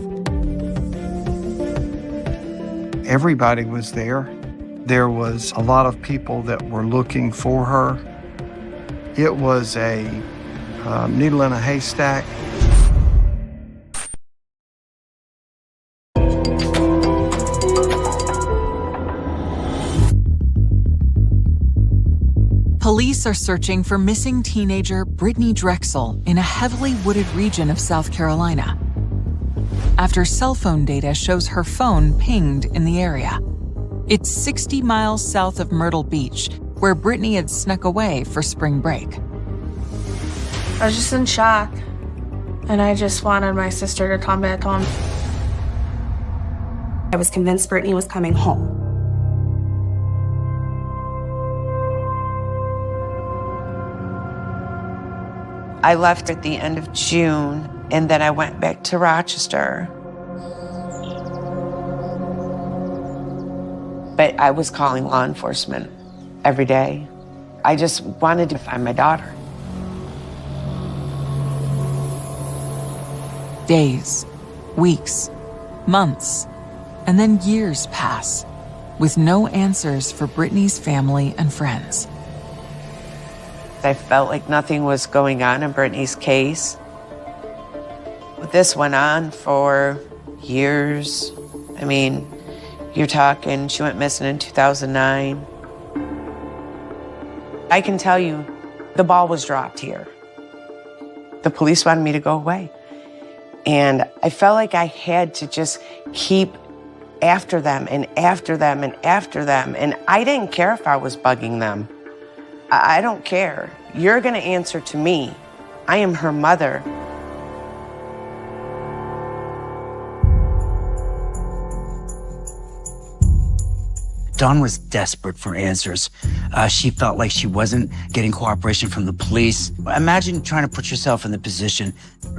Everybody was there. There was a lot of people that were looking for her. It was a needle in a haystack. Police are searching for missing teenager Brittany Drexel in a heavily wooded region of South Carolina. After cell phone data shows her phone pinged in the area. It's 60 miles south of Myrtle Beach, where Brittany had snuck away for spring break. I was just in shock, and I just wanted my sister to come back home. I was convinced Brittany was coming home. I left at the end of June, and then I went back to Rochester. But I was calling law enforcement every day. I just wanted to find my daughter. Days, weeks, months, and then years pass with no answers for Brittany's family and friends. I felt like nothing was going on in Brittany's case. This went on for years. I mean, you're talking, she went missing in 2009. I can tell you, the ball was dropped here. The police wanted me to go away. And I felt like I had to just keep after them and after them and after them. And I didn't care if I was bugging them. I don't care. You're gonna answer to me. I am her mother. Dawn was desperate for answers. She felt like she wasn't getting cooperation from the police. Imagine trying to put yourself in the position.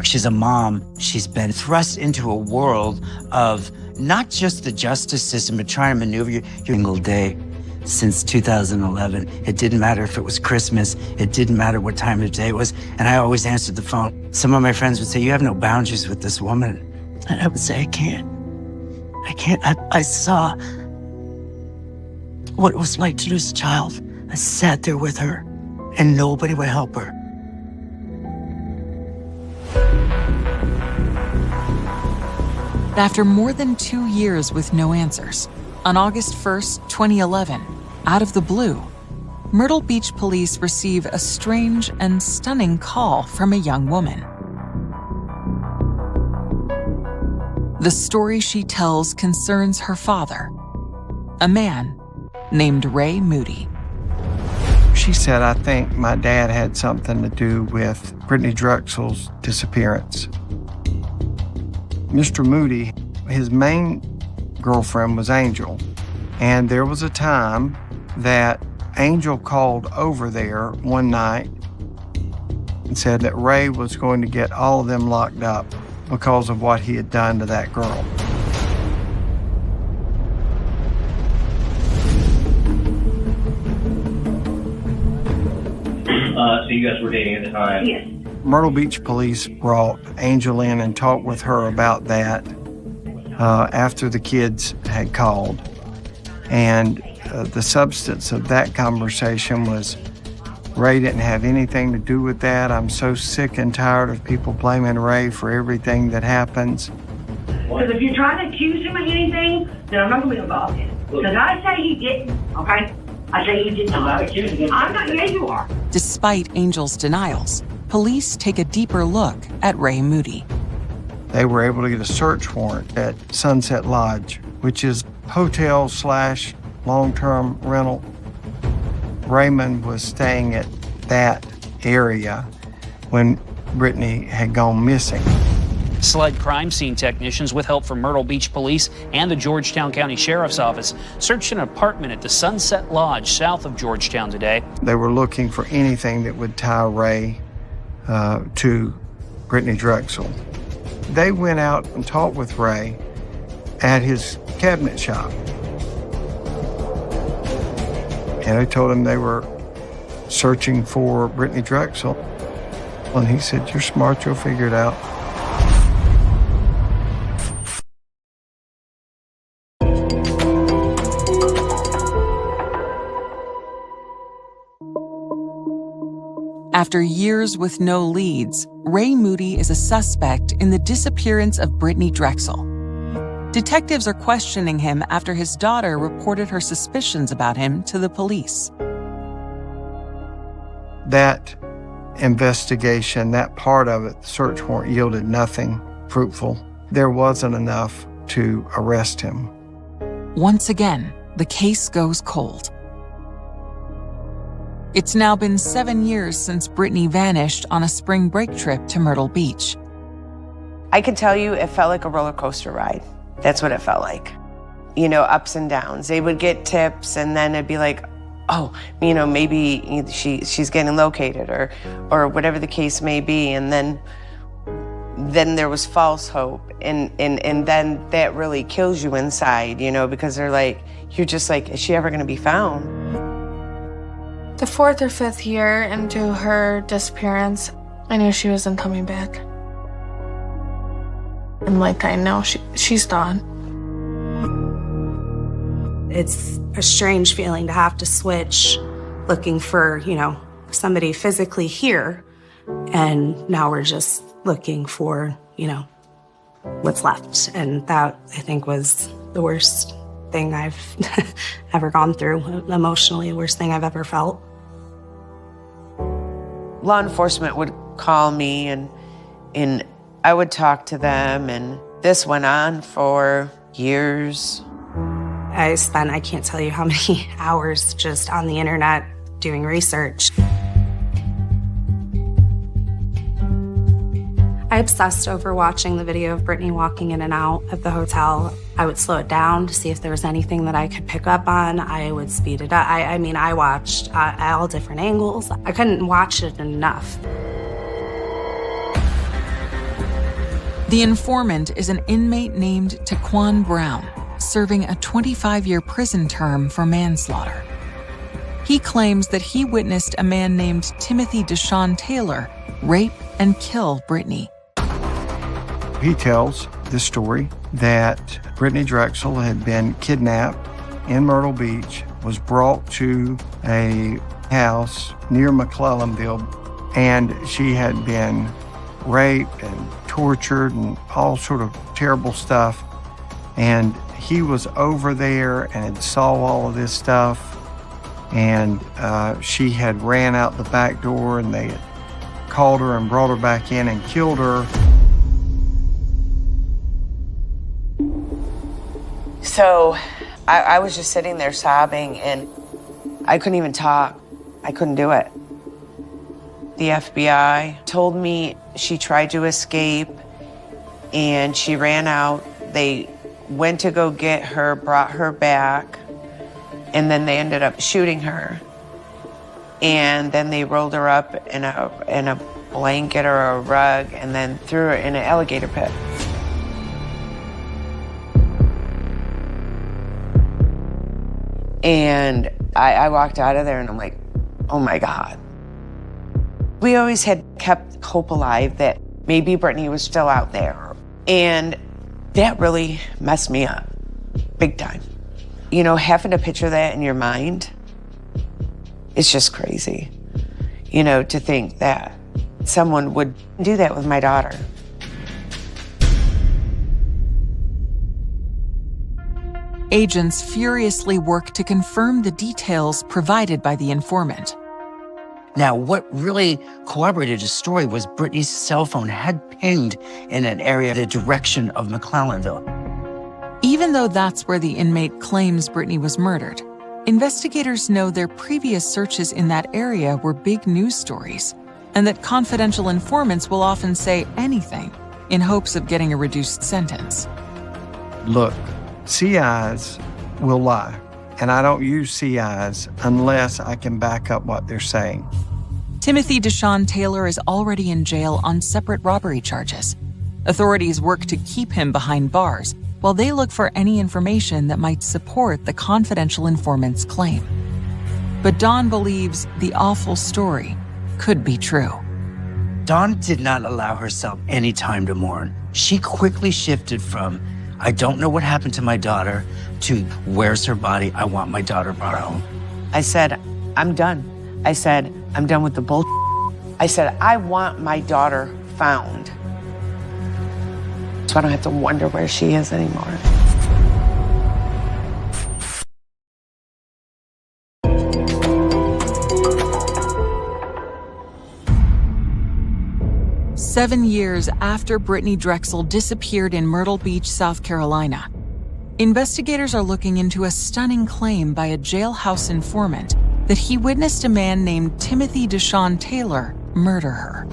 She's a mom. She's been thrust into a world of not just the justice system, but trying to maneuver your single day. Since 2011, it didn't matter if it was Christmas. It didn't matter what time of day it was. And I always answered the phone. Some of my friends would say, "You have no boundaries with this woman." And I would say, I can't. I saw what it was like to lose a child. I sat there with her, and nobody would help her. After more than 2 years with no answers, on August 1st, 2011, out of the blue, Myrtle Beach police receive a strange and stunning call from a young woman. The story she tells concerns her father, a man named Ray Moody. She said, "I think my dad had something to do with Brittany Drexel's disappearance." Mr. Moody, his main girlfriend was Angel, and there was a time that Angel called over there one night and said that Ray was going to get all of them locked up because of what he had done to that girl. you guys were dating at the time? Yes. Myrtle Beach police brought Angel in and talked with her about that after the kids had called. And the substance of that conversation was, Ray didn't have anything to do with that. I'm so sick and tired of people blaming Ray for everything that happens. Because if you're trying to accuse him of anything, then I'm not going to be involved in it. Because I say he didn't, okay? I say he did not. I'm not accusing him. I'm not, yeah, you are. Despite Angel's denials, police take a deeper look at Ray Moody. They were able to get a search warrant at Sunset Lodge, which is hotel/long-term rental. Raymond was staying at that area when Brittany had gone missing. SLED crime scene technicians, with help from Myrtle Beach Police and the Georgetown County Sheriff's Office, searched an apartment at the Sunset Lodge south of Georgetown today. They were looking for anything that would tie Ray to Brittany Drexel. They went out and talked with Ray at his cabinet shop. And they told him they were searching for Brittany Drexel. And he said, "You're smart, you'll figure it out." After years with no leads, Ray Moody is a suspect in the disappearance of Brittany Drexel. Detectives are questioning him after his daughter reported her suspicions about him to the police. That investigation, that part of it, the search warrant, yielded nothing fruitful. There wasn't enough to arrest him. Once again, the case goes cold. It's now been 7 years since Brittany vanished on a spring break trip to Myrtle Beach. I can tell you it felt like a roller coaster ride. That's what it felt like. You know, ups and downs. They would get tips and then it'd be like, oh, you know, maybe she's getting located or whatever the case may be. And then there was false hope. And then that really kills you inside, you know, because they're like, you're just like, is she ever going to be found? The 4th or 5th year into her disappearance, I knew she wasn't coming back. I'm like, I know she's gone. It's a strange feeling to have to switch, looking for, you know, somebody physically here, and now we're just looking for, you know, what's left. And that, I think, was the worst thing I've ever gone through, emotionally, the worst thing I've ever felt. Law enforcement would call me and I would talk to them, and this went on for years. I spent, I can't tell you how many hours just on the internet doing research. I obsessed over watching the video of Brittany walking in and out of the hotel. I would slow it down to see if there was anything that I could pick up on. I would speed it up. I mean, I watched at all different angles. I couldn't watch it enough. The informant is an inmate named Taquan Brown, serving a 25-year prison term for manslaughter. He claims that he witnessed a man named Timothy Deshaun Taylor rape and kill Brittany. He tells the story that Brittany Drexel had been kidnapped in Myrtle Beach, was brought to a house near McClellanville, and she had been raped and tortured and all sort of terrible stuff. And he was over there and saw all of this stuff, and she had ran out the back door, and they had called her and brought her back in and killed her. So I was just sitting there sobbing, and I couldn't even talk. I couldn't do it. The FBI told me she tried to escape and she ran out. They went to go get her, brought her back, and then they ended up shooting her. And then they rolled her up in a blanket or a rug and then threw her in an alligator pit. And I walked out of there and I'm like, oh my God. We always had kept hope alive that maybe Brittany was still out there. And that really messed me up, big time. You know, having to picture that in your mind, it's just crazy. You know, to think that someone would do that with my daughter. Agents furiously work to confirm the details provided by the informant. Now, what really corroborated his story was Brittany's cell phone had pinged in an area the direction of McClellanville. Even though that's where the inmate claims Brittany was murdered, investigators know their previous searches in that area were big news stories, and that confidential informants will often say anything in hopes of getting a reduced sentence. Look, CIs will lie, and I don't use CIs unless I can back up what they're saying. Timothy Deshaun Taylor is already in jail on separate robbery charges. Authorities work to keep him behind bars while they look for any information that might support the confidential informant's claim. But Dawn believes the awful story could be true. Dawn did not allow herself any time to mourn. She quickly shifted from, I don't know what happened to my daughter, to where's her body? I want my daughter brought home. I said, I'm done. I said, I'm done with the bullshit. I said, I want my daughter found, so I don't have to wonder where she is anymore. Seven years after Brittany Drexel disappeared in Myrtle Beach, South Carolina, investigators are looking into a stunning claim by a jailhouse informant that he witnessed a man named Timothy Deshaun Taylor murder her.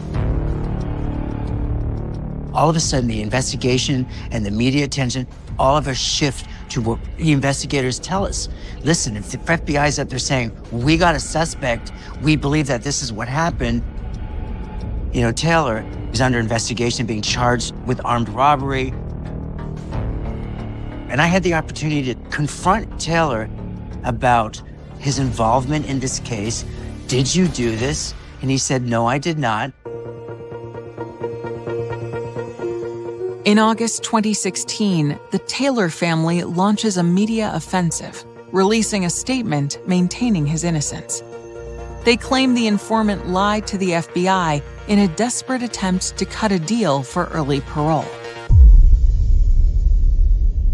All of a sudden, the investigation and the media attention, all of us shift to what the investigators tell us. Listen, if the FBI's up there saying, we got a suspect, we believe that this is what happened, you know, Taylor is under investigation, being charged with armed robbery. And I had the opportunity to confront Taylor about his involvement in this case. Did you do this? And he said, no, I did not. In August 2016, the Taylor family launches a media offensive, releasing a statement maintaining his innocence. They claim the informant lied to the FBI in a desperate attempt to cut a deal for early parole.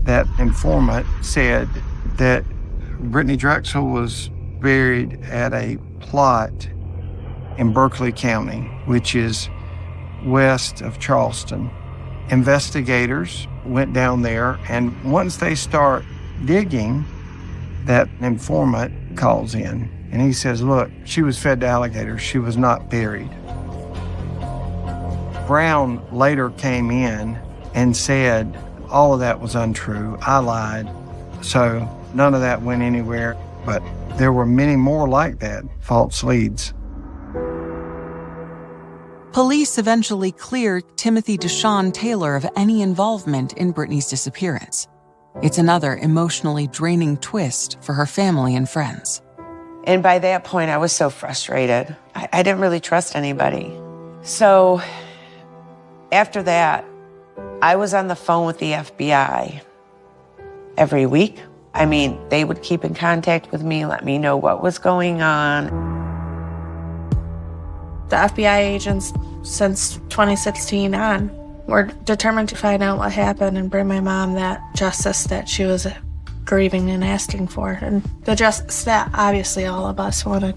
That informant said that Brittany Drexel was buried at a plot in Berkeley County, which is west of Charleston. Investigators went down there, and once they start digging, that informant calls in, and he says, look, she was fed to alligators. She was not buried. Brown later came in and said, all of that was untrue. I lied. So none of that went anywhere, but there were many more like that, false leads. Police eventually cleared Timothy Deshaun Taylor of any involvement in Brittany's disappearance. It's another emotionally draining twist for her family and friends. And by that point, I was so frustrated. I didn't really trust anybody. So after that, I was on the phone with the FBI every week. I mean, they would keep in contact with me, let me know what was going on. The FBI agents, since 2016 on, were determined to find out what happened and bring my mom that justice that she was grieving and asking for, and the justice that obviously all of us wanted.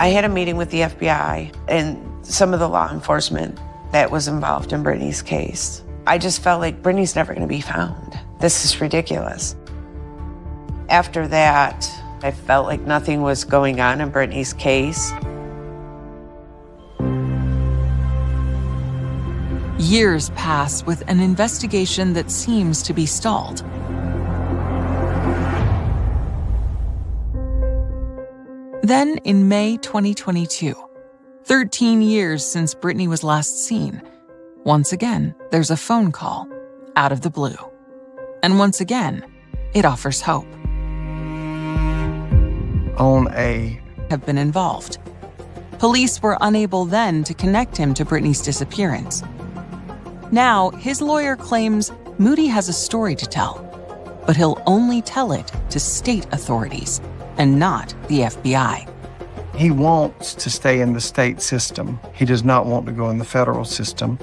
I had a meeting with the FBI and some of the law enforcement that was involved in Brittany's case. I just felt like Brittany's never going to be found. This is ridiculous. After that, I felt like nothing was going on in Brittany's case. Years pass with an investigation that seems to be stalled. Then, in May 2022, 13 years since Brittany was last seen, once again, there's a phone call out of the blue. And once again, it offers hope. Have been involved. Police were unable then to connect him to Brittany's disappearance. Now, his lawyer claims Moody has a story to tell, but he'll only tell it to state authorities and not the FBI. He wants to stay in the state system. He does not want to go in the federal system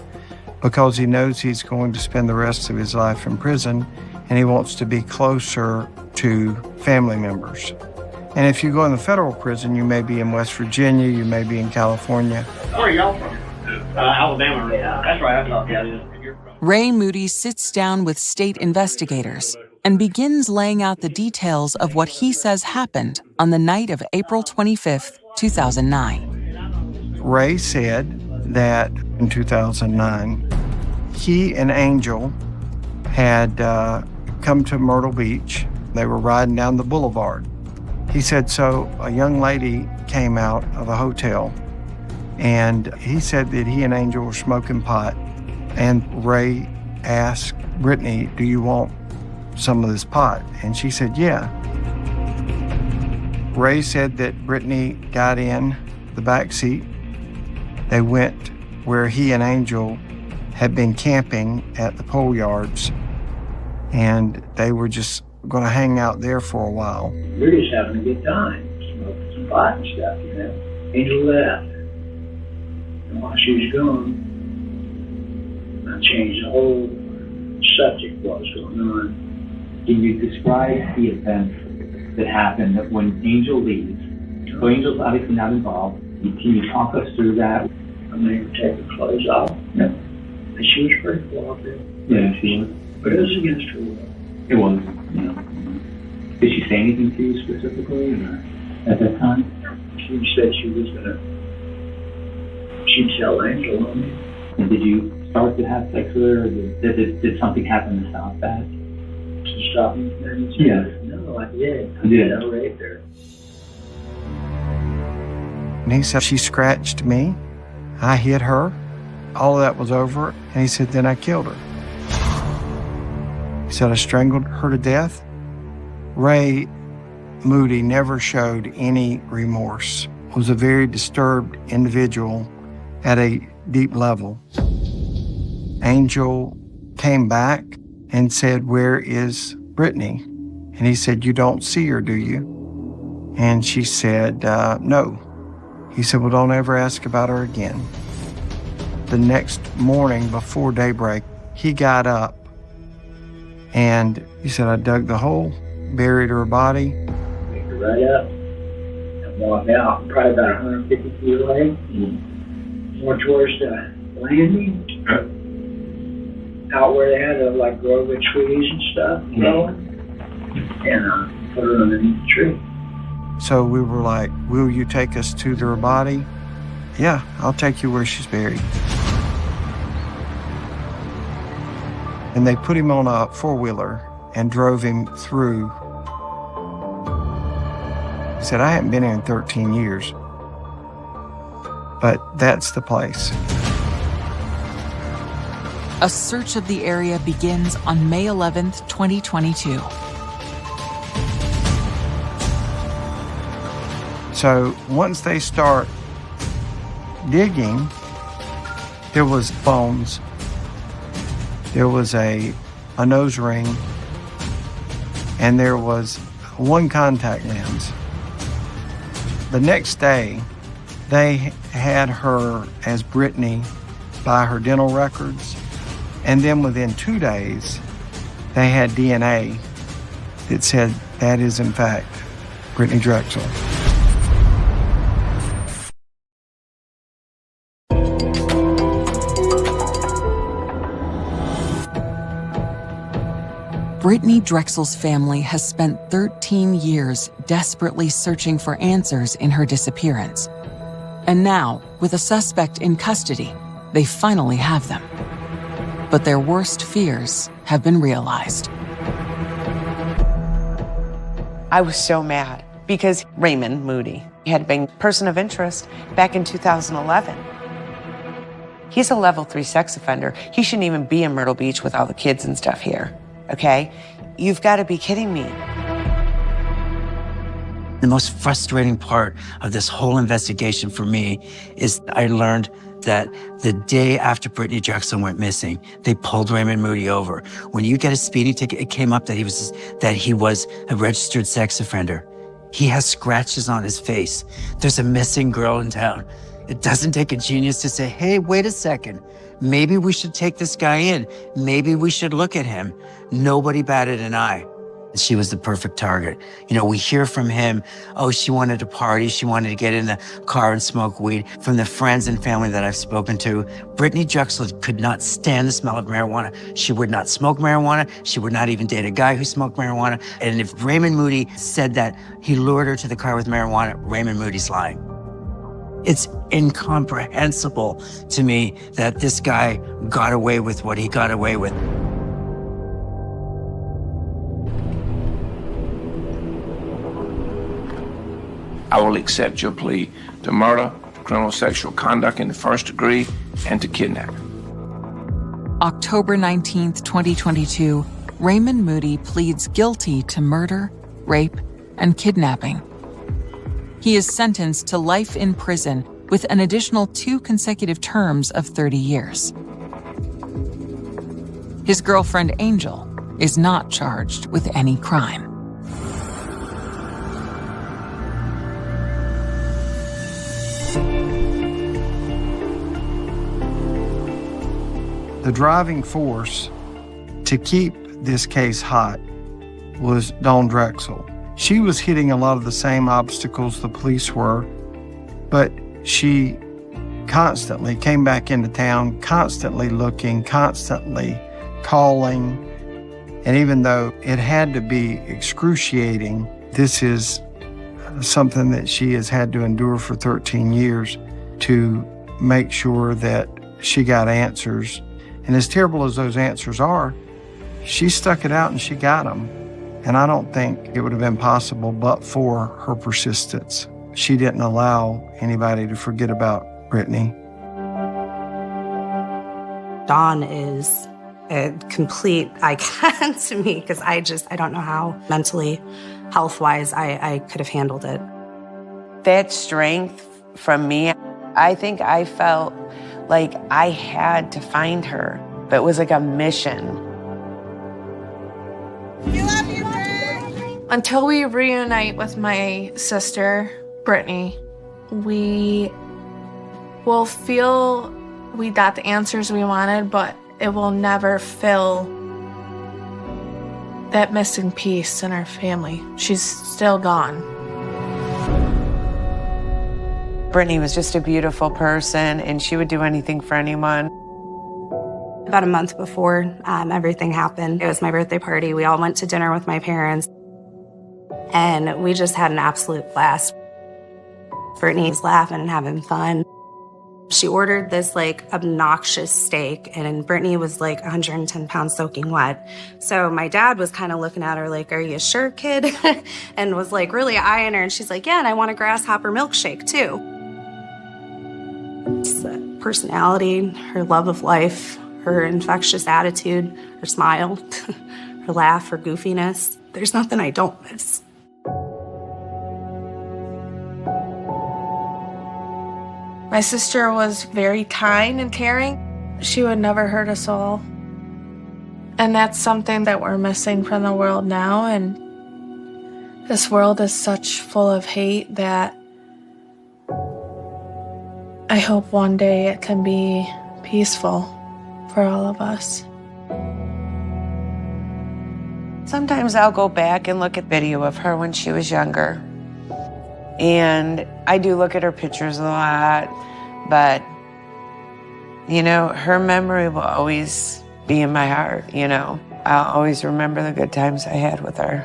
because he knows he's going to spend the rest of his life in prison, and he wants to be closer to family members. And if you go in the federal prison, you may be in West Virginia, you may be in California. Where are y'all from? Alabama. Yeah, that's right. I thought, yeah. Ray Moody sits down with state investigators and begins laying out the details of what he says happened on the night of April 25th, 2009. Ray said that in 2009, he and Angel had come to Myrtle Beach. They were riding down the boulevard. He said, so a young lady came out of a hotel, and he said that he and Angel were smoking pot, and Ray asked Brittany, do you want some of this pot? And she said, yeah. Ray said that Brittany got in the back seat. They went where he and Angel had been camping at the pole yards, and they were just going to hang out there for a while. We're just having a good time, smoking some pot and stuff, you know. Angel left. And while she was gone, I changed the whole subject of what was going on. Can you describe the events that happened that when Angel leaves? So Angel's obviously not involved. Can you talk us through that? I made her take her clothes off. Yeah. And she was pretty cooperative. Yeah, she was. But it was against her will. It was, yeah. Did she say anything to you specifically or at that time? She said she was she'd tell Angel on me. And did you start to have sex with her, or did something happen to stop that? To stop me? Yes. No, I did. I raped her. And he said, she scratched me. I hit her. All of that was over. And he said, then I killed her. He said, I strangled her to death. Ray Moody never showed any remorse. Was a very disturbed individual at a deep level. Angel came back and said, where is Brittany? And he said, you don't see her, do you? And she said, no. He said, well, don't ever ask about her again. The next morning before daybreak, he got up and he said, I dug the hole, buried her body. Picked her right up and walked out, probably about 150 feet away, more towards the landing, out where they had the grove of trees and stuff growing, and put her underneath the tree. So we were like, will you take us to her body? Yeah, I'll take you where she's buried. And they put him on a four-wheeler and drove him through. He said, I haven't been here in 13 years, but that's the place. A search of the area begins on May 11th, 2022. So once they start digging, there was bones. There was a nose ring, and there was one contact lens. The next day, they had her as Brittany by her dental records, and then within 2 days, they had DNA that said that is in fact Brittany Drexel. Brittany Drexel's family has spent 13 years desperately searching for answers in her disappearance. And now, with a suspect in custody, they finally have them. But their worst fears have been realized. I was so mad because Raymond Moody had been person of interest back in 2011. He's a level 3 sex offender. He shouldn't even be in Myrtle Beach with all the kids and stuff here. Okay? You've got to be kidding me. The most frustrating part of this whole investigation for me is I learned that the day after Brittany Drexel went missing, they pulled Raymond Moody over. When you get a speeding ticket, it came up that he was a registered sex offender. He has scratches on his face. There's a missing girl in town. It doesn't take a genius to say, hey, wait a second. Maybe we should take this guy in. Maybe we should look at him. Nobody batted an eye. She was the perfect target. You know, we hear from him, oh, she wanted to party. She wanted to get in the car and smoke weed. From the friends and family that I've spoken to, Brittany Drexel could not stand the smell of marijuana. She would not smoke marijuana. She would not even date a guy who smoked marijuana. And if Raymond Moody said that he lured her to the car with marijuana, Raymond Moody's lying. It's incomprehensible to me that this guy got away with what he got away with. I will accept your plea to murder, criminal sexual conduct in the first degree, and to kidnapping. October 19th, 2022, Raymond Moody pleads guilty to murder, rape, and kidnapping. He is sentenced to life in prison with an additional 2 consecutive terms of 30 years. His girlfriend, Angel, is not charged with any crime. The driving force to keep this case hot was Dawn Drexel. She was hitting a lot of the same obstacles the police were, but she constantly came back into town, constantly looking, constantly calling. And even though it had to be excruciating, this is something that she has had to endure for 13 years to make sure that she got answers. And as terrible as those answers are, she stuck it out and she got them. And I don't think it would have been possible but for her persistence. She didn't allow anybody to forget about Brittany. Dawn is a complete icon to me because I don't know how mentally, health-wise, I could have handled it. That strength from me, I think I felt like I had to find her. It was like a mission. Until we reunite with my sister, Brittany, we will feel we got the answers we wanted, but it will never fill that missing piece in our family. She's still gone. Brittany was just a beautiful person, and she would do anything for anyone. About a month before everything happened, it was my birthday party. We all went to dinner with my parents, and we just had an absolute blast. Brittany was laughing and having fun. She ordered this obnoxious steak, and Brittany was 110 pounds soaking wet. So my dad was kind of looking at her like, are you sure, kid? And was really eyeing her, and she's like, yeah, and I want a grasshopper milkshake too. It's the personality, her love of life, her infectious attitude, her smile, her laugh, her goofiness. There's nothing I don't miss. My sister was very kind and caring. She would never hurt us all. And that's something that we're missing from the world now. And this world is such full of hate that I hope one day it can be peaceful for all of us. Sometimes I'll go back and look at video of her when she was younger. And I do look at her pictures a lot, but, her memory will always be in my heart, I'll always remember the good times I had with her.